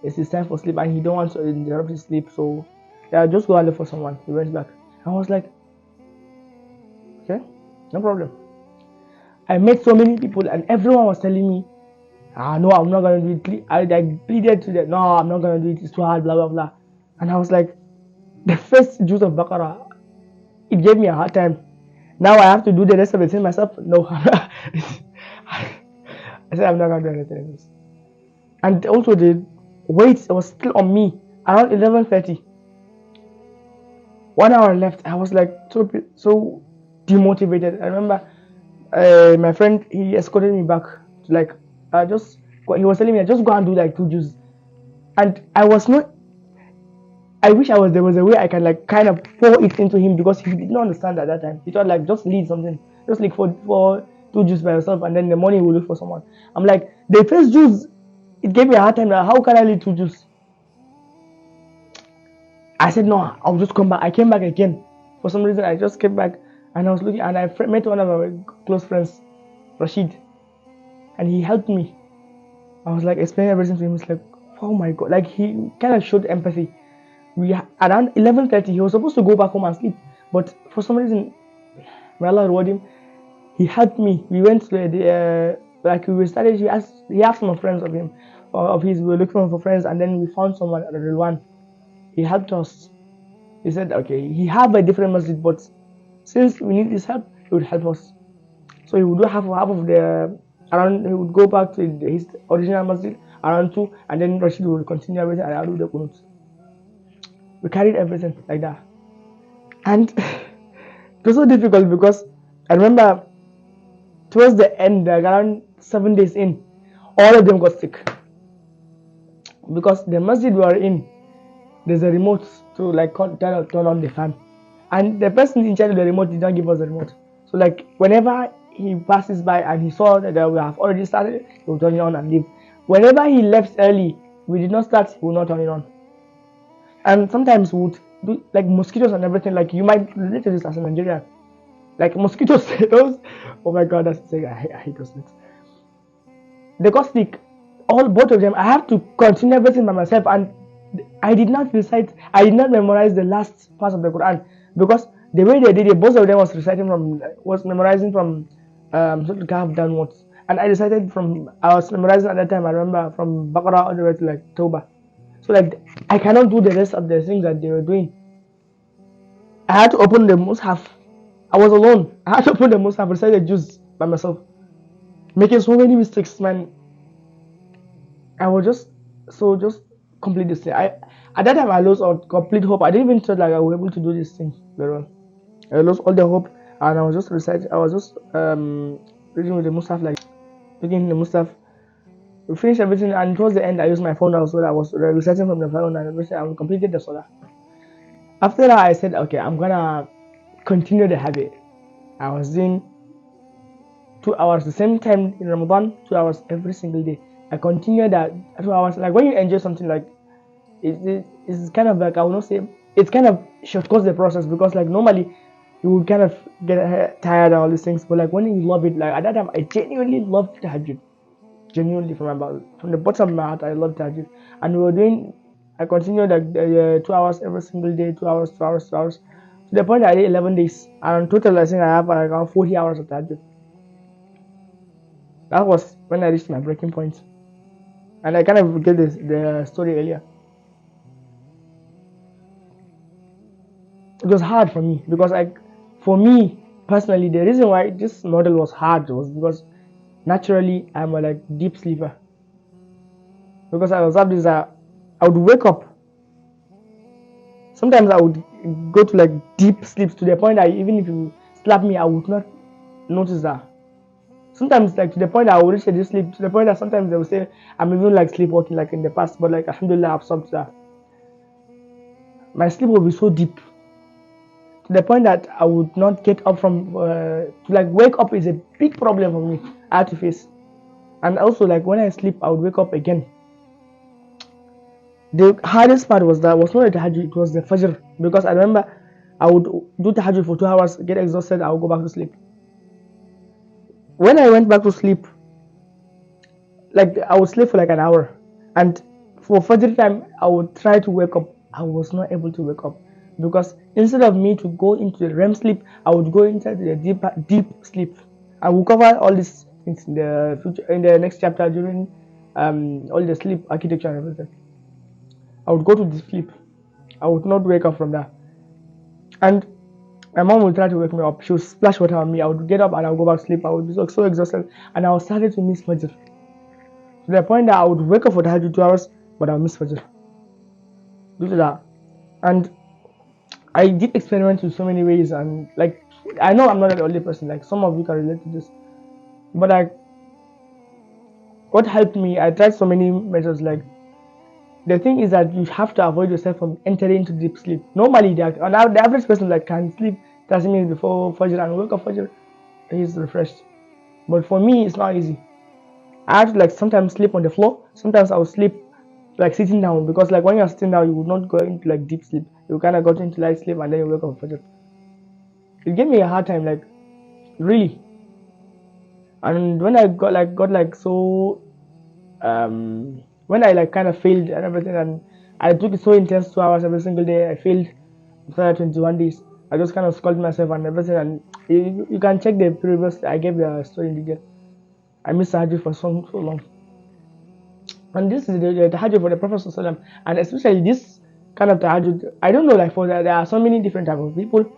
it's his time for sleep and he don't want to interrupt his sleep. So yeah, just go and look for someone. He went back. I was like, okay, no problem. I met so many people and everyone was telling me, no, I'm not gonna do it. I pleaded to them, no, I'm not gonna do it. It's too hard, blah blah blah. And I was like, the first juice of Baqarah, it gave me a hard time. Now I have to do the rest of the thing myself. No, I said I'm not gonna do anything else. And also the weight was still on me around 11:30. 1 hour left. I was like so demotivated. I remember my friend, he escorted me back to like he was telling me just go and do like 2 juice. And I was not. I wish there was a way I can like kind of pour it into him because he did not understand at that time. He thought like just lead something, just like for 2 juice by yourself, and then in the morning we'll look for someone. I'm like, the first juice, it gave me a hard time. Like, how can I lead 2 juice? I said no, I'll just come back. I came back again. For some reason, I just came back and I was looking, and I met one of my close friends, Rashid, and he helped me. I was like explaining everything to him. It's like, oh my god, like he kind of showed empathy. Around 11:30, he was supposed to go back home and sleep, but for some reason, may Allah reward him, he helped me. We went to we started. He asked some friends of his. We were looking for friends, and then we found someone at the real one. He helped us. He said, okay, he had a different masjid, but since we need his help, he would help us. So he would do half of the around. He would go back to his original masjid around 2, and then Rashid would continue everything, and I would do the kunut. We carried everything like that, and it was so difficult because I remember towards the end, like around 7 days in, all of them got sick because the masjid we were in, there's a remote to like turn on the fan, and the person in charge of the remote did not give us the remote. So like whenever he passes by and he saw that we have already started, he will turn it on and leave. Whenever he left early, we did not start, he will not turn it on. And sometimes we would do like mosquitoes and everything. Like you might relate to this as a Nigerian. Like mosquitoes, those. Oh my god, that's I hate those things. They got sick, both of them. I have to continue everything by myself, and I did not recite. I did not memorize the last part of the Quran because the way they did it, both of them was memorizing from Surah Kahf downwards, and I recited from. I was memorizing at that time. I remember from Baqarah all the way to like Tawbah. So like I cannot do the rest of the things that they were doing. I had to open the Mus'haf. I was alone. I had to open the Mus'haf, recite the juz by myself, making so many mistakes, man. I was just complete this thing. At that time I lost all complete hope. I didn't even thought like I was able to do this thing very well. I lost all the hope, and I was just reciting. I was just reading with the Mus'haf, like looking in the Mus'haf. We finished everything, and towards the end I used my phone also. I was reciting from the phone and everything. I completed the salah. After that I said, okay, I'm gonna continue the habit. I was doing 2 hours the same time in Ramadan, 2 hours every single day. I continued that 2 hours. Like when you enjoy something, like it's kind of like, I will not say it's kind of shortcuts the process, because like normally you would kind of get tired of all these things, but like when you love it, like at that time I genuinely loved Tahajjud. Genuinely from the bottom of my heart, I loved Tahajjud. And I continued like 2 hours every single day, 2 hours, 2 hours, 2 hours, to the point I did 11 days, and total I think I have like around 40 hours of Tahajjud. That was when I reached my breaking point, and I kind of gave the story earlier. It was hard for me because for me personally, the reason why this model was hard was because naturally I'm a like deep sleeper. Because I observed this, I would wake up. Sometimes I would go to like deep sleeps to the point that even if you slap me, I would not notice that. Sometimes like to the point that I would reach this sleep, to the point that sometimes they will say I'm even like sleepwalking like in the past, but like alhamdulillah I've stopped that. My sleep will be so deep to the point that I would not get up from to like wake up is a big problem for me. I had to face. And also like when I sleep I would wake up again. The hardest part was not the tahajjud, it was the fajr, because I remember I would do tahajjud for 2 hours, get exhausted, I would go back to sleep. When I went back to sleep, like I would sleep for like an hour, and for fajr time I would try to wake up. I was not able to wake up because instead of me to go into the REM sleep, I would go into the deep sleep. I will cover all these things in the future, in the next chapter during all the sleep architecture and everything. I would go to the sleep. I would not wake up from that. And my mom would try to wake me up. She would splash water on me. I would get up and I would go back to sleep. I would be so exhausted, and I was starting to miss Fajr. To the point that I would wake up for the Tahajjud 2 hours, but I would miss Fajr due to that. And I did experiment in so many ways, and like I know I'm not the only person. Like some of you can relate to this, but like what helped me, I tried so many measures. Like the thing is that you have to avoid yourself from entering into deep sleep. Normally, the average person like can sleep 30 minutes before Fajr and wake up Fajr, he's refreshed. But for me, it's not easy. I have to like sometimes sleep on the floor. Sometimes I will sleep like sitting down, because like when you're sitting down, you would not go into like deep sleep. You kind of got into light sleep and then you wake up Fajr. It gave me a hard time, like really. And when I got like so when I like kind of failed and everything, and I took it so intense 2 hours every single day, I failed for 21 days. I just kind of scolded myself and everything, and you can check the previous, I gave the story in detail. I missed Tahajjud for so long. And this is the Tahajjud for the Prophet ﷺ, and especially this kind of Tahajjud, I don't know, like for that, there are so many different type of people.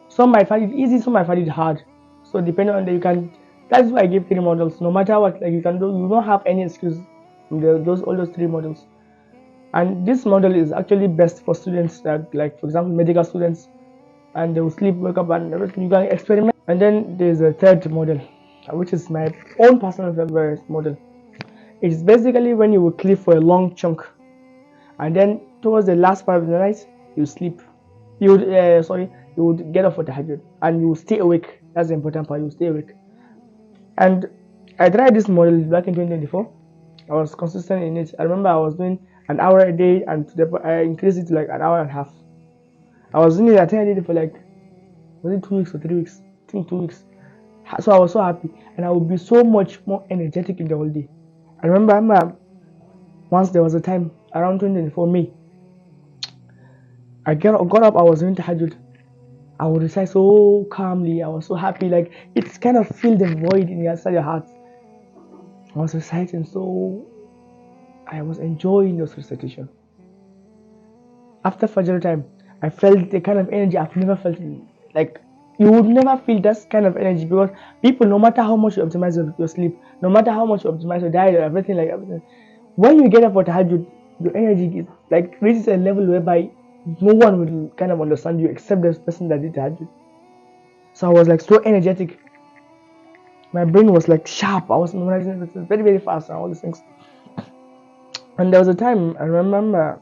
Some might find it easy, some might find it hard. So depending on that's why I give 3 models. No matter what, like you can do, you don't have any excuse in all those 3 models. And this model is actually best for students that, like for example, medical students, and they will sleep, wake up, and everything. You can experiment. And then there's a third model, which is my own personal favorite model. It's basically when you will sleep for a long chunk, and then towards the last part of the night, you sleep. You would get up for tahajjud, and you will stay awake. That's the important part. You will stay awake. And I tried this model back in 2024. I was consistent in it. I remember I was doing an hour a day, and I increased it to like an hour and a half. I was doing it. I think I did it for like, was it 2 weeks or 3 weeks? I think 2 weeks. So I was so happy, and I would be so much more energetic in the whole day. I remember once there was a time around 2024 May. I got up. I was doing tahajjud. I would recite so calmly. I was so happy. Like it's kind of filled the void inside your heart. I was reciting, so I was enjoying those recitation. After Fajr time, I felt the kind of energy I've never felt. Like you would never feel that kind of energy, because people, no matter how much you optimize your sleep, no matter how much you optimize your diet, everything, when you get up for tahajjud, your energy is like reaches a level whereby no one will kind of understand you except the person that did tahajjud. So I was like so energetic. My brain was like sharp. I was memorizing everything very, very fast and all these things. And there was a time I remember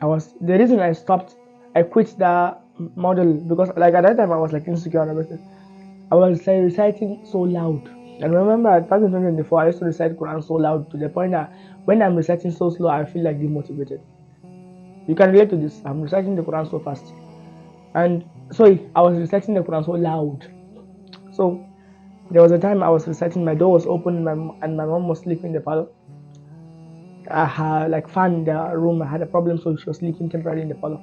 the reason I quit that model, because like at that time I was like insecure and everything. I was like reciting so loud. And remember back in 2024, I used to recite Quran so loud to the point that when I'm reciting so slow, I feel like demotivated. You can relate to this. I'm reciting the Quran so fast. And sorry, I was reciting the Quran so loud. So there was a time I was reciting, my door was open, and my mom was sleeping in the parlor. I had like fan in the room. I had a problem, so she was sleeping temporarily in the parlor.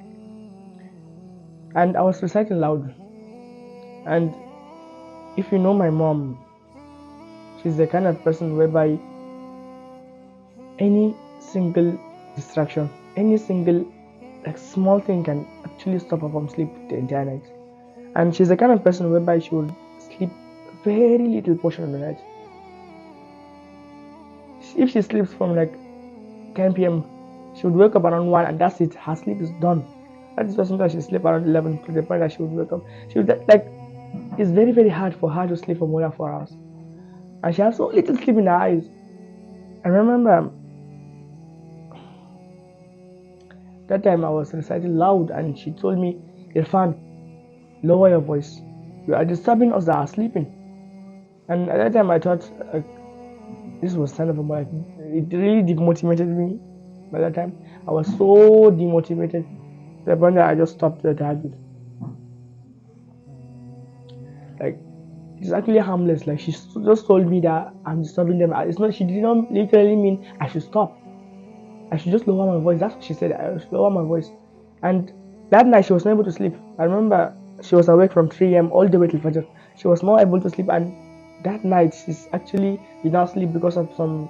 And I was reciting loud. And if you know my mom, she's the kind of person whereby any single distraction, any single like small thing can actually stop her from sleep the entire night. And she's the kind of person whereby she would sleep very little portion of the night. If she sleeps from like 10 p.m., she would wake up around 1, and that's it. Her sleep is done. That is why sometimes she sleep around 11 to the point that she would wake up. She would like, it's very, very hard for her to sleep for more than 4 hours. and she had so little sleep in her eyes. I remember that time I was reciting loud, and she told me, Irfan, lower your voice. You are disturbing us that are sleeping. And at that time I thought this was kind of a like, it really demotivated me. By that time I was so demotivated. The point that I just stopped the Tahajjud. Like, it's actually harmless. Like, she just told me that I'm disturbing them. It's not. She did not literally mean I should stop. I should just lower my voice. That's what she said. I should lower my voice. And that night she was not able to sleep. I remember she was awake from 3 a.m. all the way till Fajr. She was not able to sleep, and that night she's actually did not sleep because of some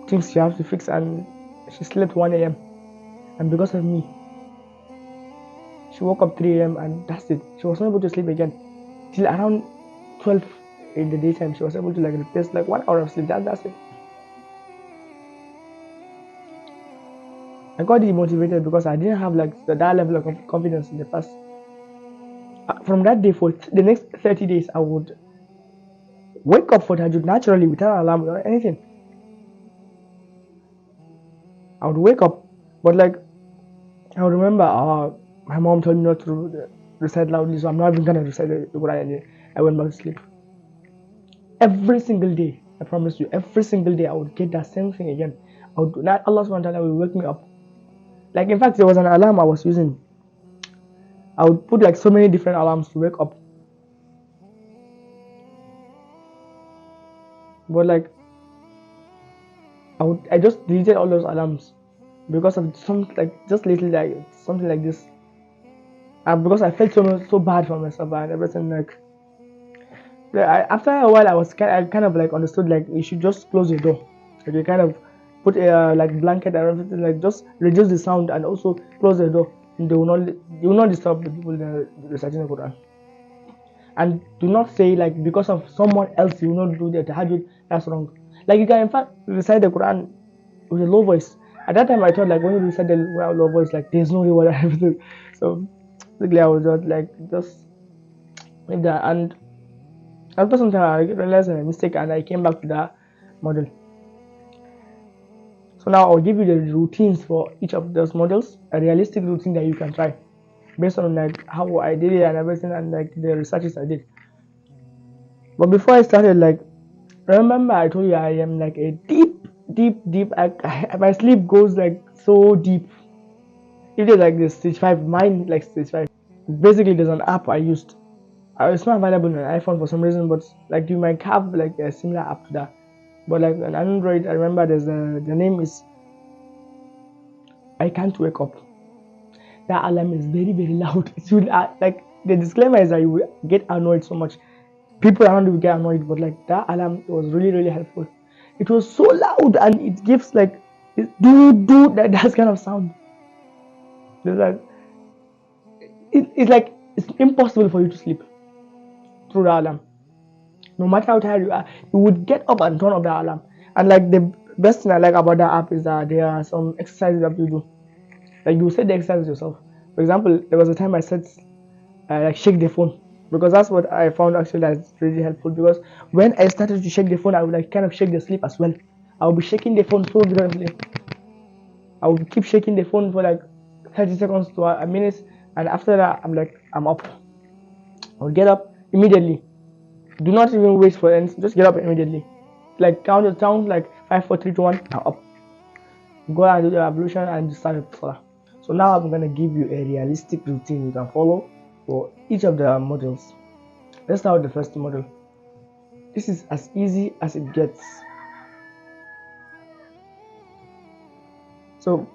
things she has to fix, and she slept 1 a.m. And because of me, she woke up 3 a.m. and that's it. She was not able to sleep again till around 12 in the daytime. She was able to like replace like 1 hour of sleep. That's it. I got demotivated because I didn't have like that level of confidence in the past. From that day, for the next 30 days, I would wake up for Tahajjud naturally without an alarm or anything. I would wake up, but like I would remember my mom told me not to recite loudly, so I'm not even gonna recite the Quran. I went back to sleep. Every single day, I promise you, every single day I would get that same thing again. I would not Allah subhanahu wa ta'ala will wake me up. Like, in fact, there was an alarm I was using. I would put like so many different alarms to wake up. But like I just deleted all those alarms because of some like just little like something like this. And because I felt so bad for myself and everything, like after a while I kind of like understood like you should just close the door. Like, you kind of put a like blanket and everything, like just reduce the sound and also close the door. And they will not disturb the people reciting the Quran. And do not say like because of someone else you will not do the Tahajjud. That's wrong. Like, you can in fact recite the Quran with a low voice. At that time I thought like when you recite the Quran with low voice, like there's no reward and everything. So basically I was just like that. And after some time I realized a mistake and I came back to that model. So now I'll give you the routines for each of those models, a realistic routine that you can try based on like how I did it and everything, and like the researches I did. But before I started, like, remember I told you I am like a deep. My sleep goes like so deep. If there's like this stage 5, mine like stage 5. Basically, there's an app I used. It's not available on an iPhone for some reason, but like you might have like a similar app to that. But like on Android, I remember the name is I Can't Wake Up. That alarm is very loud. It should like the disclaimer is that you will get annoyed so much. People around you will get annoyed, but like that alarm was really helpful. It was so loud and it gives like do that kind of sound. It's like it's like it's impossible for you to sleep through the alarm. No matter how tired you are, you would get up and turn off the alarm. And like the best thing I like about that app is that there are some exercises that you do. Like, you set the exercise yourself. For example, there was a time I said like shake the phone, because that's what I found actually that's really helpful. Because when I started to shake the phone, I would like kind of shake the sleep as well. I would be shaking the phone so vigorously. I would keep shaking the phone for like 30 seconds to a minute, and after that I'm up. I would get up immediately. Do not even wait for anything. Just get up immediately. Like, count it down like 5, 4, 3, 2, 1. I'm up. Go and do the ablution and start the salah. So now I'm gonna give you a realistic routine you can follow for each of the models. Let's start with the first model. This is as easy as it gets. So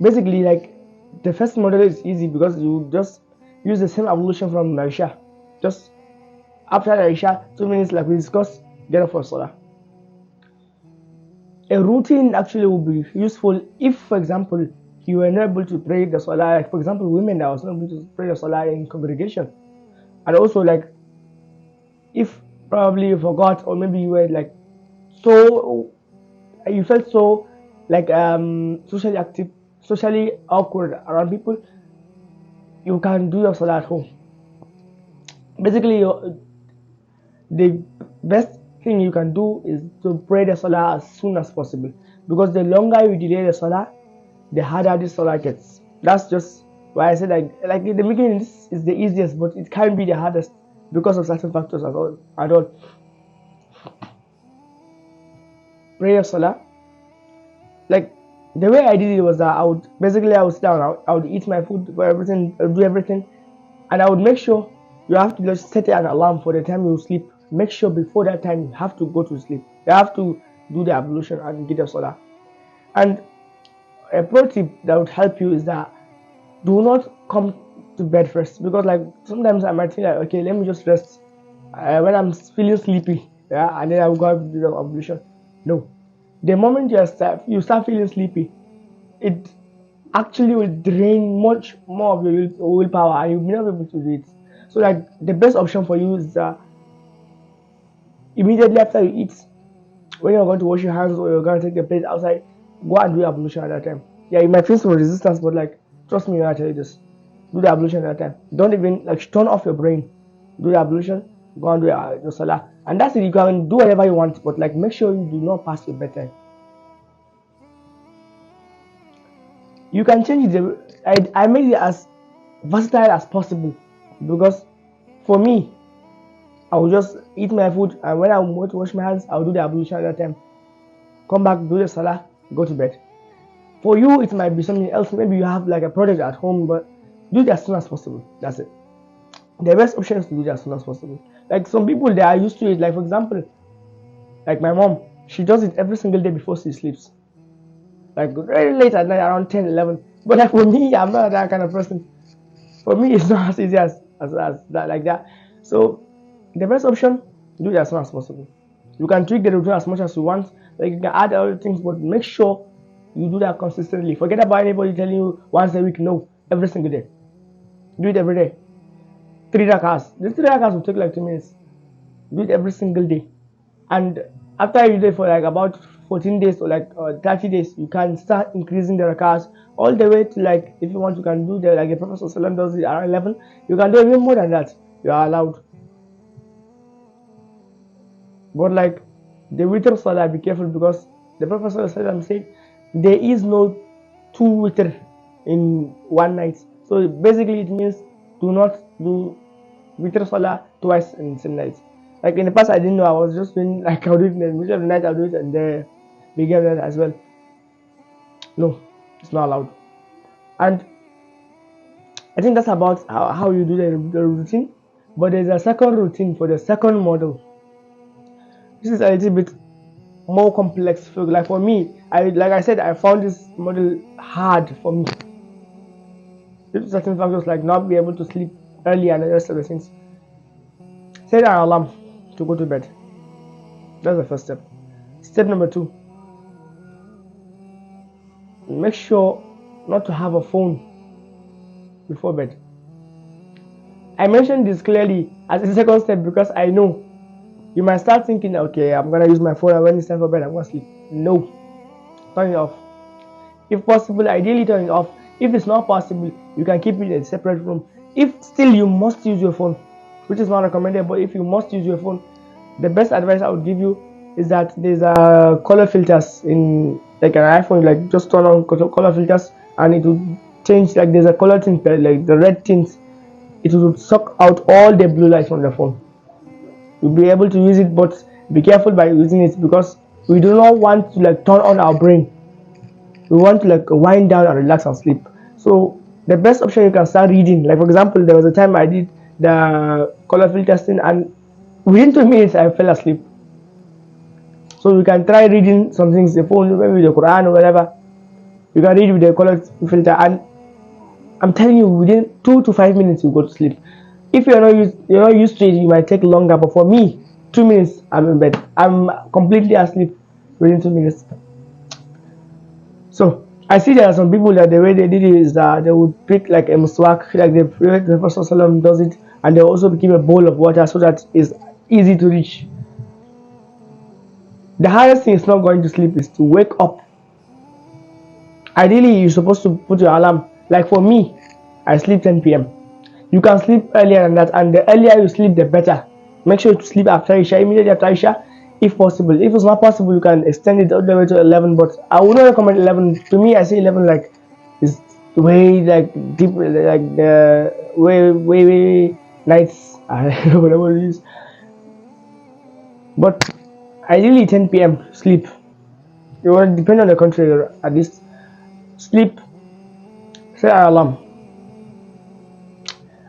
basically, like, the first model is easy because you just use the same ablution from Isha. Just after Isha, 2 minutes like we discussed, get up for salah. A routine actually will be useful if, for example, you were not able to pray the salah. Like, for example, women that was not able to pray the salah in congregation, and also like if probably you forgot, or maybe you were like so you felt so like socially active, socially awkward around people, you can do your salah at home. Basically, the best thing you can do is to pray the salah as soon as possible, because the longer you delay the salah, the harder this salah gets. That's just why I said like in the beginning this is the easiest, but it can be the hardest because of certain factors at all. Prayer salah, like the way I did it was that I would sit down, I would eat my food for everything, do everything, and I would make sure you have to just set an alarm for the time you sleep. Make sure before that time you have to go to sleep. You have to do the ablution and get the salah. And a pro tip that would help you is that do not come to bed first, because like sometimes I might think like, okay, let me just rest when I'm feeling sleepy, yeah, and then I will go and do the ablution. No, the moment you start feeling sleepy, it actually will drain much more of your willpower, and you'll be not able to do it. So like the best option for you is immediately after you eat, when you're going to wash your hands or you're going to take the plate outside, go and do ablution at that time. Yeah, you might feel some resistance, but like trust me when I tell you this, do the ablution at that time. Don't even like turn off your brain. Do the ablution, go and do your salah, and that's it. You can do whatever you want, but like make sure you do not pass your bedtime. You can change it. I made it as versatile as possible, because for me, I will just eat my food, and when I want to wash my hands, I'll do the ablution at that time. Come back, do the salah, go to bed. For you, it might be something else. Maybe you have like a project at home, but do it as soon as possible. That's it. The best option is to do it as soon as possible. Like some people, they are used to it. Like for example, like my mom, she does it every single day before she sleeps. Like very late at night, around 10, 11. But like for me, I'm not that kind of person. For me, it's not as easy as that, like that. So the best option, do it as soon as possible. You can tweak the routine as much as you want. Like you can add other things, but make sure you do that consistently. Forget about anybody telling you once a week. No, every single day. Do it every day. 3 rakahs. The 3 rakahs will take like 2 minutes. Do it every single day. And after you do it for like about 14 days or like 30 days, you can start increasing the rakahs all the way to like, if you want, you can do the like the Prophet does it around 11. You can do even more than that. You are allowed. But like the witr salah, be careful, because the Prophet said there is no 2 witr in one night. So basically it means do not do witr salah twice in the same night. Like in the past I didn't know, I was just doing like I'll do it in the middle of the night, I'll do it and the beginning of the night as well. No, it's not allowed. And I think that's about how you do the routine. But there's a second routine for the second model. This is a little bit more complex. Like for me, I said, I found this model hard for me due to certain factors, like not be able to sleep early and the rest of the things. Set an alarm to go to bed. That's the first step. Step number 2, make sure not to have a phone before bed. I mentioned this clearly as a second step because I know you might start thinking, okay, I'm gonna use my phone, and when it's time for bed, I'm gonna sleep. No, turn it off. If possible, ideally turn it off. If it's not possible, you can keep it in a separate room. If still you must use your phone, which is not recommended, but if you must use your phone, the best advice I would give you is that there's a color filters in like an iPhone. Like just turn on color filters, and it will change. Like there's a color tint, like the red tint. It will suck out all the blue light from the phone. You'll be able to use it, but be careful by using it, because we do not want to like turn on our brain. We want to like wind down and relax and sleep. So the best option, you can start reading. Like for example, there was a time I did the color filter thing, and within 2 minutes I fell asleep. So you can try reading some things, the phone, maybe the Qur'an or whatever. You can read with the color filter, and I'm telling you, within 2 to 5 minutes you go to sleep. If you're not used to it, you might take longer. But for me, 2 minutes, I'm in bed. I'm completely asleep within 2 minutes. So I see there are some people that the way they did it is that they would pick like a muswak, like the Prophet does it, and they also keep a bowl of water so that it's easy to reach. The hardest thing is not going to sleep, is to wake up. Ideally, you're supposed to put your alarm. Like for me, I sleep 10 p.m. You can sleep earlier than that, and the earlier you sleep, the better. Make sure to sleep after Isha, immediately after Isha. if possible. If it's not possible, you can extend it all the way to 11. But I would not recommend 11. To me, I say 11 like is way like deep, like the way nights. I don't know whatever it is. But ideally 10 p.m. sleep. You want depend on the country at least sleep. Set an alarm.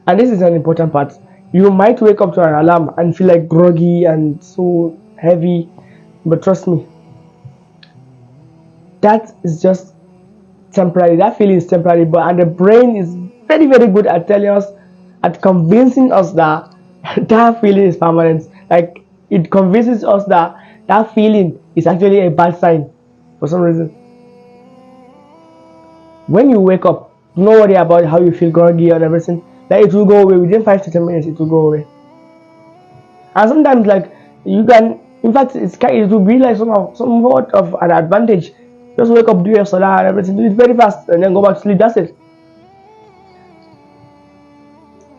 And this is an important part. You might wake up to an alarm and feel like groggy and so heavy, but trust me, that is just temporary. That feeling is temporary, but and the brain is very, very good at telling us, at convincing us that that feeling is permanent. Like it convinces us that that feeling is actually a bad sign for some reason. When you wake up, don't worry about how you feel groggy and everything. Like it will go away within 5 to 10 minutes. It will go away. And sometimes, like you can, in fact, it will be like somewhat of an advantage. Just wake up, do your salah and everything, do it very fast, and then go back to sleep. That's it.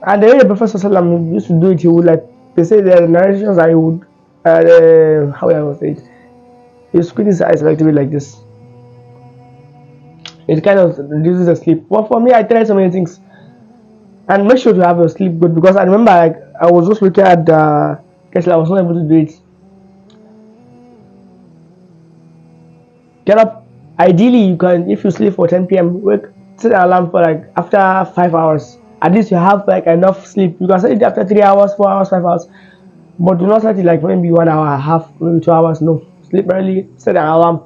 And the way the Prophet ﷺ used to do it, he would like, they say there are narrations that he would, how I would say it, he would squint his eyes like to be like this. It kind of reduces the sleep. But for me, I tried so many things. And make sure to have your sleep good, because I remember like I was just looking at the Qailulah, I was not able to do it. Get up. Ideally, you can, if you sleep for 10 p.m., set an alarm for like after 5 hours. At least you have like enough sleep. You can set it after 3 hours, 4 hours, 5 hours. But do not set it like maybe 1 hour, half, maybe 2 hours. No. Sleep early, set an alarm.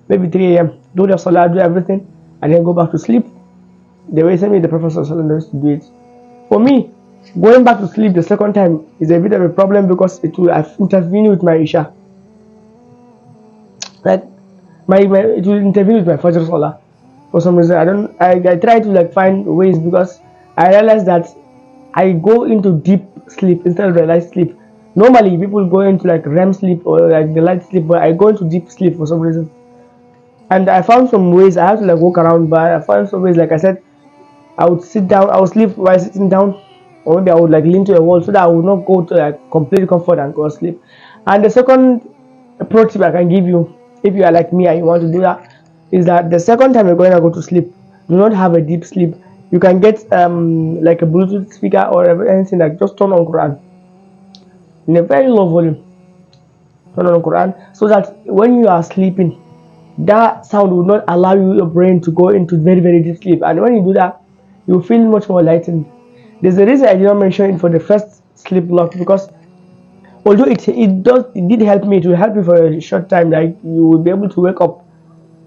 Maybe 3 a.m. Do the salah, do everything, and then go back to sleep. The way the Prophet used to do it. For me, going back to sleep the second time is a bit of a problem because it will intervene with my Isha. Like it will intervene with my Fajr Salah. For some reason, I try to like find ways, because I realize that I go into deep sleep instead of the light sleep. Normally, people go into like REM sleep or like the light sleep, but I go into deep sleep for some reason. And I found some ways. I have to like walk around, but I found some ways. Like I said, I would sit down. I would sleep while sitting down, or maybe I would like lean to a wall so that I would not go to like complete comfort and go to sleep. And the second pro tip I can give you, if you are like me and you want to do that, is that the second time you're going to go to sleep, do not have a deep sleep. You can get like a Bluetooth speaker or anything, like just turn on Qur'an in a very low volume. Turn on Qur'an so that when you are sleeping, that sound will not allow your brain to go into very, very deep sleep. And when you do that, you feel much more lightened. There's a reason I did not mention it for the first sleep block, because although it did help me, it will help you for a short time. Like you will be able to wake up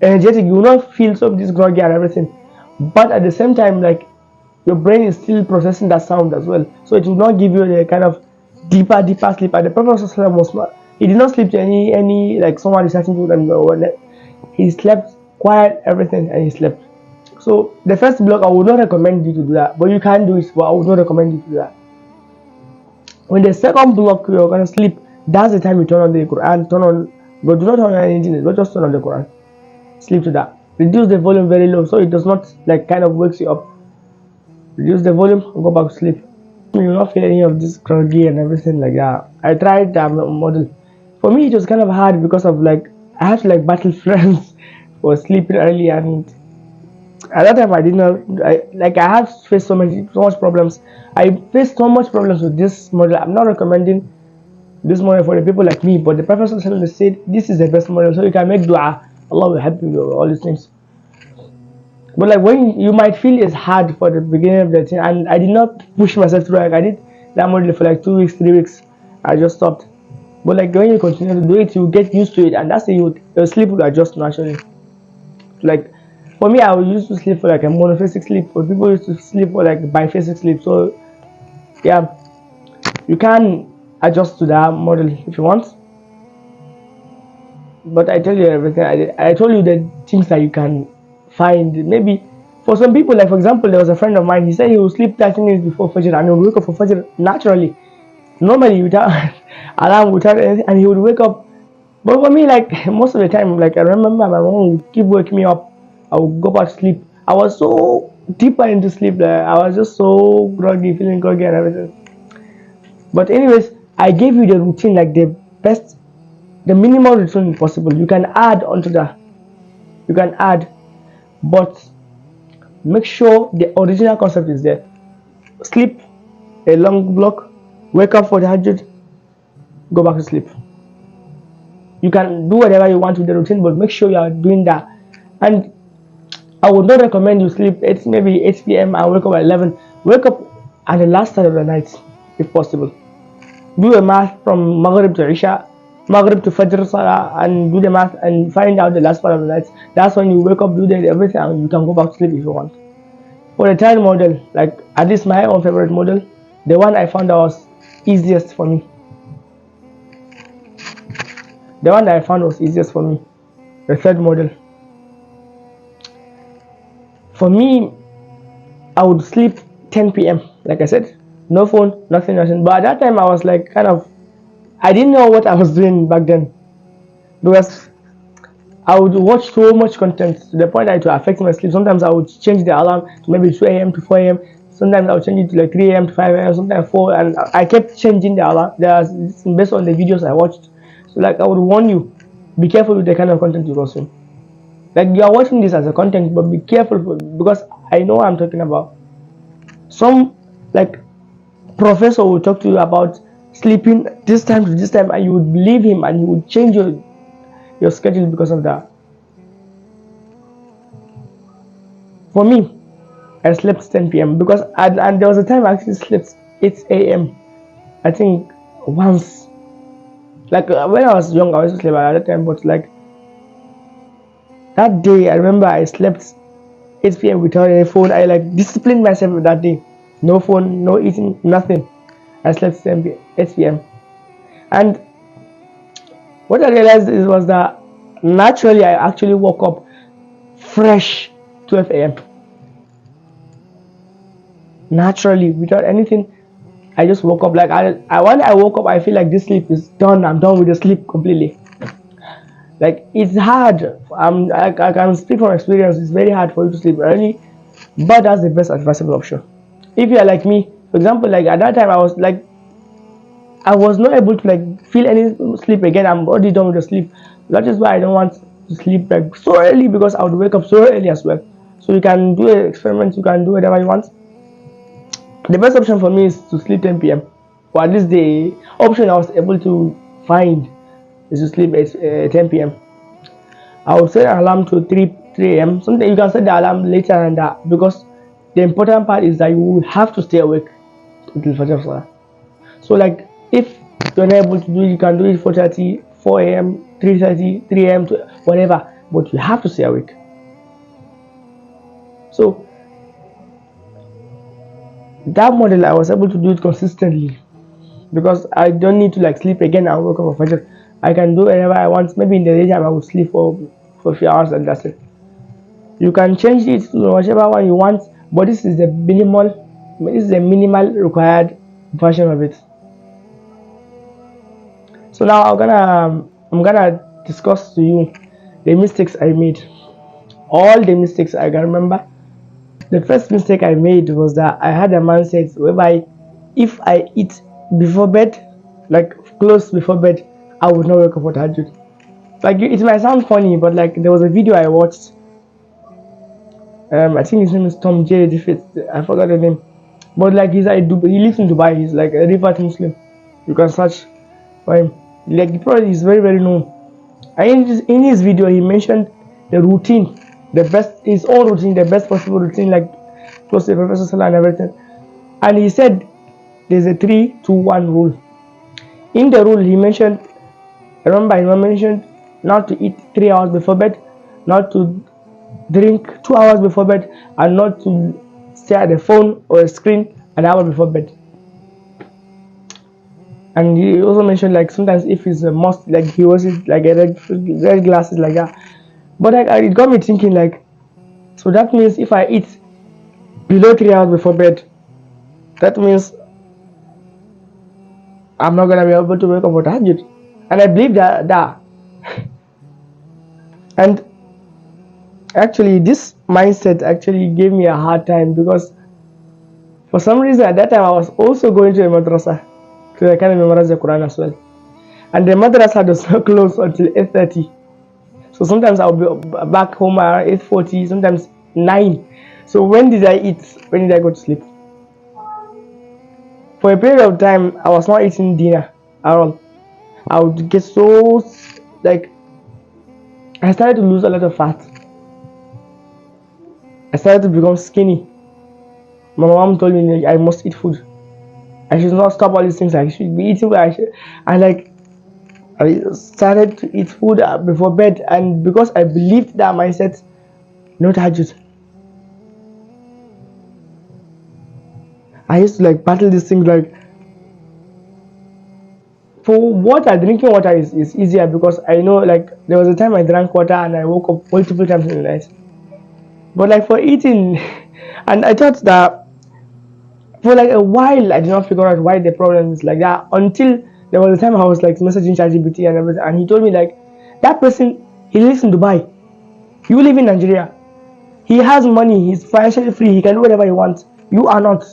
energetic, you will not feel so this groggy and everything. But at the same time, like your brain is still processing that sound as well, so it will not give you the kind of deeper sleep. And the Prophet was not, he did not sleep to any like someone reciting to them. He slept quiet, everything, and he slept. So the first block, I would not recommend you to do that, but you can do it. But I would not recommend you to do that. When the second block you're gonna sleep, that's the time you turn on the Quran. But do not turn on anything, but just turn on the Quran. Sleep to that. Reduce the volume very low so it does not like kind of wakes you up. Reduce the volume and go back to sleep. You will not feel any of this groggy and everything like that. I tried that model. For me, it was kind of hard because of like I had to like battle friends for sleeping early, and at that time I did not. I have faced so much problems. I faced so much problems with this model. I'm not recommending this model for the people like me, but the Prophet said this is the best model, so you can make dua. Allah will help you with all these things. But like when you might feel it's hard for the beginning of the thing, and I did not push myself through. Like I did that model for like 2 weeks, 3 weeks. I just stopped. But like when you continue to do it, you get used to it, and that's your sleep will adjust naturally. Like for me, I used to sleep for like a monophasic sleep, but people used to sleep for like biphasic sleep. So yeah, you can adjust to that model if you want. But I tell you everything. I told you the things that you can find. Maybe for some people, like for example, there was a friend of mine. He said he would sleep 30 minutes before Fajr and he would wake up for Fajr naturally, normally without alarm, without anything, and he would wake up. But for me, like most of the time, like I remember my mom would keep waking me up. I would go back to sleep. I was so deeper into sleep that I was just so groggy, feeling groggy and everything. But anyways, I gave you the routine, like the best the minimal routine possible. You can add onto that. You can add, but make sure the original concept is there. Sleep a long block, wake up for the Tahajjud, go back to sleep. You can do whatever you want with the routine, but make sure you are doing that. And I would not recommend you sleep maybe 8 p.m. and wake up at 11. Wake up at the last side of the night, if possible. Do a math from Maghrib to Isha, Maghrib to Fajr Salah, and do the math and find out the last part of the night. That's when you wake up, do everything, and you can go back to sleep if you want. For the third model, like at least my own favorite model, the one I found that was easiest for me. The one that I found was easiest for me, the third model. For me, I would sleep 10 p.m. Like I said, no phone, nothing. But at that time, I was like I didn't know what I was doing back then, because I would watch so much content to the point that it would affect my sleep. Sometimes I would change the alarm to maybe 2 a.m. to 4 a.m. Sometimes I would change it to like 3 a.m. to 5 a.m. Sometimes 4, and I kept changing the alarm. Based on the videos I watched. So like I would warn you, be careful with the kind of content you consume. Like you are watching this as a content, but be careful because I know what I'm talking about. Some like professor will talk to you about sleeping this time to this time, and you would believe him, and he would change your schedule because of that. For me, I slept 10 p.m. because and there was a time I actually slept 8 a.m. I think once. Like when I was young, I used to sleep at that time, but like that day, I remember I slept 8 p.m. without any phone. I like disciplined myself that day. No phone, no eating, nothing. I slept 8 p.m. And what I realized was that naturally I actually woke up fresh 12 a.m. Naturally, without anything, I just woke up. Like when I woke up, I feel like this sleep is done. I'm done with the sleep completely. Like it's hard. I can speak from experience. It's very hard for you to sleep early, but that's the best advisable option. If you are like me, for example, like at that time I was not able to like feel any sleep again. I'm already done with the sleep. That is why I don't want to sleep like so early, because I would wake up so early as well. So you can do an experiment. You can do whatever you want. The best option for me is to sleep 10 p.m. or at least the option I was able to find is to sleep at 10 p.m. I would set an alarm to 3 a.m. Sometimes you can set the alarm later than that, because the important part is that you will have to stay awake until Fajr Salah. So like if you're not able to do it, you can do it 4:30, 4 a.m., 3:30, 3 a.m. to whatever, but you have to stay awake. So that model I was able to do it consistently, because I don't need to like sleep again and wake up for Fajr. I can do whatever I want. Maybe in the daytime I would sleep for a few hours and that's it. You can change it to whichever one you want, but this is the minimal required version of it. So now I'm gonna discuss to you the mistakes I made. All the mistakes I can remember. The first mistake I made was that I had a mindset whereby if I eat before bed, like close before bed, I would not wake up for Tahajjud. Like it might sound funny, but like there was a video I watched. I think his name is Tom J. I forgot the name, but like he lives in Dubai. He's like a revert Muslim. You can search for him. Like the product is very very known. And in his video, he mentioned the routine, his own routine, the best possible routine, like close to the Prophet and everything. And he said there's a 3-2-1 rule. In the rule, he mentioned, I remember he mentioned not to eat 3 hours before bed, not to drink 2 hours before bed, and not to stare at the phone or a screen an hour before bed. And he also mentioned like sometimes if it's a must, like he wears it like a red glasses like that. But like it got me thinking like, so that means if I eat below 3 hours before bed, that means I'm not gonna be able to wake up for Tahajjud. And I believe that. And actually this mindset actually gave me a hard time, because for some reason at that time I was also going to a madrasa, so I kind of memorize the Quran as well. and the madrasa does not close until 8:30. So sometimes I'll be back home at 8:40, sometimes 9. So when did I eat? When did I go to sleep? For a period of time, I was not eating dinner at all. I would get so, like, I started to lose a lot of fat. I started to become skinny. My mom told me like, I must eat food. I should not stop all these things. I should be eating. I started to eat food before bed, and because I believed that mindset, no tahajjud. I used to like battle these things like, for water, drinking water is easier because I know like there was a time I drank water and I woke up multiple times in the night. But like for eating, and I thought that for like a while I did not figure out why the problem is like that until there was a time I was like messaging ChatGPT and everything, and he told me like that person, he lives in Dubai, you live in Nigeria, he has money, he's financially free, he can do whatever he wants. You are not.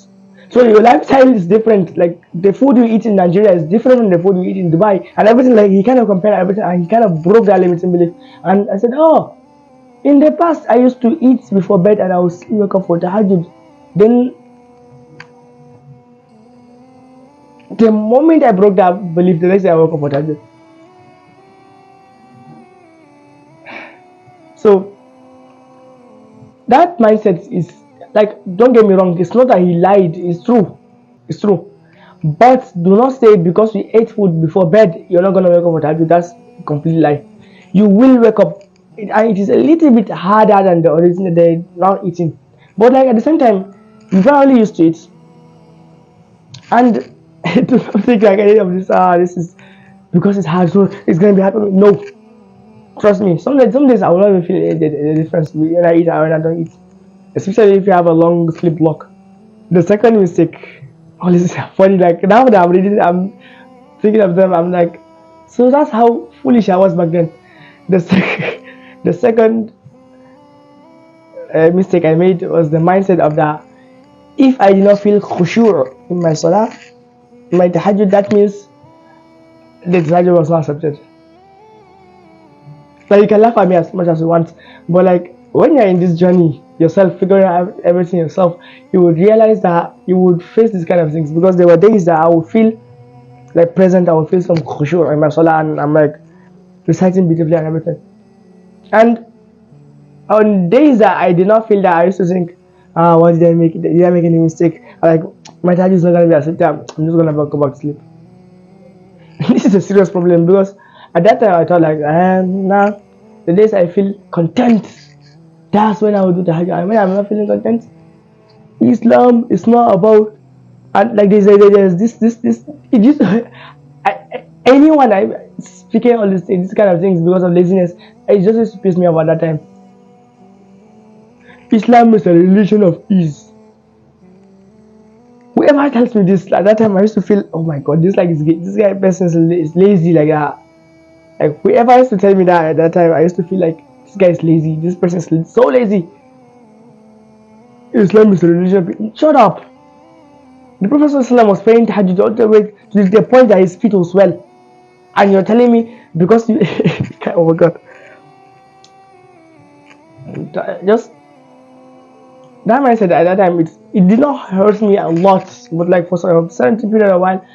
So your lifestyle is different. Like the food you eat in Nigeria is different from the food you eat in Dubai, and everything. Like he kind of compared everything, and he kind of broke that limiting belief. And I said, oh, in the past I used to eat before bed, and I would wake up for tahajjud. Then the moment I broke that belief, the next day I woke up for tahajjud. So that mindset is like, don't get me wrong, it's not that he lied, it's true. It's true. But do not say because you ate food before bed, you're not going to wake up for tahajjud. That's a complete lie. You will wake up, and it is a little bit harder than the original day not eating. But like at the same time, you're probably used to it. And do not think like any of this is because it's hard, so it's going to be hard. No. Trust me, some days I will not even feel the difference when I eat and when I don't eat. Especially if you have a long sleep block. The second mistake, all this is funny. Like now that I'm reading, I'm thinking of them. I'm like, so that's how foolish I was back then. The second mistake I made was the mindset of that. If I did not feel khushu' in my salah, in my tahajjud, that means the tahajjud was not accepted. Like you can laugh at me as much as you want, but like when you're in this journey yourself, figuring out everything yourself, you would realize that you would face these kind of things, because there were days that I would feel like present, I would feel some khushu' in my salah, and I'm like reciting beautifully and everything. And on days that I did not feel that, I used to think, what did I make? Did I make any mistake? Like my tahajjud is not gonna be accepted. I'm just gonna go back to sleep. This is a serious problem, because at that time I thought like, nah, the days I feel content, that's when I would do the tahajjud. And when I'm not feeling content, Islam is not about, and like there's this it just anyone I speaking all these kind of things because of laziness, it just used to piss me off at that time. Islam is a religion of ease. Whoever tells me this at that time, I used to feel, oh my god, this guy person is lazy like that. Like whoever used to tell me that at that time, I used to feel like this guy is lazy. This person is so lazy. Islam is a religion. Shut up. The Prophet was praying tahajjud all the way to the point that his feet was swell, and you're telling me because you oh my god, just that mindset at that time, it did not hurt me a lot, but like for a certain period of while,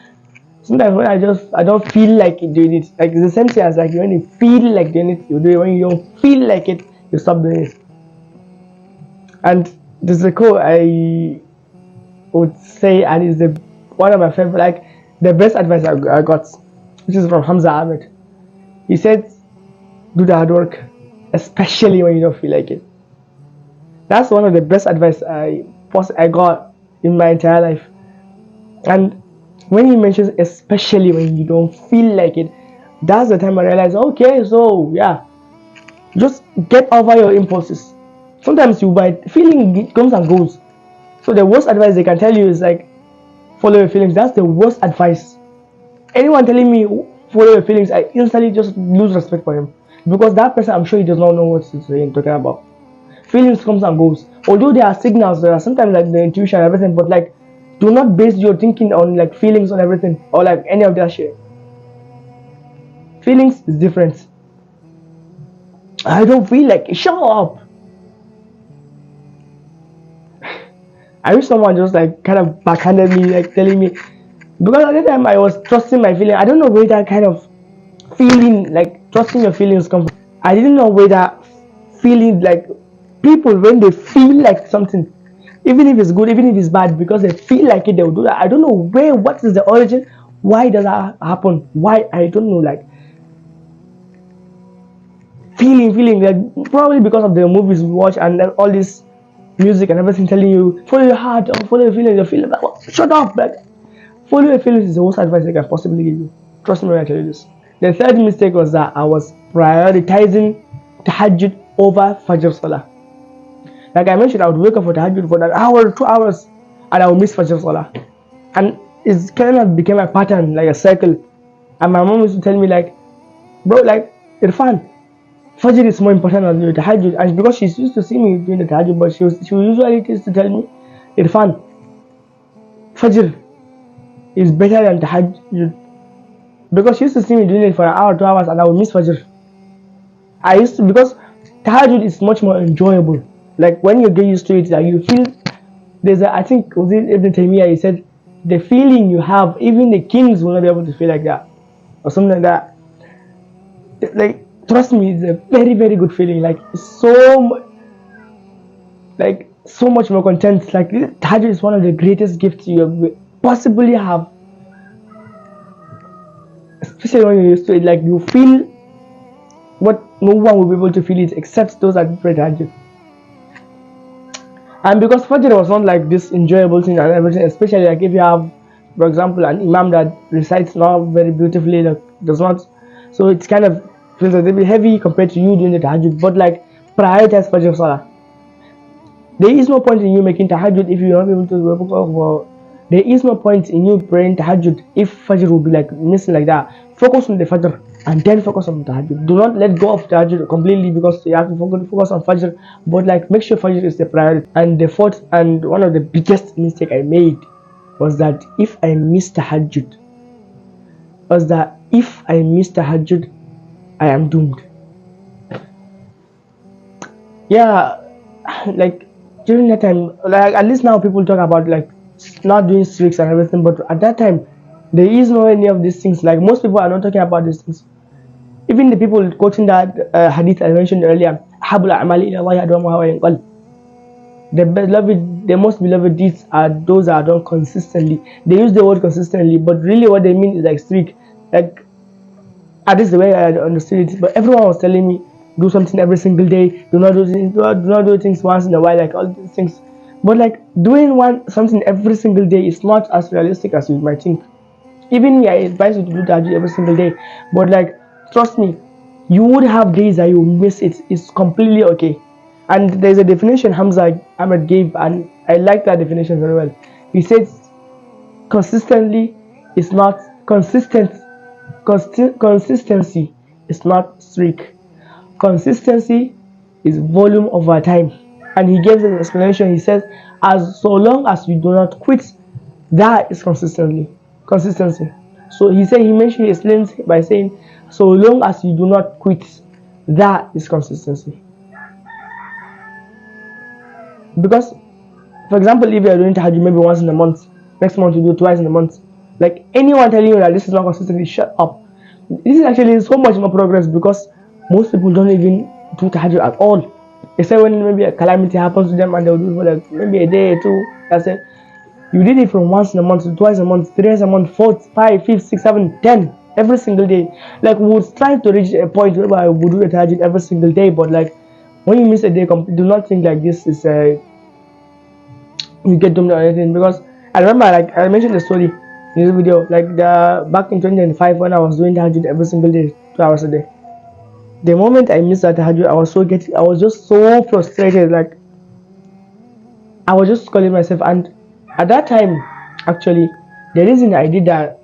sometimes when I don't feel like doing it, like it's the same thing as like when you feel like doing it, you do it. When you don't feel like it, you stop doing it. And there's a quote I would say, and it's one of my favorite, like the best advice I got, which is from Hamza Ahmed. He said, do the hard work, especially when you don't feel like it. That's one of the best advice I got in my entire life. And when he mentions especially when you don't feel like it, that's the time I realize, okay, so yeah, just get over your impulses. Sometimes feeling comes and goes. So the worst advice they can tell you is like, follow your feelings. That's the worst advice. Anyone telling me follow your feelings, I instantly just lose respect for him, because that person, I'm sure he does not know what he's talking about. Feelings comes and goes. Although there are signals, there are sometimes like the intuition and everything, but like do not base your thinking on like feelings on everything or like any of that shit. feelings is different. I don't feel like it. Shut up. I wish someone just like kind of backhanded me, like telling me, because at the time I was trusting my feeling. I don't know where that kind of feeling, like trusting your feelings, come from. I didn't know where that feeling, like people when they feel like something, even if it's good, even if it's bad, because they feel like it, they'll do that. I don't know what is the origin, why does that happen? Why? I don't know, like feeling, like probably because of the movies we watch and then all this music and everything telling you follow your heart or follow your feelings. Your feeling, like, well, shut up, like follow your feelings is the worst advice I can possibly give you. Trust me when I tell you this. The third mistake was that I was prioritizing Tahajjud over Fajr Salah. Like I mentioned, I would wake up for Tahajjud for an hour, 2 hours, and I would miss Fajr Salah. And it kind of became a pattern, like a cycle. And my mom used to tell me, like, bro, like, Irfan, Fajr is more important than the Tahajjud. And because she used to see me doing the Tahajjud, but she usually used to tell me, Irfan, Fajr is better than Tahajjud. Because she used to see me doing it for an hour, 2 hours, and I would miss Fajr. I used to, because Tahajjud is much more enjoyable. Like when you get used to it, like you feel, I think was it Ibn Taymiyyah, he said, the feeling you have, even the kings will not be able to feel like that, or something like that. Like, trust me, it's a very, very good feeling. Like so much more content. Like Tahajjud is one of the greatest gifts you possibly have, especially when you're used to it. Like you feel what no one will be able to feel it except those that pray Tahajjud. And because Fajr was not like this enjoyable thing and everything, especially like if you have, for example, an imam that recites not very beautifully, like does not, so it's kind of feels a little bit heavy compared to you doing the Tahajjud. But like prioritize Fajr Salah. There is no point in you making Tahajjud if you're not able to wake up. There is no point in you praying Tahajjud if Fajr will be like missing like that. Focus on the Fajr and then focus on Tahajjud. Do not let go of Tahajjud completely because you have to focus on Fajr. But like make sure Fajr is the priority. And the fourth and one of the biggest mistake I made was that if I miss Tahajjud, I am doomed. Yeah, like during that time, like at least now people talk about like not doing streaks and everything, but at that time there is no any of these things. Like most people are not talking about these things. Even the people quoting that hadith I mentioned earlier, the most beloved deeds are those that are done consistently. They use the word consistently, but really what they mean is like streak. Like at least the way I understood it. But everyone was telling me do something every single day. Do not do things once in a while, like all these things. But like doing something every single day is not as realistic as you might think. Even me, I advise you to do that every single day. But like trust me, you would have days that you miss it. It's completely okay. And there's a definition Hamza Ahmed gave, and I like that definition very well. He says consistently is not consistent. Consistency is not streak. Consistency is volume over time. And he gives an explanation. He says, as so long as you do not quit, that is consistency. So he explains by saying, so long as you do not quit, that is consistency. Because, for example, if you are doing tahajjud maybe once in a month, next month you do twice in a month, like anyone telling you that this is not consistent, shut up. This is actually so much more progress because most people don't even do tahajjud at all, except when maybe a calamity happens to them and they'll do it for like maybe a day or two. That's it. You did it from once in a month to twice a month, thrice a month, 4, 5, 5, 6, 7, 10 every single day. Like we would try to reach a point where I would do the tahajjud every single day, but like when you miss a day, do not think like this is you get doomed or anything. Because I remember, like I mentioned the story in this video, like back in 2025 when I was doing tahajjud every single day, 2 hours a day. The moment I missed that tahajjud, I was just so frustrated. Like I was just calling myself, and at that time, actually, the reason I did that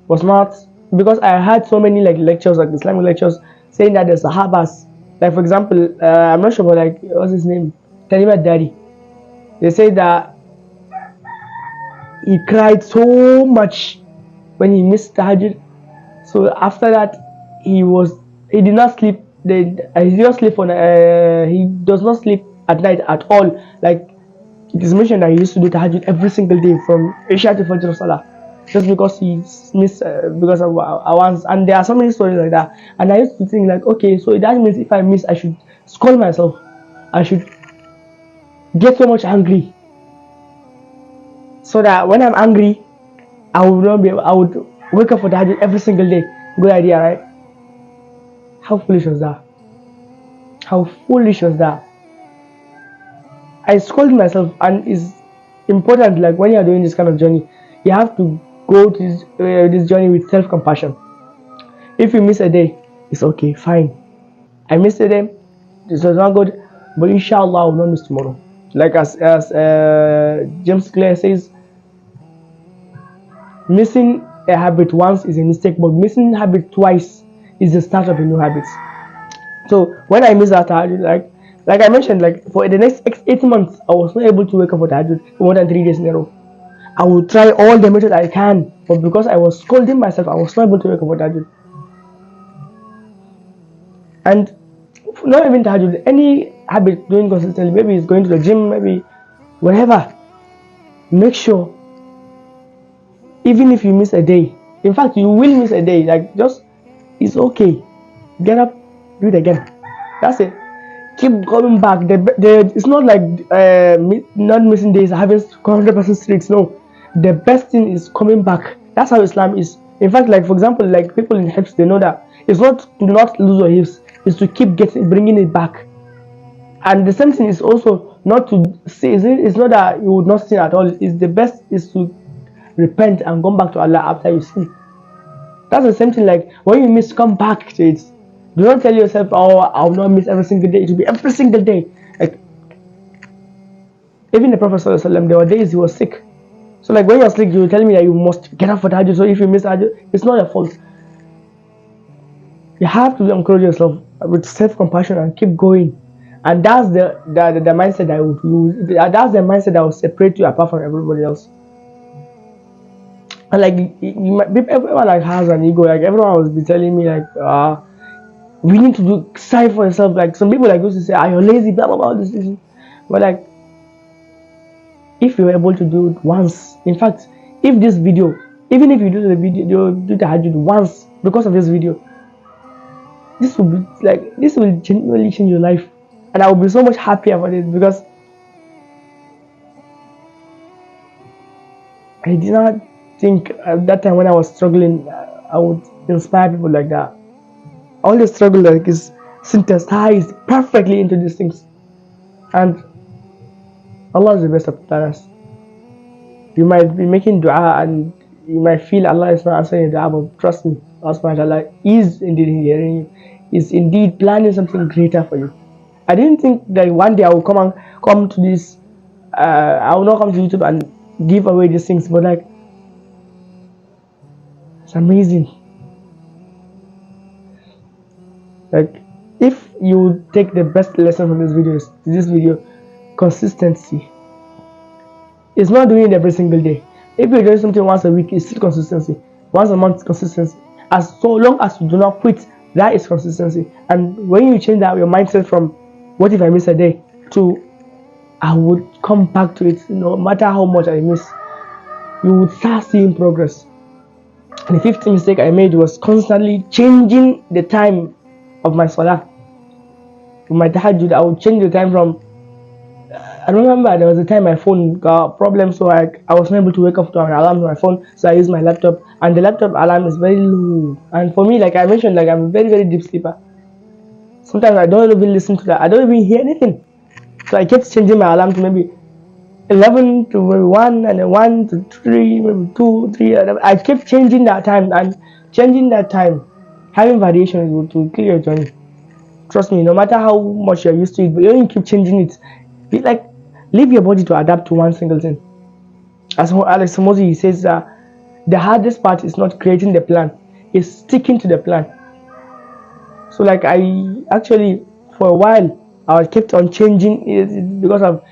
was not because I had so many like lectures, like Islamic lectures, saying that the Sahabas, like for example, I'm not sure, but like what's his name, Tanimat Dari. They say that he cried so much when he missed Tahajjud. So after that, he did not sleep. He did not sleep on. He does not sleep at night at all. Like it is mentioned that he used to do tahajjud every single day from Isha to Fajr Salah, just because he missed because of once. And there are so many stories like that. And I used to think like, okay, so that means if I miss, I should scold myself. I should get so much angry, so that when I'm angry, I would not be. I would wake up for tahajjud every single day. Good idea, right? How foolish was that? How foolish was that? I scold myself, and it's important. Like when you are doing this kind of journey, you have to go to this journey with self-compassion. If you miss a day, it's okay, fine. I missed a day, this was not good, but inshallah I will not miss tomorrow. Like as James Clear says, missing a habit once is a mistake, but missing habit twice is the start of a new habit. So when I miss that tahajjud, like I mentioned, like for the next 8 months, I was not able to wake up for tahajjud for more than 3 days in a row. I would try all the methods I can, but because I was scolding myself, I was not able to wake up for tahajjud. And not even tahajjud, any habit doing consistently, maybe it's going to the gym, maybe whatever. Make sure, even if you miss a day, in fact, you will miss a day, like just, it's okay. Get up, do it again. That's it. Keep coming back. It's not like not missing days, having 100% streaks. No, the best thing is coming back. That's how Islam is. In fact, like for example, like people in hips, they know that it's not to not lose your hips, it's to keep bringing it back. And the same thing is also not to say. It's not that you would not sin at all. It's the best is to repent and come back to Allah after you sin. That's the same thing. Like when you miss, come back to it. Do not tell yourself, oh, I will not miss every single day. It will be every single day. Like even the Prophet ﷺ, there were days he was sick. So like when you're sick, you tell me that you must get up for tahajjud. So if you miss tahajjud, it's not your fault. You have to encourage yourself with self-compassion and keep going. And that's the mindset that would use. That's the mindset that will separate you apart from everybody else. And like everyone like has an ego. Like everyone will be telling me like, we need to do strive for yourself. Like some people like used to say, "Are you lazy?" Blah blah blah. This. But like, if you're able to do it once, in fact, if this video, even if you do the video, do the tahajjud once because of this video, this will genuinely change your life, and I will be so much happier for this because I did not think at that time when I was struggling, I would inspire people like that. All the struggle like is synthesized perfectly into these things, and Allah is the best of planners. You might be making dua and you might feel Allah is not answering your dua, but trust me, Allah subhanahu wa ta'ala is indeed hearing you, is indeed planning something greater for you. I didn't think that one day I will come to this, I will not come to YouTube and give away these things, but like, it's amazing. Like, if you take the best lesson from this video, consistency. It's not doing it every single day. If you're doing something once a week, it's still consistency. Once a month, consistency. As so long as you do not quit, that is consistency. And when you change that your mindset from what if I miss a day to I would come back to it no matter how much I miss, you would start seeing progress. And the fifth mistake I made was constantly changing the time of my salah. For my tahajjud, I would change the time from, I remember there was a time my phone got problems, so I was not able to wake up to an alarm on my phone, so I used my laptop, and the laptop alarm is very low. And for me, like I mentioned, like I'm a very, very deep sleeper. Sometimes I don't even listen to that, I don't even hear anything. So I kept changing my alarm to maybe 11 to maybe 1, and then 1 to 3, maybe 2, 3. I kept changing that time, and changing that time, having variation to kill your journey. Trust me, no matter how much you're used to it, but you keep changing it. Be like, leave your body to adapt to one single thing. As Alex Mozi says, the hardest part is not creating the plan, it's sticking to the plan. So like I actually, for a while, I kept on changing it because of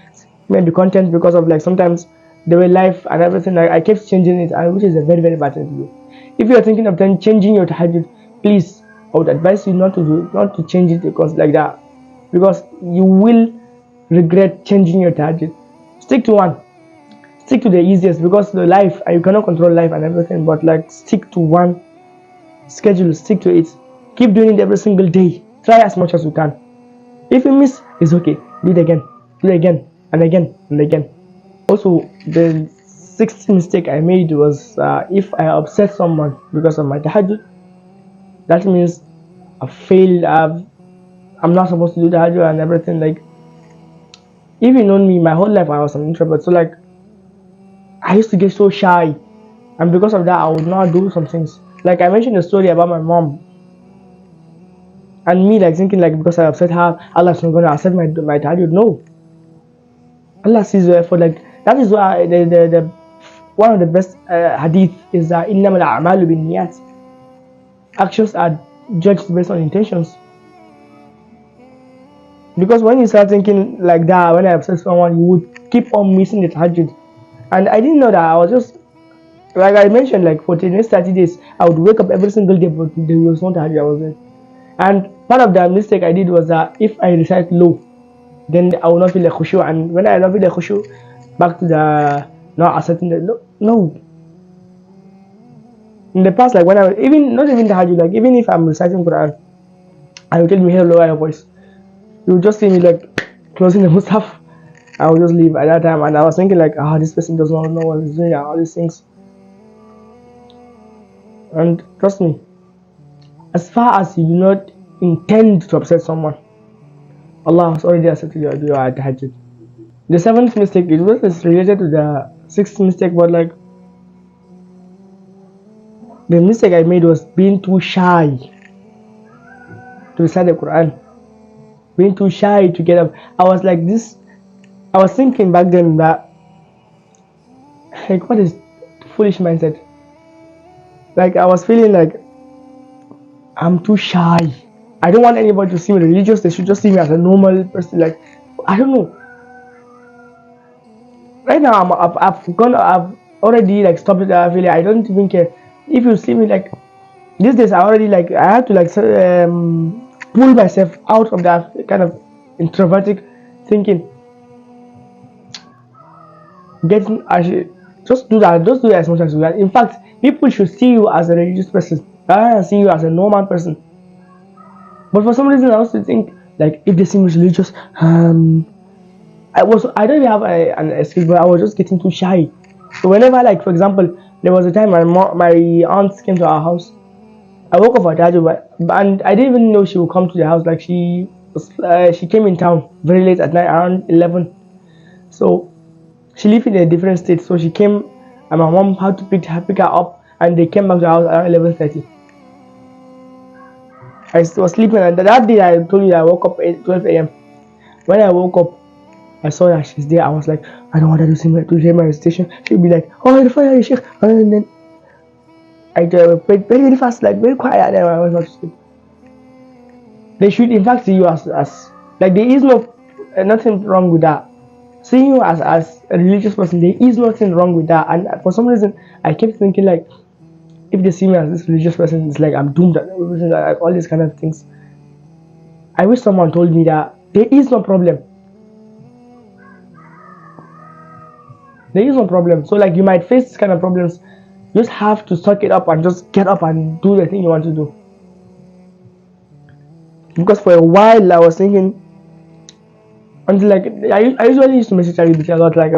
maybe content, because of like sometimes the way life and everything, like I kept changing it, which is a very, very bad thing to do. If you're thinking of then changing your tahajjud, please I would advise you not to change it because like that, because you will regret changing your target. Stick to one. Stick to the easiest, because the life, you cannot control life and everything, but like stick to one schedule, stick to it. Keep doing it every single day. Try as much as you can. If you miss, it's okay. Do it again. Do it again and again and again. Also, the sixth mistake I made was if I upset someone because of my tahajjud, that means I failed. I'm not supposed to do tahajjud and everything. Like, if you know me, my whole life I was an introvert. So like, I used to get so shy, and because of that, I would not do some things. Like I mentioned a story about my mom, and me like thinking like because I upset her, Allah's not gonna accept my tahajjud. No, Allah sees your effort. Like that is why the one of the best hadith is that إِنَّمَا الْأَعْمَالُ بِالنِّيَّاتِ. Actions are judged based on intentions. Because when you start thinking like that, when I upset someone, you would keep on missing the tahajjud. And I didn't know that. I was just, like I mentioned, like for the next 30 days, I would wake up every single day, but there was no tahajjud I was doing. And part of the mistake I did was that if I recite low, then I will not feel the khushu. And when I don't feel the khushu, back to the not accepting the no. In the past, like when I even not even tahajjud, like even if I'm reciting Qur'an, I will tell me, lower your voice. You will just see me like closing the mushaf. I will just leave at that time, and I was thinking like, this person does not know what he's doing, all these things. And trust me, as far as you do not intend to upset someone, Allah has already accepted your tahajjud. The seventh mistake, it was related to the sixth mistake, but like the mistake I made was being too shy to recite the Quran, being too shy to get up. I was like this. I was thinking back then that, like, what is foolish mindset? Like I was feeling like I'm too shy. I don't want anybody to see me religious. They should just see me as a normal person. Like, I don't know. Right now, I've already like stopped it. I feel I don't even care if you see me like these days. I already like I have to like pull myself out of that kind of introverted thinking. Getting just do that. Just do that as much as you can. In fact, people should see you as a religious person rather than see you as a normal person. But for some reason, I also think like if they see me religious, I don't even have an excuse, but I was just getting too shy. So whenever, like for example, there was a time my aunt came to our house. I woke up for Tahajjud, and I didn't even know she would come to the house. Like she came in town very late at night, around 11. So she lived in a different state. So she came, and my mom had to pick her up, and they came back to the house around 11:30. I was sleeping, and that day I told you I woke up at 12 a.m. When I woke up, I saw that she's there. I was like, I don't want her to hear my recitation. She'll be like, oh, the fire, Sheikh. And then I prayed very, very fast, like very quiet, and I was not to sleep. They should, in fact, see you as like there is nothing wrong with that. Seeing you as a religious person, there is nothing wrong with that. And for some reason, I kept thinking like, if they see me as this religious person, it's like I'm doomed at like, all these kind of things. I wish someone told me that there is no problem. There is no problem. So like you might face this kind of problems. You just have to suck it up and just get up and do the thing you want to do. Because for a while I was thinking, until like I usually used to message Charlie a lot. Like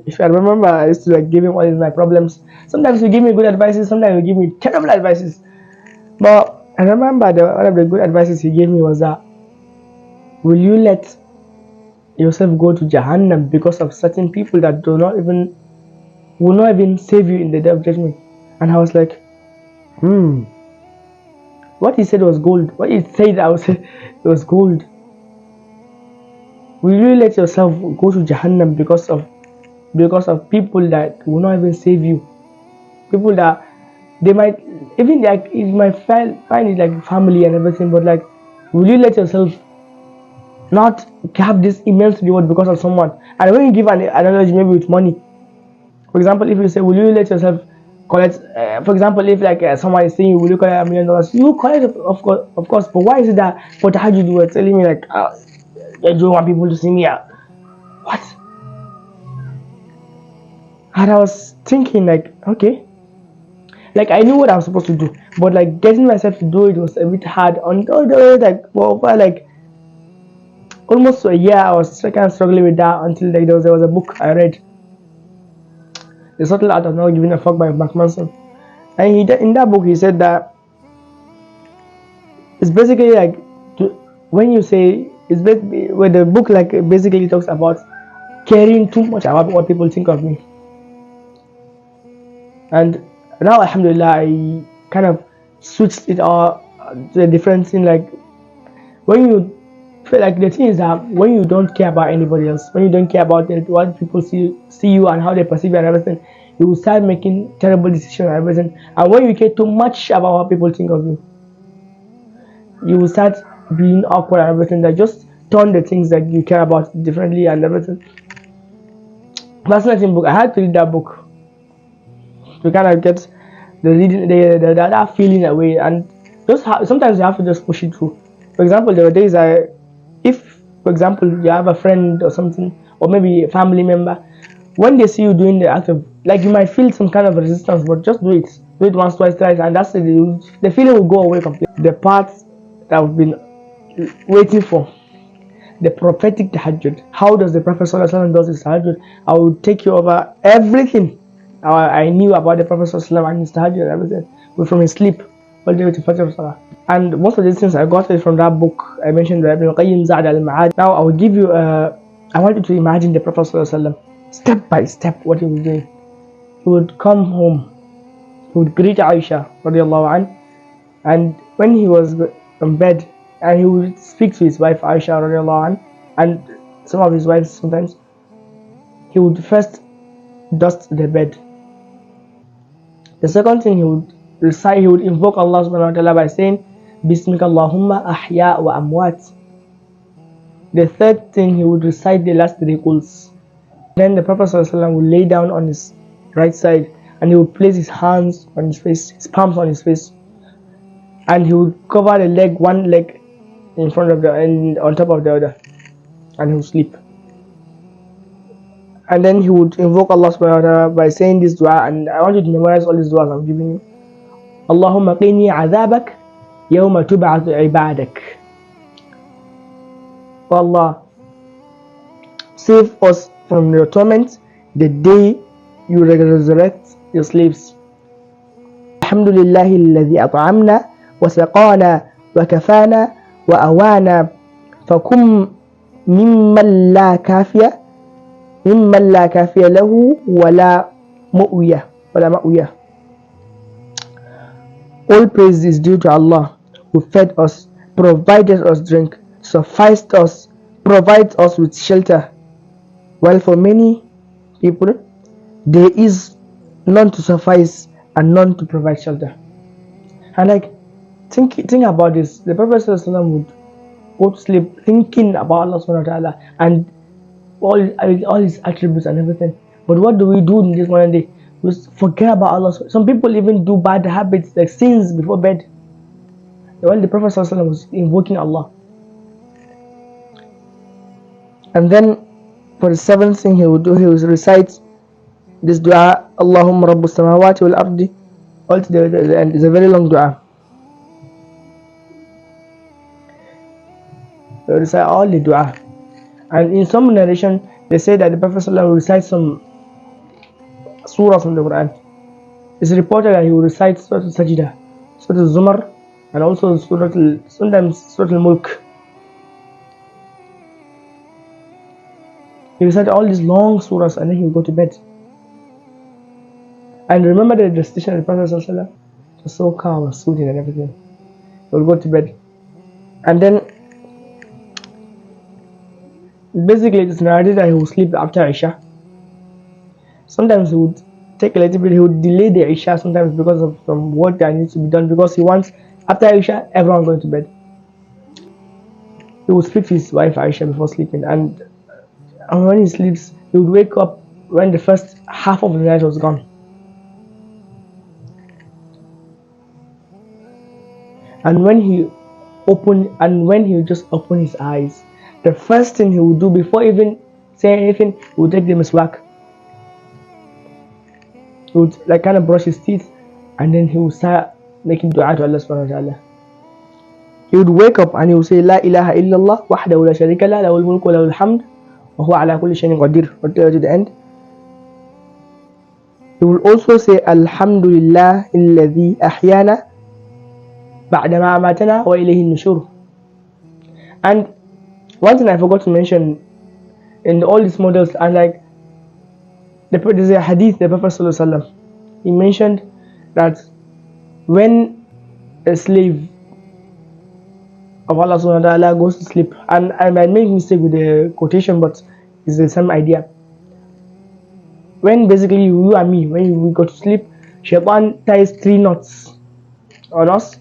if I remember, I used to like give him all my problems. Sometimes he give me good advices. Sometimes he give me terrible advices. But I remember one of the good advices he gave me was that, will you let yourself go to Jahannam because of certain people that will not even save you in the day of judgment? And I was like, what he said was gold. What he said, I was it was gold. Will you let yourself go to Jahannam because of people that will not even save you? People that they might even like you might find it like family and everything, but like, will you let yourself not have this immense reward because of someone? And when you give an analogy, maybe with money, for example, if you say, will you let yourself collect. For example, if like someone is saying you will collect $1 million, you collect it, of course. But why is it that for Tahajjud you were telling me like I don't want people to see me? What? And I was thinking like, okay, like I knew what I was supposed to do, but like getting myself to do it was a bit hard. Until the way like for like almost a year, I was kind of struggling with that until like there was a book I read, The Subtle Art of Not Giving a Fuck by Mark Manson, and in that book he said that it's basically like when you say it's where the book like basically talks about caring too much about what people think of me. And now alhamdulillah I kind of switched it all to a different thing. Like when you feel like the thing is that when you don't care about anybody else, when you don't care about what people see you and how they perceive you and everything, you will start making terrible decisions and everything. And when you care too much about what people think of you will start being awkward and everything. That just turn the things that you care about differently and everything. Fascinating book. I had to read that book to kind of get the reading, that feeling away, and just sometimes you have to just push it through. For example, there were days if for example you have a friend or something, or maybe a family member, when they see you doing the act of, like, you might feel some kind of resistance, but just do it once, twice, thrice, and that's it. The feeling will go away completely. The part that I've been waiting for, the prophetic tahajjud. How does the Prophet ﷺ does his tahajjud? I will take you over everything I knew about the Prophet ﷺ and his tahajjud and everything, from his sleep all the way to Fajr Salah. And most of these things I got it from that book I mentioned, Ibn Qayyim Za'd al-Ma'ad. Now I will give you I want you to imagine the Prophet ﷺ step by step what he was doing. He would come home, he would greet Isha radiallahu anha, and when he was in bed, and he would speak to his wife Isha radiallahu anha, and some of his wives sometimes, he would first dust the bed. The second thing he would recite, he would invoke Allah subhanahu wa ta'ala by saying Bismika Allahumma ahya wa amwat. The third thing, he would recite the last 3 quls. Then the Prophet ﷺ would lay down on his right side, and he would place his hands on his face, his palms on his face, and he would cover one leg in front of and on top of the other, and he would sleep. And then he would invoke Allah subhanahu wa ta'ala by saying this dua, and I want you to memorize all these duas I'm giving you. Allahumma qini azabak yawma tub'athu ibadak. Oh Allah, save us from your torment the day you resurrect your slaves. Alhamdulillahi alladhi at'amna wa saqana wa kafana wa awana fakum mimman la kafiya lahu wala ma'uya. All praise is due to Allah, who fed us, provided us drink, sufficed us, provides us with shelter, while for many people there is none to suffice and none to provide shelter. And like, think about this. The Prophet ﷺ would go to sleep thinking about Allah subhanahu wa ta'ala and all his attributes and everything. But what do we do in this modern day? We forget about Allah. Some people even do bad habits like sins before bed, while the Prophet ﷺ was invoking Allah. And then for the 7th thing he would do, he would recite this dua, Allahumma rabbus samawati wal ardi, all to the end. It's a very long dua. He would recite all the dua. And in some narration, they say that the Prophet ﷺ will recite some surah from the Qur'an. It's reported that he will recite Surah Al-Sajdah, Surah Al-Zumar, and also sometimes Surah Al-Mulk. He recited all these long surahs and then he will go to bed. And remember the recitation of the Prophet ﷺ was so calm and soothing and everything. He will go to bed. And then basically it's narrated that he would sleep after Isha. Sometimes he would take a little bit, he would delay the Isha sometimes because of some work that needs to be done, because he wants, after Isha, everyone going to bed. He would speak to his wife Isha before sleeping, and when he sleeps, he would wake up when the first half of the night was gone. And when he just open his eyes, the first thing he would do before even saying anything, he would take the miswak. He would like kind of brush his teeth, and then he would start making dua to Allah subhanahu wa ta'ala. He would wake up and he would say, La ilaha illallah, wahdahu la sharika la, lahul mulku wa lahul hamd, wa huwa ala kulli shay'in qadir, until to the end. He will also say, Alhamdulillah alladhi ahyana ba'da ma amatana wa ilayhi nushur. And one thing I forgot to mention in all these models, and like there's a hadith, the Prophet sallallahu alaihi wasallam, he mentioned that when a slave of Allah subhanahu wa ta'ala goes to sleep, and I might make mistake with the quotation, but it's the same idea. When basically you and me, when we go to sleep, Shaitan ties 3 knots on us,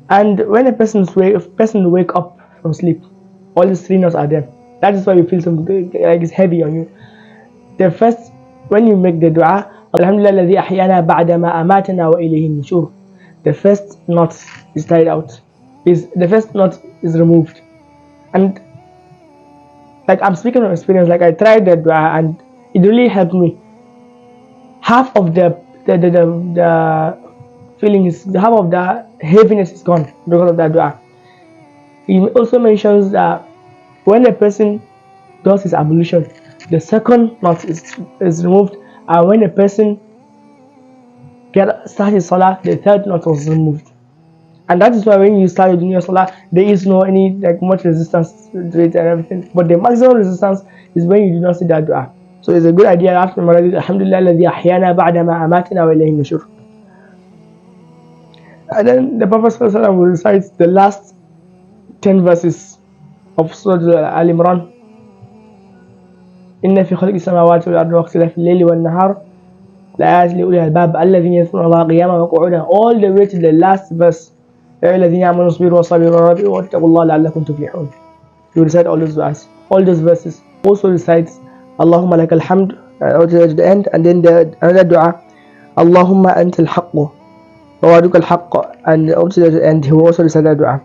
and when a person wake up from sleep, all these 3 knots are there. That is why you feel something like it's heavy on you. The first, when you make the dua, Alhamdulillah alladhi ahyana ba'da ma amatana wa ilayhi nushur, the first knot is tied out. The first knot is removed. And like I'm speaking from experience, like I tried that dua and it really helped me. Half of the feeling is, half of the heaviness is gone because of that dua. He also mentions that when a person does his ablution, the second knot is removed, and when a person starts his salah, the third knot was removed. And that is why when you start doing your salah, there is no any like much resistance to it and everything. But the maximum resistance is when you do not say that dua. So it's a good idea after memorizing Alhamdulillah alladhi ahyana ba'da ma amatana wa ilayhi nushur. And then the Prophet ﷺ will recite the last 10 verses of Surah Al-Imran. إن في خلق السماوات والأرض واختلاف الليل والنهار لآيات لأولي الألباب الذين يذكرون الله قياما وقعودا, all the way to the last verse. يا الذين آمنوا اصبروا وصابروا ورابطوا واتقوا الله لعلكم تفلحون. You recite all those verses, all those verses. Also recites Allahumma laka alhamd to the end, and then another dua, Allahumma anta al-haqq wa waduka al-haqq, and also to the end he will also recite that dua.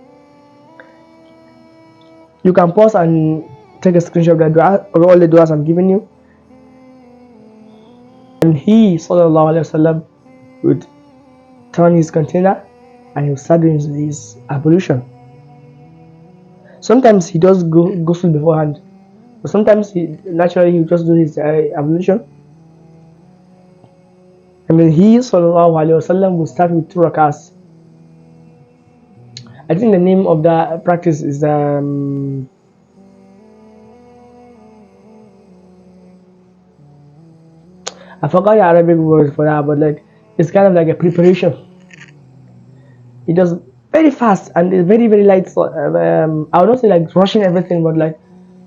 You can pause and take a screenshot of that dua, of all the duas I'm giving you. And he sallallahu alaihi wasallam would turn his container and he would start doing his ablution. Sometimes he does ghusl beforehand, but sometimes he just do his ablution. And then he sallallahu alaihi wasallam would start with 2 rak'ahs. I think the name of the practice is I forgot the Arabic word for that, but like it's kind of like a preparation. It does very fast and it's very very light. I would not say like rushing everything, but like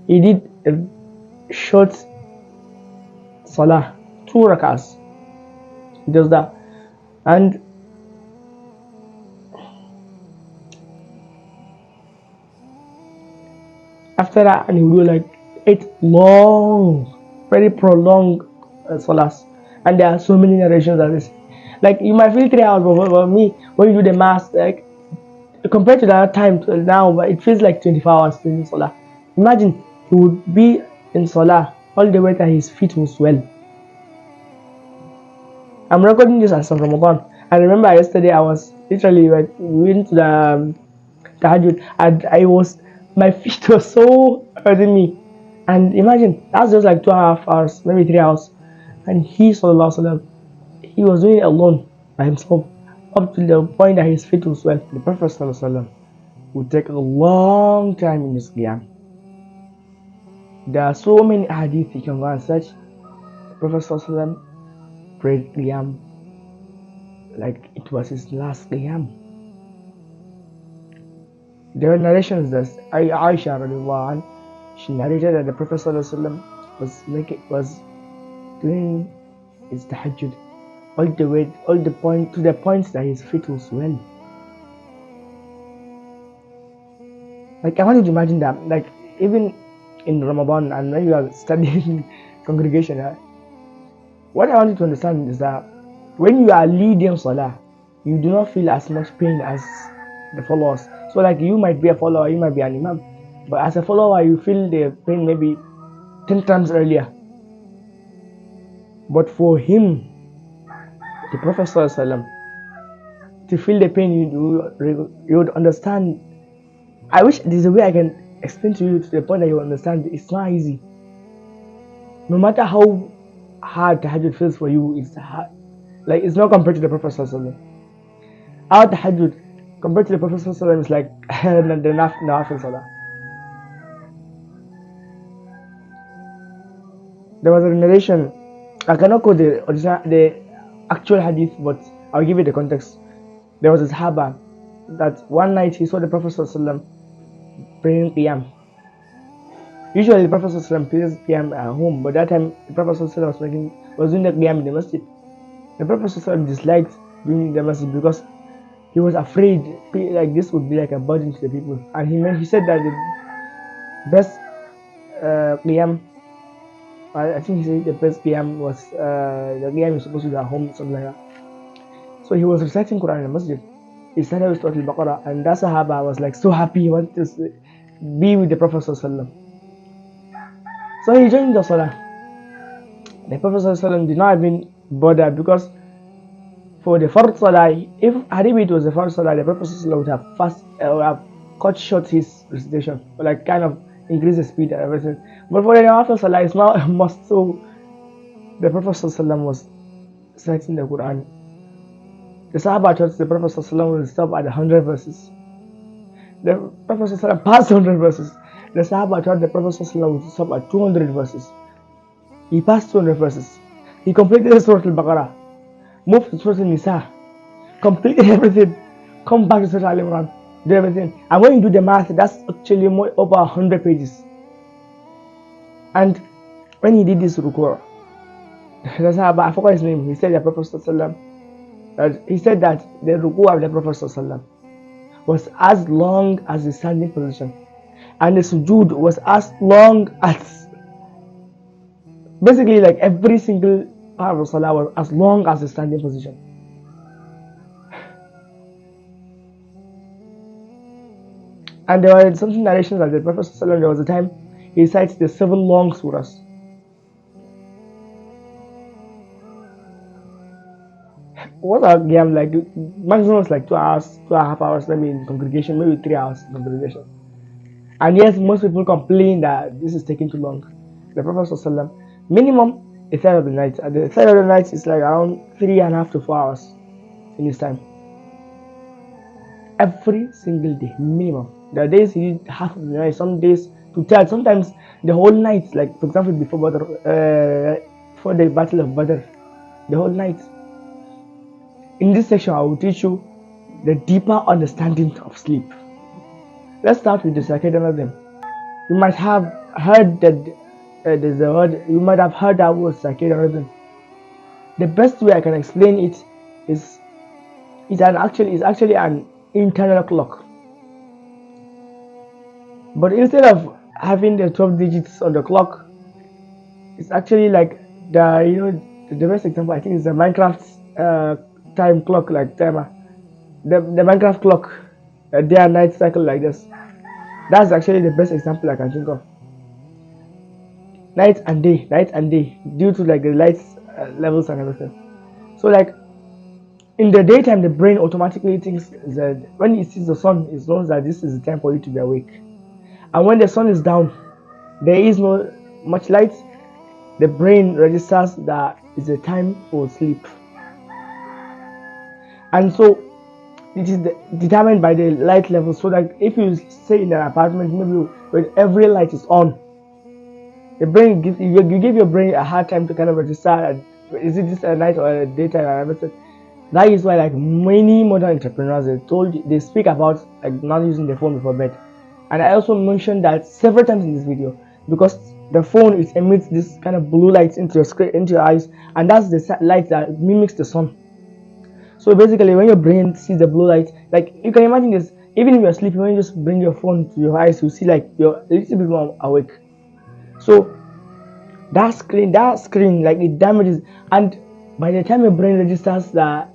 he did a short salah, 2 rak'ahs. He does that, and after that, and he will do like 8 long, very prolonged salahs. And there are so many narrations of this. Like you might feel 3 hours, but me, when you do the math, like compared to that time to now, but it feels like 24 hours doing salah. Imagine he would be in salah all the way that his feet will swell. I'm recording this as of Ramadan. I remember yesterday I was literally like we went to the Tahajjud, and my feet were so hurting me. And imagine that's just like 2.5 hours, maybe 3 hours, and he sallallahu alaihi wasallam, he was doing it alone by himself up to the point that his feet would swell. The Prophet sallallahu alaihi wasallam would take a long time in his qiyam. There are so many hadith you can go and search. The Prophet sallallahu alaihi wasallam prayed qiyam like it was his last qiyam. There are narrations that Isha radiallahu anha, she narrated that the Prophet sallallahu alaihi wasallam was doing his tahajjud all the points that his feet will swell. Like I want you to imagine that, like even in Ramadan and when you are studying congregation, what I want you to understand is that when you are leading salah, you do not feel as much pain as the followers. So like you might be a follower, you might be an imam, but as a follower you feel the pain maybe 10 times earlier. But for him, the Prophet ﷺ, to feel the pain, you would understand. I wish there's a way I can explain to you to the point that you understand. It's not easy. No matter how hard tahajjud feels for you, it's hard. Like it's not compared to the Prophet ﷺ. Our tahajjud compared to the Prophet ﷺ is like the nafil salah. There was a narration. I cannot quote the actual hadith, but I'll give you the context. There was a Sahaba that one night he saw the Prophet ﷺ praying qiyam. Usually the Prophet ﷺ prays qiyam at home, but that time the Prophet ﷺ was doing the qiyam in the masjid. The Prophet ﷺ disliked doing the masjid because he was afraid like this would be like a burden to the people. And he said that the best qiyam, I think he said the best qiyam was the qiyam is supposed to be at home, something like that. So he was reciting Qur'an in the masjid. He started with Surah Al-Baqarah, and that Sahaba was like so happy, he wanted to be with the Prophet ﷺ. So he joined the Salah. The Prophet ﷺ did not even bother because for the Fard Salah, if it was the Fard Salah, the Prophet ﷺ would have cut short his recitation, or like kind of increase the speed and everything. But for the Nafil Salah, it's not a must. So the Prophet ﷺ was reciting the Qur'an. The Sahaba thought the Prophet ﷺ will stop at 100 verses. The Prophet ﷺ passed 100 verses. The Sahaba thought the Prophet ﷺ would stop at 200 verses. He passed 200 verses. He completed Surah Al-Baqarah, moved to Surah Al-Nisa, completed everything, come back to Surah Al-Imran, do everything. And when you do the math, that's actually over 100 pages. And when he did this ruku', the Sahaba, I forgot his name, he said the Prophet ﷺ, he said that the ruku' of the Prophet ﷺ was as long as the standing position, and the sujood was as long as, basically like every single part of salah was as long as the standing position. And there were some narrations that the Prophet ﷺ, there was a time he cites the 7 long surahs. What are qiyam like? Maximum is like 2 hours, 2.5 hours, maybe in congregation, maybe 3 hours in congregation. And yes, most people complain that this is taking too long. The Prophet ﷺ, minimum a third of the night. And the third of the night is like around 3.5 to 4 hours in his time. Every single day, minimum. There are days he did half of the night, some days to third, sometimes the whole night. Like for example, before the Battle of Badr, the whole night. In this section, I will teach you the deeper understanding of sleep. Let's start with the circadian rhythm. You might have heard that there's a word. You might have heard that word circadian rhythm. The best way I can explain it is actually an internal clock. But instead of having the 12 digits on the clock, it's actually like the best example I think is the Minecraft time clock, like timer. The Minecraft clock, a day and night cycle like this. That's actually the best example I can think of. Night and day, due to like the light levels and everything. So like in the daytime, the brain automatically thinks that when it sees the sun, it knows that this is the time for you to be awake. And when the sun is down, there is no much light, the brain registers that it's a time for sleep. And so it is determined by the light level. So that if you stay in an apartment, maybe when every light is on, the brain you give your brain a hard time to kind of register, is it just a night or a daytime and everything. That is why like many modern entrepreneurs, they speak about like not using the phone before bed. And I also mentioned that several times in this video, because the phone emits this kind of blue light into your screen, into your eyes, and that's the light that mimics the sun. So basically, when your brain sees the blue light, like you can imagine this, even if you're sleeping, when you just bring your phone to your eyes, you see like you're a little bit more awake. So that screen, like it damages, and by the time your brain registers that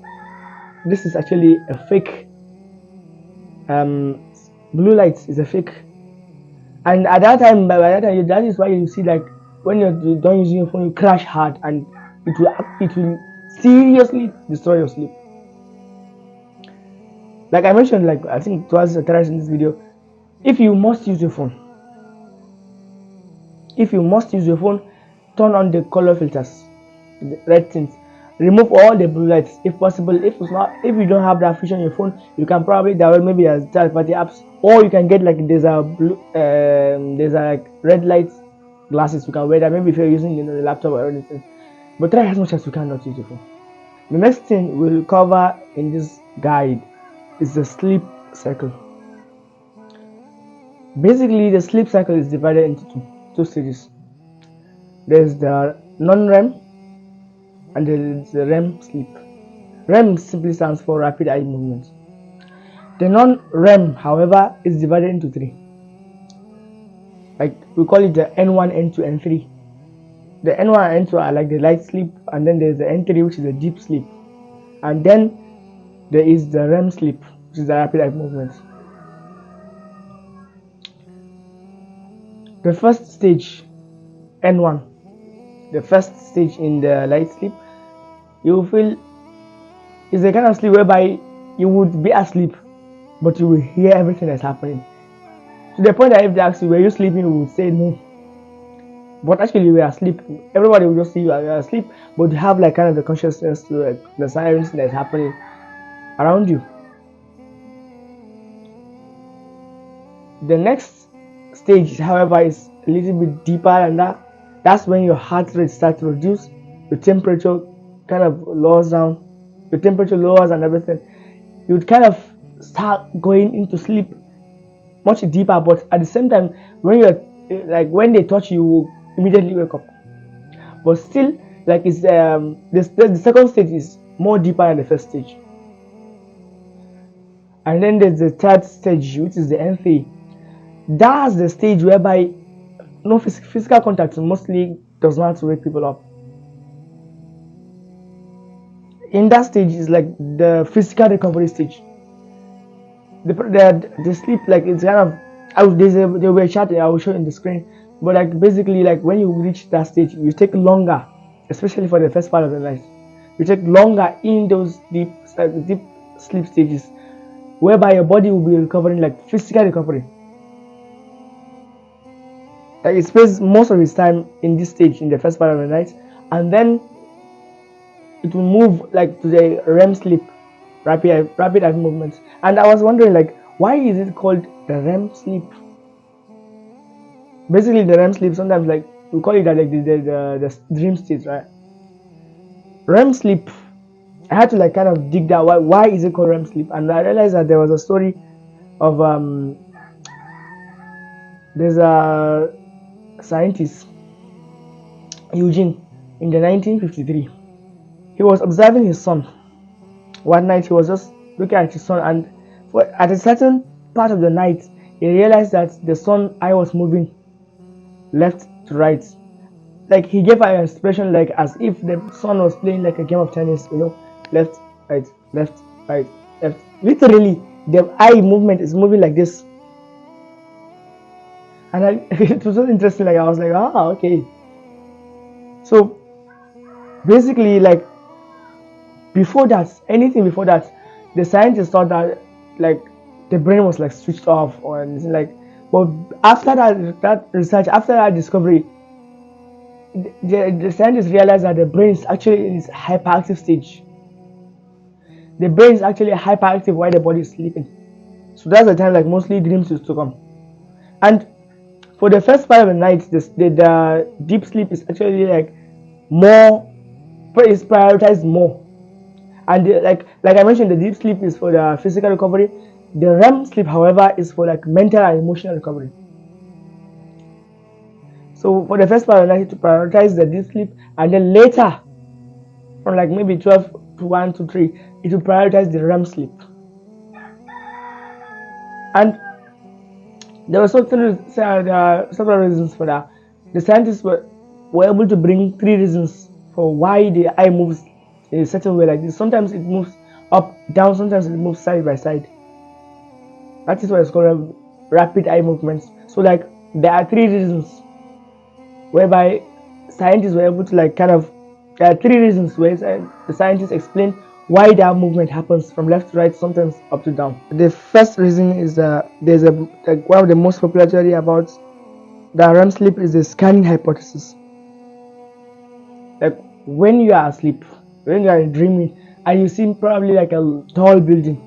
this is actually a fake blue light is a fake. And at that time, by that time, that is why you see like when you're done using your phone, you crash hard, and it will seriously destroy your sleep. Like I mentioned, like I think twice or thrice in this video, if you must use your phone, turn on the color filters, the red tints, remove all the blue lights if possible. If you don't have that feature on your phone, you can probably download maybe as third party apps, or you can get like there's a like red light glasses you can wear that maybe if you're using the laptop or anything. But try as much as you can not use your phone. The next thing we'll cover in this guide is the sleep cycle. Basically, the sleep cycle is divided into two stages. There's the non-REM and there's the REM sleep. REM simply stands for rapid eye movement. The non-REM, however, is divided into three. Like we call it the N1, N2, N3. The N1 and N2 are like the light sleep, and then there's the N3, which is the deep sleep, and then there is the REM sleep, which is the rapid eye movement. The first stage, N1, the first stage in the light sleep, you will feel is a kind of sleep whereby you would be asleep, but you will hear everything that's happening. To the point that if they ask you, were you sleeping, you would say no. But actually, we are asleep. Everybody will just see you are asleep, but you have like kind of the consciousness to like, the sirens that's happening around you. The next stage, however, is a little bit deeper than that. That's when your heart rate starts to reduce, your temperature kind of lowers down, your temperature lowers and everything. You would kind of start going into sleep much deeper, but at the same time, when you're like when they touch you, you immediately wake up. But still, like it's the second stage is more deeper than the first stage. And then there's the third stage, which is the N3. That's the stage whereby no physical contact mostly does not wake people up. In that stage is like the physical recovery stage. The sleep, like it's kind of there will be a chart I will show in the screen. But like basically, like when you reach that stage, you take longer, especially for the first part of the night. You take longer in those deep sleep stages, whereby your body will be recovering, like physical recovery. Like it spends most of its time in this stage in the first part of the night, and then it will move like to the REM sleep, rapid eye movements. And I was wondering, like, why is it called the REM sleep? Basically, the REM sleep, sometimes like we call it like the dream state, right? REM sleep, I had to like kind of dig that why is it called REM sleep, and I realized that there was a story of there's a scientist, Eugene, in the 1953. He was observing his son. One night he was just looking at his son, and at a certain part of the night he realized that the son's eye was moving left to right. Like he gave an expression like as if the son was playing like a game of tennis, left, right, left, right, left. Literally, the eye movement is moving like this. And it was so interesting. Like I was like, okay. So basically, like anything before that, the scientists thought that like the brain was like switched off or anything like. But after that research, after that discovery, the scientists realized that the brain is actually in its hyperactive stage. The brain is actually hyperactive while the body is sleeping. So that's the time like mostly dreams used to come. And for the first part of the night, the deep sleep is actually like more, but it's prioritized more. And like I mentioned, the deep sleep is for the physical recovery. The REM sleep, however, is for like mental and emotional recovery. So for the first part of the night, to prioritize the deep sleep, and then later, from like maybe 12 to 1 to 3, it will prioritize the REM sleep. And there were several reasons for that. The scientists were able to bring 3 reasons for why the eye moves in a certain way like this. Sometimes it moves up, down, sometimes it moves side by side. That is why it's called rapid eye movements. So like there are three reasons whereby scientists were able to like kind of, there are three reasons where the scientists explain why that movement happens from left to right, sometimes up to down. The first reason is there's a like one of the most popular theory about the REM sleep is the scanning hypothesis. Like when you are asleep, when you are dreaming, and you see probably like a tall building,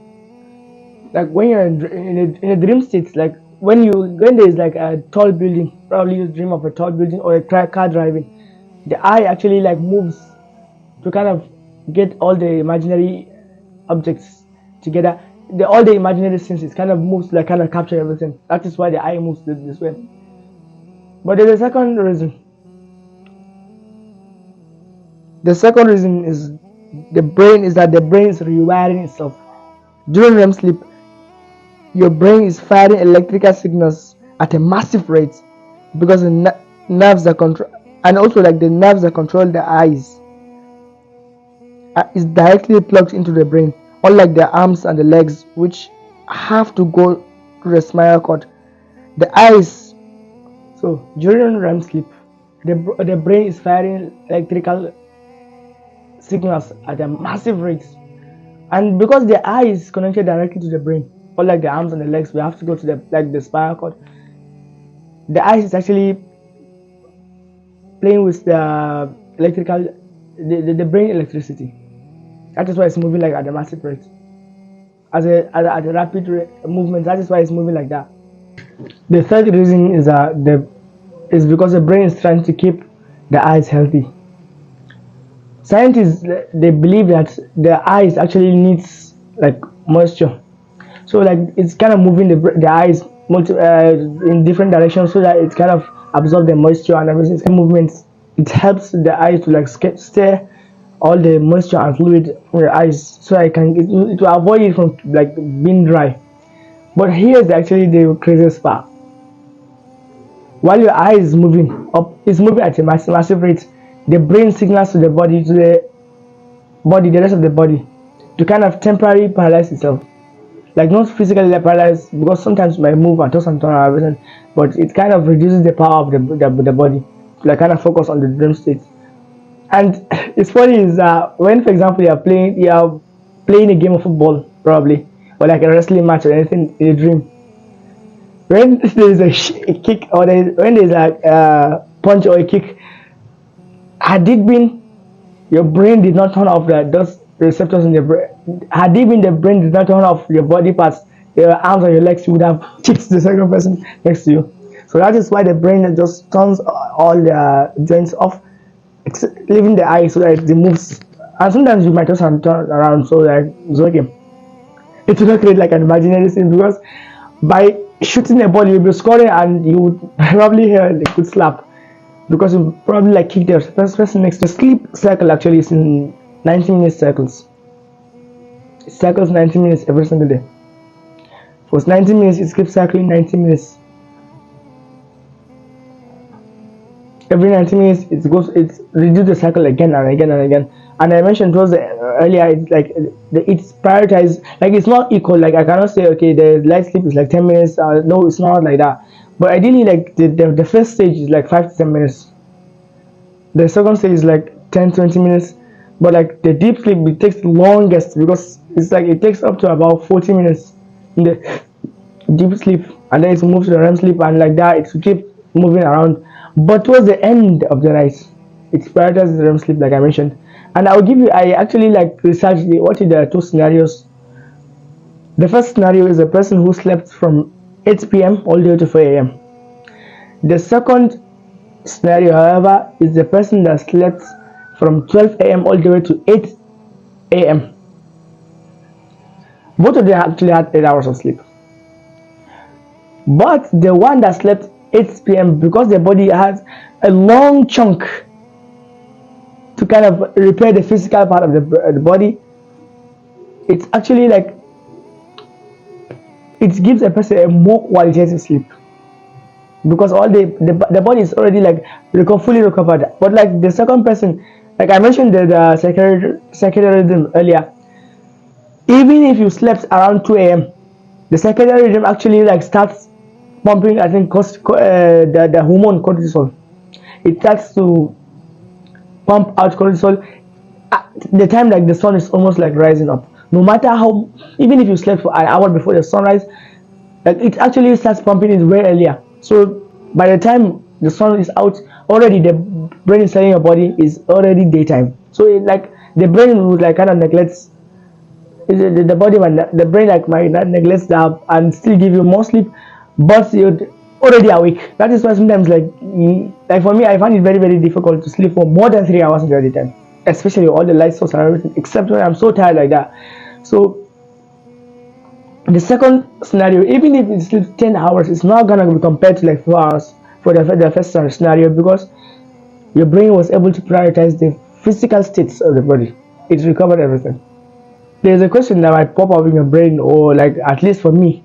like when you're in a dream state, like when there is like a tall building, probably you dream of a tall building or a car driving, the eye actually like moves to kind of get all the imaginary objects together. All the imaginary senses kind of moves to like kind of capture everything. That is why the eye moves this way. But there's a second reason. The second reason is the brain is rewiring itself. During REM sleep, your brain is firing electrical signals at a massive rate because the nerves that control, and also like the nerves that control the eyes is directly plugged into the brain, unlike the arms and the legs, which have to go to the spinal cord. The eyes. So during REM sleep, the brain is firing electrical signals at a massive rate, and because the eye is connected directly to the brain, unlike the arms and the legs, we have to go to the spinal cord. The eye is actually playing with the electrical, the brain electricity. That is why it's moving like at a massive rate, at a rapid movement. That is why it's moving like that. The third reason is because the brain is trying to keep the eyes healthy. Scientists, they believe that the eyes actually needs like moisture, so like it's kind of moving the eyes in different directions so that it kind of absorb the moisture and everything. It's movements. It helps the eyes to like stay all the moisture and fluid from the eyes, so it will avoid it from like being dry. But here's actually the craziest part. While your eye is moving up, it's moving at a massive rate. The brain signals to the body, the rest of the body, to kind of temporarily paralyze itself. Like not physically paralyzed, because sometimes it might move and toss and turn and everything, but it kind of reduces the power of the body to like kind of focus on the dream state. And it's funny is that when, for example, you are playing a game of football, probably, or like a wrestling match or anything in a dream, when there is a kick or when there is a punch or a kick, had it been your brain did not turn off those receptors in the brain, had it been the brain did not turn off your body parts, your arms or your legs, you would have kicked the second person next to you. So that is why the brain just turns all the joints off, leaving the eye so that it moves. And sometimes you might just turn around so that it's okay. It will not create like an imaginary scene, because by shooting a ball you'll be scoring and you would probably hear a good slap, because you probably like kick the first person next. The sleep cycle actually is in 90-minute cycles. It cycles 90 minutes every single day. For 90 minutes, it keeps cycling 90 minutes. Every 90 minutes, it reduces the cycle again and again and again. And I mentioned towards earlier, it's like it's prioritized. Like it's not equal. Like I cannot say okay, the light sleep is like 10 minutes. No, it's not like that. But ideally, like the first stage is like 5 to 10 minutes. The second stage is like 10-20 minutes. But like the deep sleep, it takes the longest, because it's like it takes up to about 40 minutes in the deep sleep, and then it moves to the REM sleep, and like that it will keep moving around. But towards the end of the night, it's prioritizes the REM sleep, like I mentioned. And I actually like researched what are the two scenarios. The first scenario is a person who slept from 8 p.m. all the way to 4 a.m. The second scenario, however, is the person that slept from 12 a.m. all the way to 8 a.m. Both of them actually had 8 hours of sleep. But the one that slept 8 p.m., because the body has a long chunk to kind of repair the physical part of the body, it's actually like it gives a person a more qualitative sleep, because all the body is already like fully recovered. But like the second person, like I mentioned the circadian rhythm earlier, even if you slept around 2 a.m., The circadian rhythm actually like starts pumping, I think, the hormone cortisol. It starts to pump out cortisol at the time like the sun is almost like rising up. No matter how, even if you slept for an hour before the sunrise, like it actually starts pumping it way earlier. So by the time the sun is out, already the brain is telling your body is already daytime. So like the brain would like kind of neglects the body, the brain like might not neglect that and still give you more sleep, but you're already awake. That is why sometimes like for me, I find it very very difficult to sleep for more than 3 hours in the time, especially all the light source and everything, except when I'm so tired like that. So the second scenario, even if it's still 10 hours, it's not gonna be compared to like 4 hours for the first scenario, because your brain was able to prioritize the physical states of the body. It recovered everything. There's a question that might pop up in your brain, or like at least for me,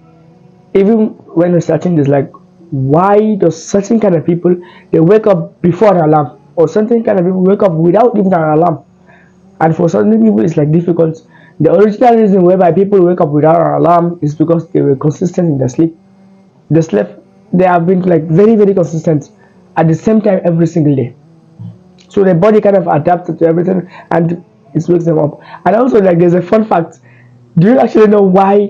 even when researching this, like why does certain kind of people they wake up before an alarm, or certain kind of people wake up without even an alarm, and for certain people it's like difficult. The original reason whereby people wake up without an alarm is because they were consistent in their sleep. The sleep, they have been like very very consistent at the same time every single day, so the body kind of adapted to everything and it wakes them up. And also like there's a fun fact. Do you actually know why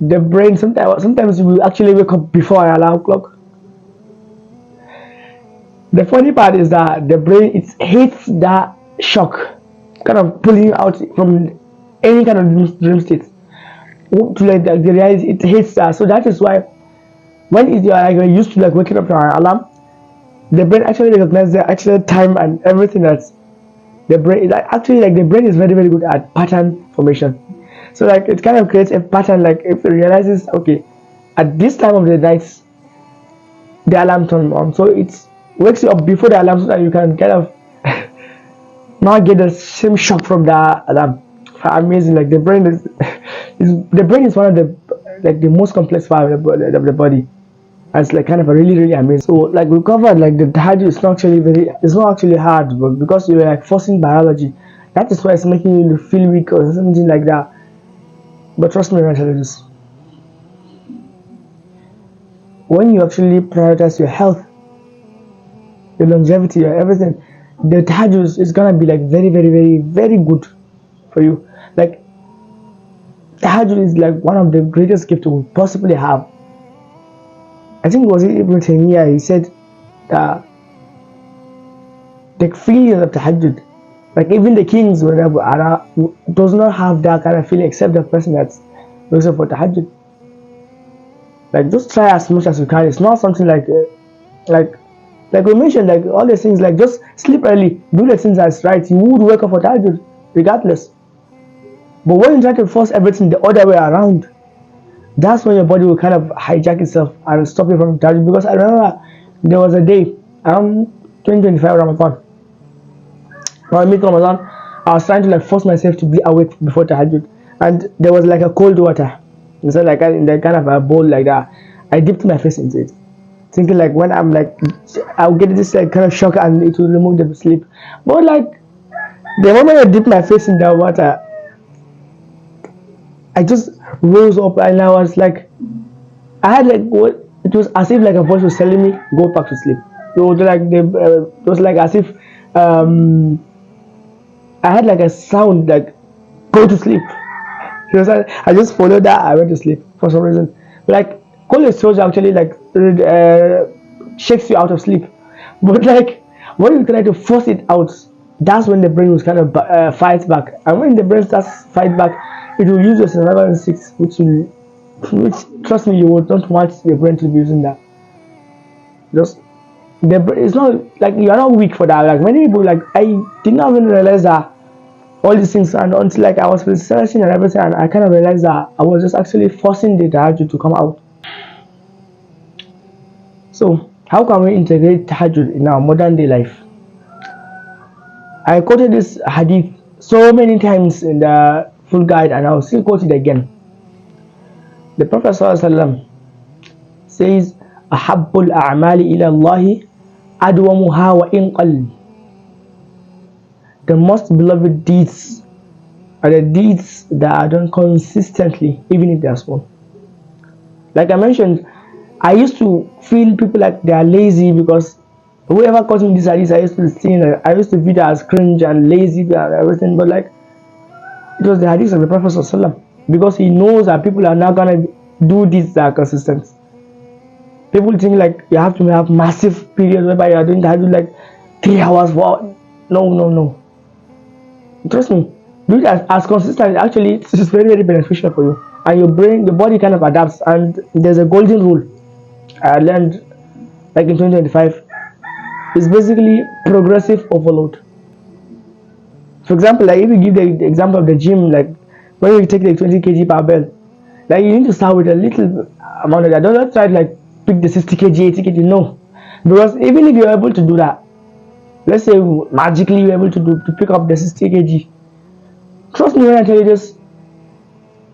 the brain sometimes will actually wake up before an alarm clock? The funny part is that the brain it hates that shock, kind of pulling out from any kind of dream state. To like the reality, it hates that. So that is why when you're like used to like waking up to an alarm, the brain actually recognizes the actual time and everything. That's the brain like actually like the brain is very very good at pattern formation. So like it kind of creates a pattern. Like if it realizes, okay, at this time of the night the alarm turns on, so it wakes you up before the alarm so that you can kind of not get the same shock from the alarm. Amazing. Like the brain the brain is one of the like the most complex part of the body. And it's like kind of a really really amazing. So like we covered like the tahajjud is not actually very, it's not actually hard, but because you're like forcing biology, that is why it's making you feel weak or something like that. But trust me when I tell you this, when you actually prioritize your health, your longevity, your everything, the tahajjud is gonna be like very very very very good for you. Like tahajjud is like one of the greatest gifts we possibly have. I think it was Ibn Taymiyyah, he said that the feeling of tahajjud, like even the kings whatever does not have that kind of feeling except the person that's wakes up for tahajjud. Like just try as much as you can. It's not something like like we mentioned, like all these things, like just sleep early, do the things that's right. You would wake up for tahajjud regardless. But when you try to force everything the other way around, that's when your body will kind of hijack itself and stop you from tahajjud. Because I remember there was a day around 2025 Ramadan, around mid Ramadan, I was trying to like force myself to be awake before tahajjud, and there was like a cold water. It's like in the kind of a bowl like that. I dipped my face into it, thinking like when I'm like I'll get this like kind of shock and it will remove the sleep. But like the moment I dipped my face in the water, I just rose up and I was like, I had like what it was as if like a voice was telling me go back to sleep. It was like it was like as if I had like a sound like go to sleep. I just followed that. I went to sleep for some reason. Like cold exposure actually like shakes you out of sleep, but like when you try to force it out, that's when the brain will kind of fight back. And when the brain starts fight back, it will use your survival instincts, which trust me, you will not want the brain to be using that. Just it's not like you are not weak for that. Like many people, like I did not even realize that all these things, and until like I was researching and everything, and I kind of realized that I was just actually forcing the tahajjud to come out. So how can we integrate tahajjud in our modern day life? I quoted this hadith so many times in the full guide, and I'll still quote it again. The Prophet ﷺ says, أحب الأعمال إلى الله أدومها وإن قل. The most beloved deeds are the deeds that are done consistently, even if they are small. Like I mentioned, I used to feel people like they are lazy because whoever calls me this hadith, I used to think that I used to view that as cringe and lazy and everything. But like it was the hadith of the Prophet ﷺ, because he knows that people are not gonna do this that are consistent. People think like you have to have massive periods whereby you are doing that like 3 hours for no. Trust me, do it as consistent. Actually, it's just very, very beneficial for you. And your brain, your body kind of adapts. And there's a golden rule I learned like in 2025. It's basically progressive overload. For example, like if you give the example of the gym, like when you take the 20 kg barbell, like you need to start with a little amount of that. Don't try to like pick the 60 kg, 80 kg. No, because even if you're able to do that, let's say magically you're able to pick up the 60 kg. Trust me when I tell you this.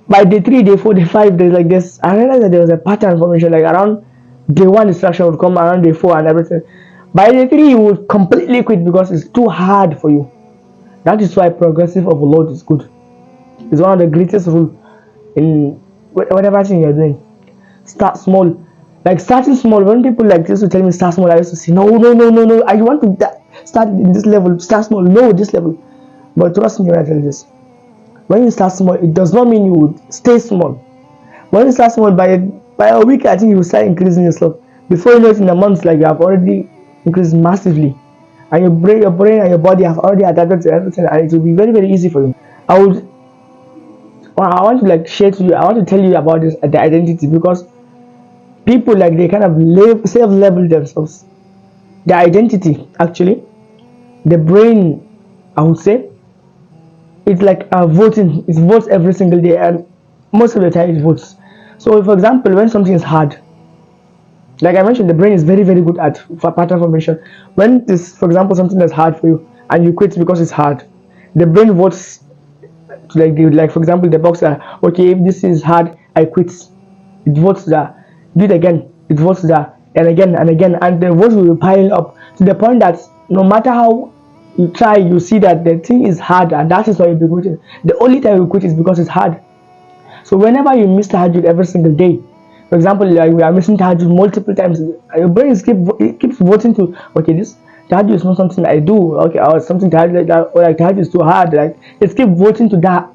By day 3, day 4, day 5, there's like this. I realized that there was a pattern formation. Like around day 1, distraction would come around day 4 and everything. By day 3, you would completely quit because it's too hard for you. That is why progressive overload is good. It's one of the greatest rules in whatever thing you're doing. Start small. Like starting small. When people like this to tell me start small, I used to say no. I want to start in this level. Start small. No, this level. But trust me when I tell you this. When you start small, it does not mean you would stay small. When you start small, by a week, I think you will start increasing yourself. Before you know it, in a month, like you have already increased massively, and your brain and your body have already adapted to everything, and it will be very, very easy for you. I want to like share to you. I want to tell you about this the identity, because people like they kind of self-level themselves. The identity, actually, the brain, I would say, it's like voting. It votes every single day, and most of the time it votes. So, for example, when something is hard, like I mentioned, the brain is very, very good at pattern formation. When this, for example, something that's hard for you and you quit because it's hard, the brain votes to like for example, the boxer. Okay, if this is hard, I quit. It votes that. Do it again. It votes that, and again and again, and the votes will pile up to the point that no matter how you try, you see that the thing is hard, and that is why you'll be quitting. The only time you quit is because it's hard. So whenever you miss Tahajjud every single day, for example, like we are missing Tahajjud multiple times, your brain keeps voting to, okay, this Tahajjud is not something I do, okay, or something Tahajjud like that, or like Tahajjud is too hard, like it keeps voting to that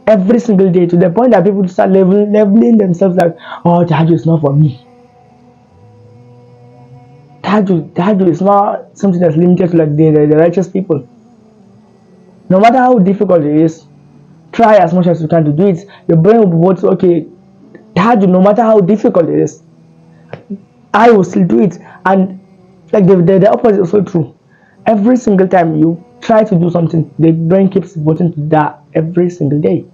every single day, to the point that people start leveling themselves like, oh, Tahajjud is not for me. Tahajjud is not something that's limited to like the righteous people. No matter how difficult it is, try as much as you can to do it. Your brain will vote, okay, Tahajjud, no matter how difficult it is, I will still do it. And like the opposite is also true. Every single time you try to do something, the brain keeps voting to that every single day.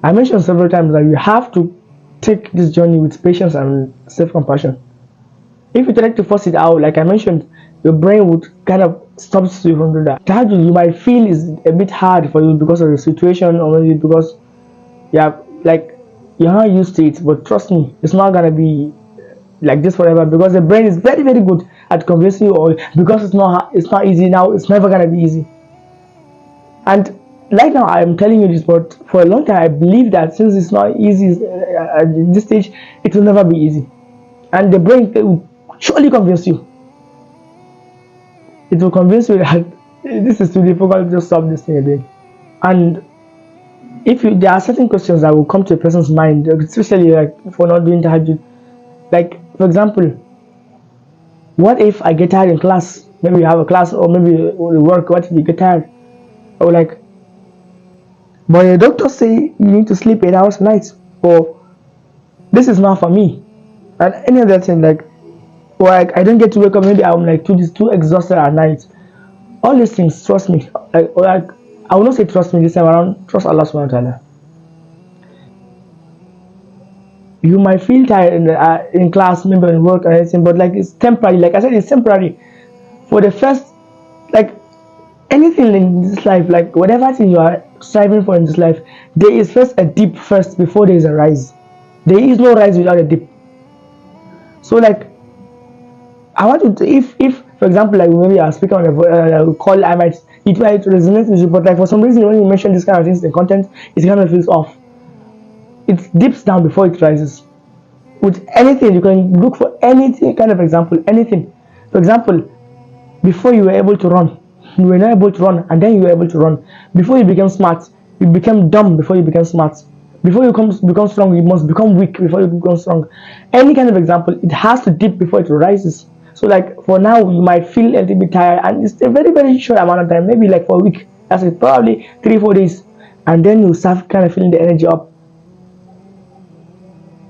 I mentioned several times that you have to take this journey with patience and self-compassion. If you try to force it out, like I mentioned, your brain would kind of stop you from doing that. Tahajjud, you might feel is a bit hard for you because of the situation, or maybe because like you're not used to it. But trust me, it's not gonna be like this forever, because the brain is very, very good at convincing you, or because it's not easy now, it's never gonna be easy. And right now I'm telling you this, but for a long time I believe that since it's not easy at this stage, it will never be easy. And the brain will surely convince you. It will convince you that this is too difficult, just stop this thing again. And there are certain questions that will come to a person's mind, especially like for not doing tahajjud. Like for example, what if I get tired in class? Maybe you have a class, or maybe work. What if you get tired? Or like, but the doctor say you need to sleep 8 hours a night, or this is not for me, and any other thing like, or like I don't get to wake up. Maybe I'm like too exhausted at night. All these things, trust me. Like I will not say trust me this time around. Trust Allah subhanahu wa ta'ala. You might feel tired in class, maybe in work or anything, but like it's temporary. Like I said, it's temporary. For the first, like anything in this life, like whatever thing you are striving for in this life, there is first a dip first before there is a rise. There is no rise without a dip. So like, I want to, if for example, like maybe I speak on a call, it might resonate with you, but like for some reason when you mention this kind of things in content, it kind of feels off. It dips down before it rises. with anything. You can look for anything kind of example, anything. For example, before you were able to run, you were not able to run, and then you were able to run. Before you became smart, you became dumb before you became smart. Before you become strong, you must become weak before you become strong. Any kind of example, it has to dip before it rises. So like for now, you might feel a little bit tired, and it's a very very short amount of time, maybe like for a week. That's it, probably 3-4 days, and then you start kind of feeling the energy up.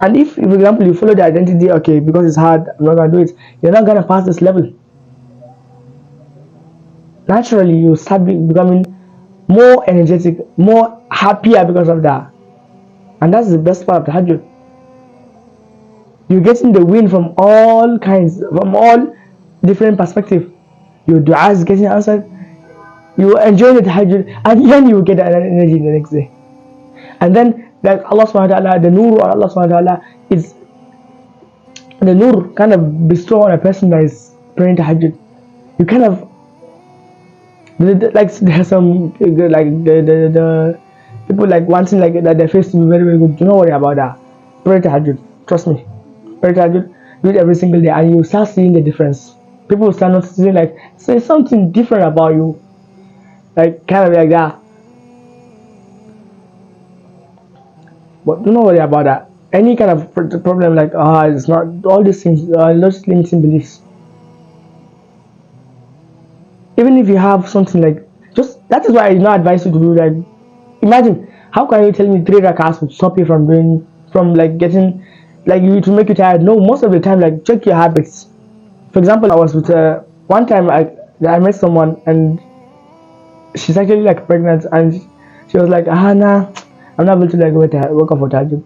And if, for example, you follow the identity, okay, because it's hard, I'm not gonna do it. You're not gonna pass this level. Naturally, you start becoming more energetic, more happier because of that. And that's the best part of the Tahajjud. You're getting the win from all kinds, from all different perspectives. Your dua is getting answered. You enjoy the Tahajjud, and then you get that energy the next day. And then, like Allah subhanahu wa ta'ala, the nur of Allah subhanahu wa ta'ala is the nur kind of bestow on a person that is praying Tahajjud. You kind of like there's some like the people like wanting like that their face to be very very good. Do not worry about that. Pray Tahajjud. Trust me. Pray Tahajjud. Do it every single day, and you start seeing the difference. People will start noticing like there's something different about you, like kind of like that. But do not worry about that. Any kind of problem like it's not all these things are just limiting beliefs. Even if you have something like just that is why I do not advise you to do like imagine how can you tell me 3 rakahs would stop you from doing from like getting like you to make you tired. No, most of the time like check your habits. For example, I was with one time I met someone and she's actually like pregnant and she was like nah, I'm not able to like wake up for Tahajjud.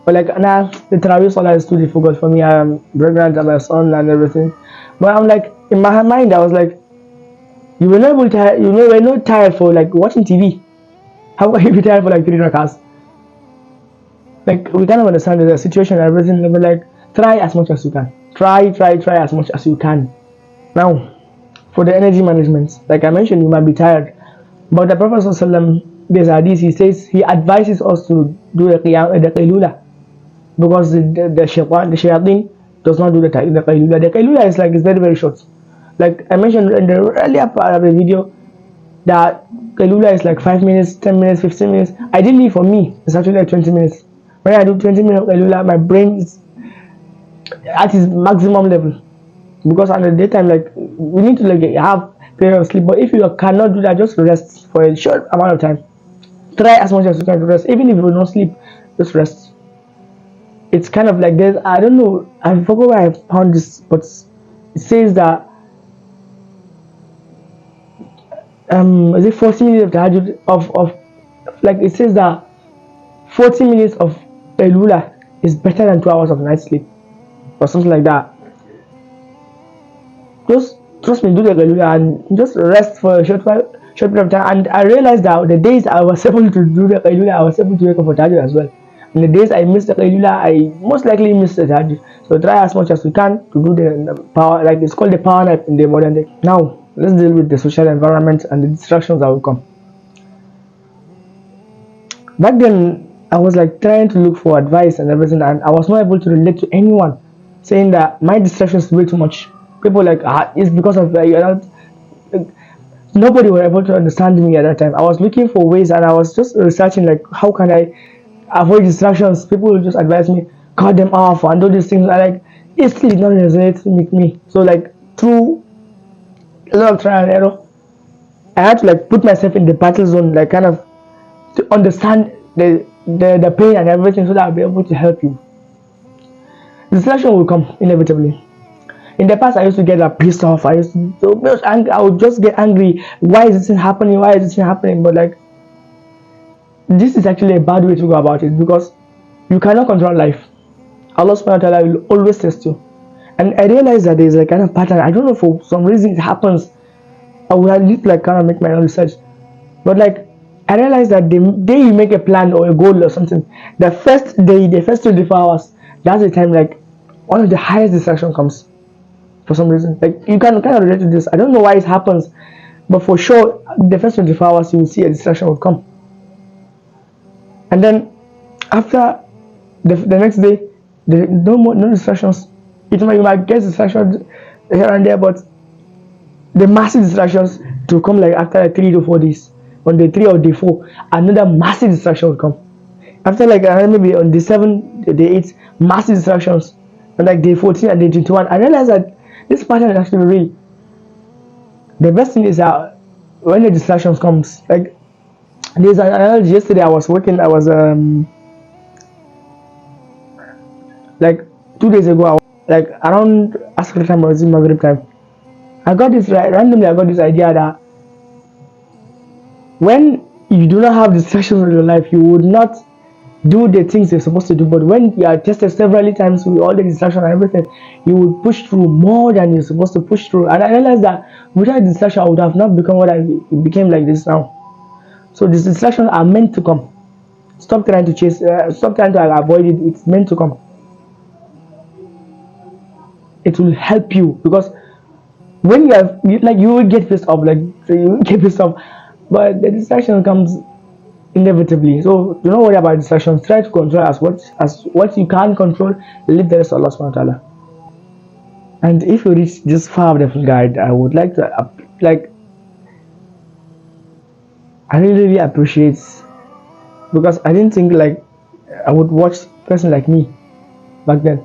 But like nah, the Tarawih Salah is too difficult for me. I'm pregnant and my son and everything. But I'm like in my mind I was like you were not able to you were not tired for like watching TV. How can you be tired for like 3 rakahs? Like we kind of understand the situation and everything, but like try as much as you can. Try as much as you can. Now, for the energy management, like I mentioned, you might be tired, but the Prophet ﷺ, there's hadith, he says he advises us to do the Qailulah because the shayateen does not do the Qailulah. The Qailulah is like it's very very short. Like I mentioned in the earlier part of the video, that Qailulah is like 5 minutes, 10 minutes, 15 minutes. Ideally for me, it's actually like 20 minutes. When I do 20 minutes Qailulah, my brain is at its maximum level. Because on the daytime, like we need to like have period of sleep. But if you cannot do that, just rest for a short amount of time. Try as much as you can to rest. Even if you will not sleep, just rest. It's kind of like this. I don't know. I forgot where I found this, but it says that is it 40 minutes of Tahajjud of like it says that 40 minutes of Qailulah is better than 2 hours of night sleep or something like that. Just trust me, do the Qailulah and just rest for a short period of time. And I realized that the days I was able to do the Qailulah, I was able to wake up for Tahajjud as well. And the days I missed the Qailulah, I most likely missed the Tahajjud. So try as much as you can to do the power, like it's called the power nap in the modern day. Now let's deal with the social environment and the distractions that will come. Back then, I was like trying to look for advice and everything, and I was not able to relate to anyone, saying that my distractions is way too much. People like it's because of you're not. Nobody were able to understand me at that time. I was looking for ways, and I was just researching like how can I avoid distractions. People will just advise me, cut them off and do these things. I like it still did not resonate with me. So like through a lot of trial and error, I had to like put myself in the battle zone, like kind of to understand the pain and everything, so that I'll be able to help you. Distraction will come inevitably. In the past, I used to get pissed off. I used to so angry. I would just get angry. Why is this thing happening? Why is this thing happening? But like, this is actually a bad way to go about it because you cannot control life. Allah subhanahu wa ta'ala will always test you. And I realized that there's a kind of pattern. I don't know, for some reason it happens. I will need to like kind of make my own research. But like, I realized that the day you make a plan or a goal or something, the first 24 hours, that's the time like one of the highest distraction comes. For some reason, like you can kind of relate to this. I don't know why it happens, but for sure, the first 24 hours you will see a distraction will come. And then after the next day, There no distractions. You might get distractions here and there, but the massive distractions to come like after like 3 to 4 days. On day 3 or day 4, another massive distraction will come. After like maybe on day 7, day 8, massive distractions. On like day 14 and day 21, I realized that this pattern is actually real. The best thing is that when the distractions comes, like there's an analogy. Yesterday I was like 2 days ago, I was like around Asr time or Maghrib time. I got this randomly. I got this idea that when you do not have distractions in your life, you would not do the things you're supposed to do. But when you are tested several times with all the distraction and everything, you would push through more than you're supposed to push through. And I realized that without distraction, I would have not become what I became like this now. So these distractions are meant to come. Stop trying to chase. Stop trying to avoid it. It's meant to come. It will help you because when you will get pissed off, but the distraction comes inevitably. So do not worry about distractions. Try to control as what you can control. Leave the rest to Allah subhanahu wa ta'ala. And if you reach this far of the full guide, I would like to I really appreciate, because I didn't think like I would watch a person like me back then.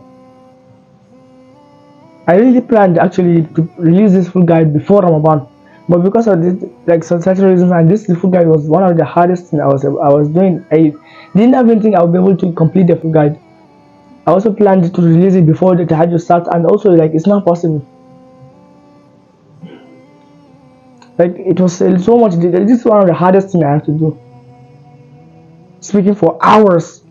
I really planned actually to release this full guide before Ramadan, but because of this, like such reasons, and this full guide was one of the hardest things I was doing. I didn't even think I would be able to complete the full guide. I also planned to release it before the Tahajjud starts, and also like it's not possible. Like it was so much. This is one of the hardest things I have to do. Speaking for hours,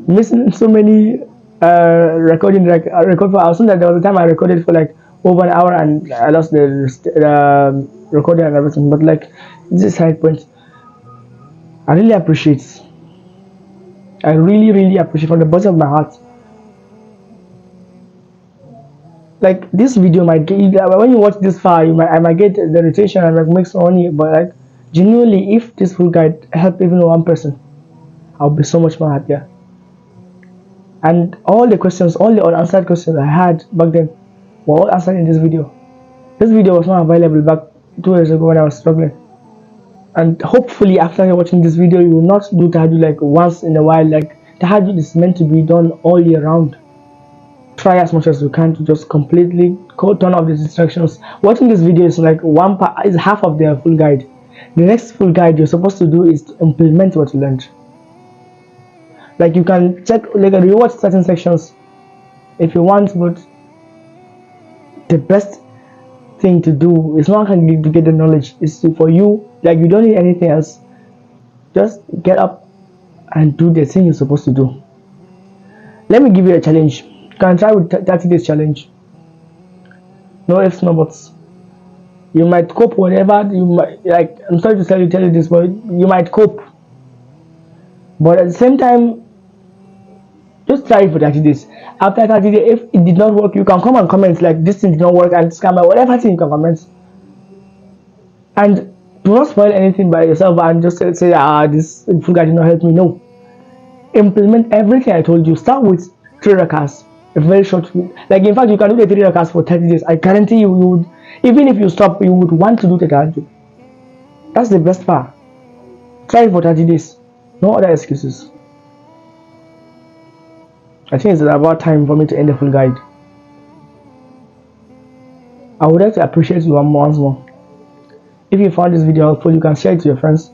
missing so many recording. Like record for hours. So that there was a time I recorded for like over an hour and I lost the recording and everything. But like this is side point. I really appreciate. I really appreciate from the bottom of my heart. Like this video might get when you watch this far, I might get the rotation and like make some money. But like genuinely, if this full guide help even one person, I'll be so much more happier. And all the questions, all the unanswered questions I had back then were all answered in this video. This video was not available back 2 years ago when I was struggling. And hopefully after watching this video, you will not do Tahajjud like once in a while. Like Tahajjud is meant to be done all year round. Try as much as you can to just completely turn off the distractions. Watching this video is like is half of the full guide. The next full guide you're supposed to do is to implement what you learned. Like you can check, like rewatch certain sections if you want, but the best thing to do is not to get the knowledge. It's for you. Like you don't need anything else. Just get up and do the thing you're supposed to do. Let me give you a challenge. You can try with 30 days challenge. No ifs, no buts. You might cope whatever you might like. I'm sorry to tell you this, but you might cope. But at the same time, just try it for 30 days. After 30 days, if it did not work, you can come and comment like this thing did not work and scam or whatever thing you can comment. And do not spoil anything by yourself and just say this full guide did not help me. No. Implement everything I told you. Start with 3 rakahs. A very short, like in fact you can do the 3 rakahs for 30 days. I guarantee you would, even if you stop, you would want to do the Tahajjud. That's the best part. Try it for 30 days. No other excuses. I think it's about time for me to end the full guide. I would like to appreciate you once more. If you found this video helpful, you can share it to your friends.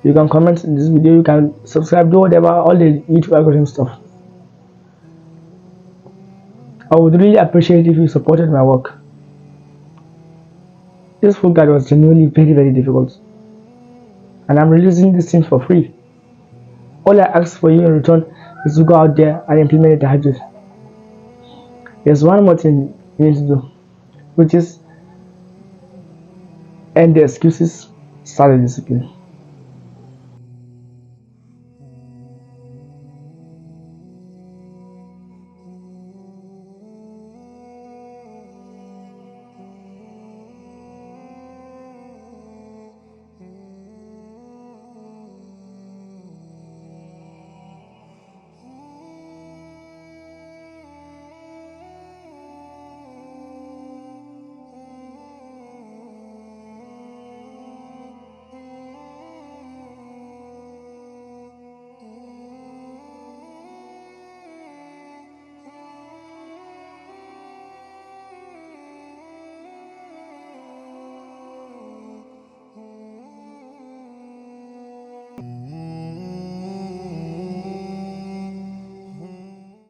You can comment in this video. You can subscribe, do whatever, all the YouTube algorithm stuff. I would really appreciate if you supported my work. This full guide was genuinely very difficult. And I'm releasing this thing for free. All I ask for you in return is to go out there and implement the Tahajjud. There's one more thing you need to do, which is end the excuses, start the discipline.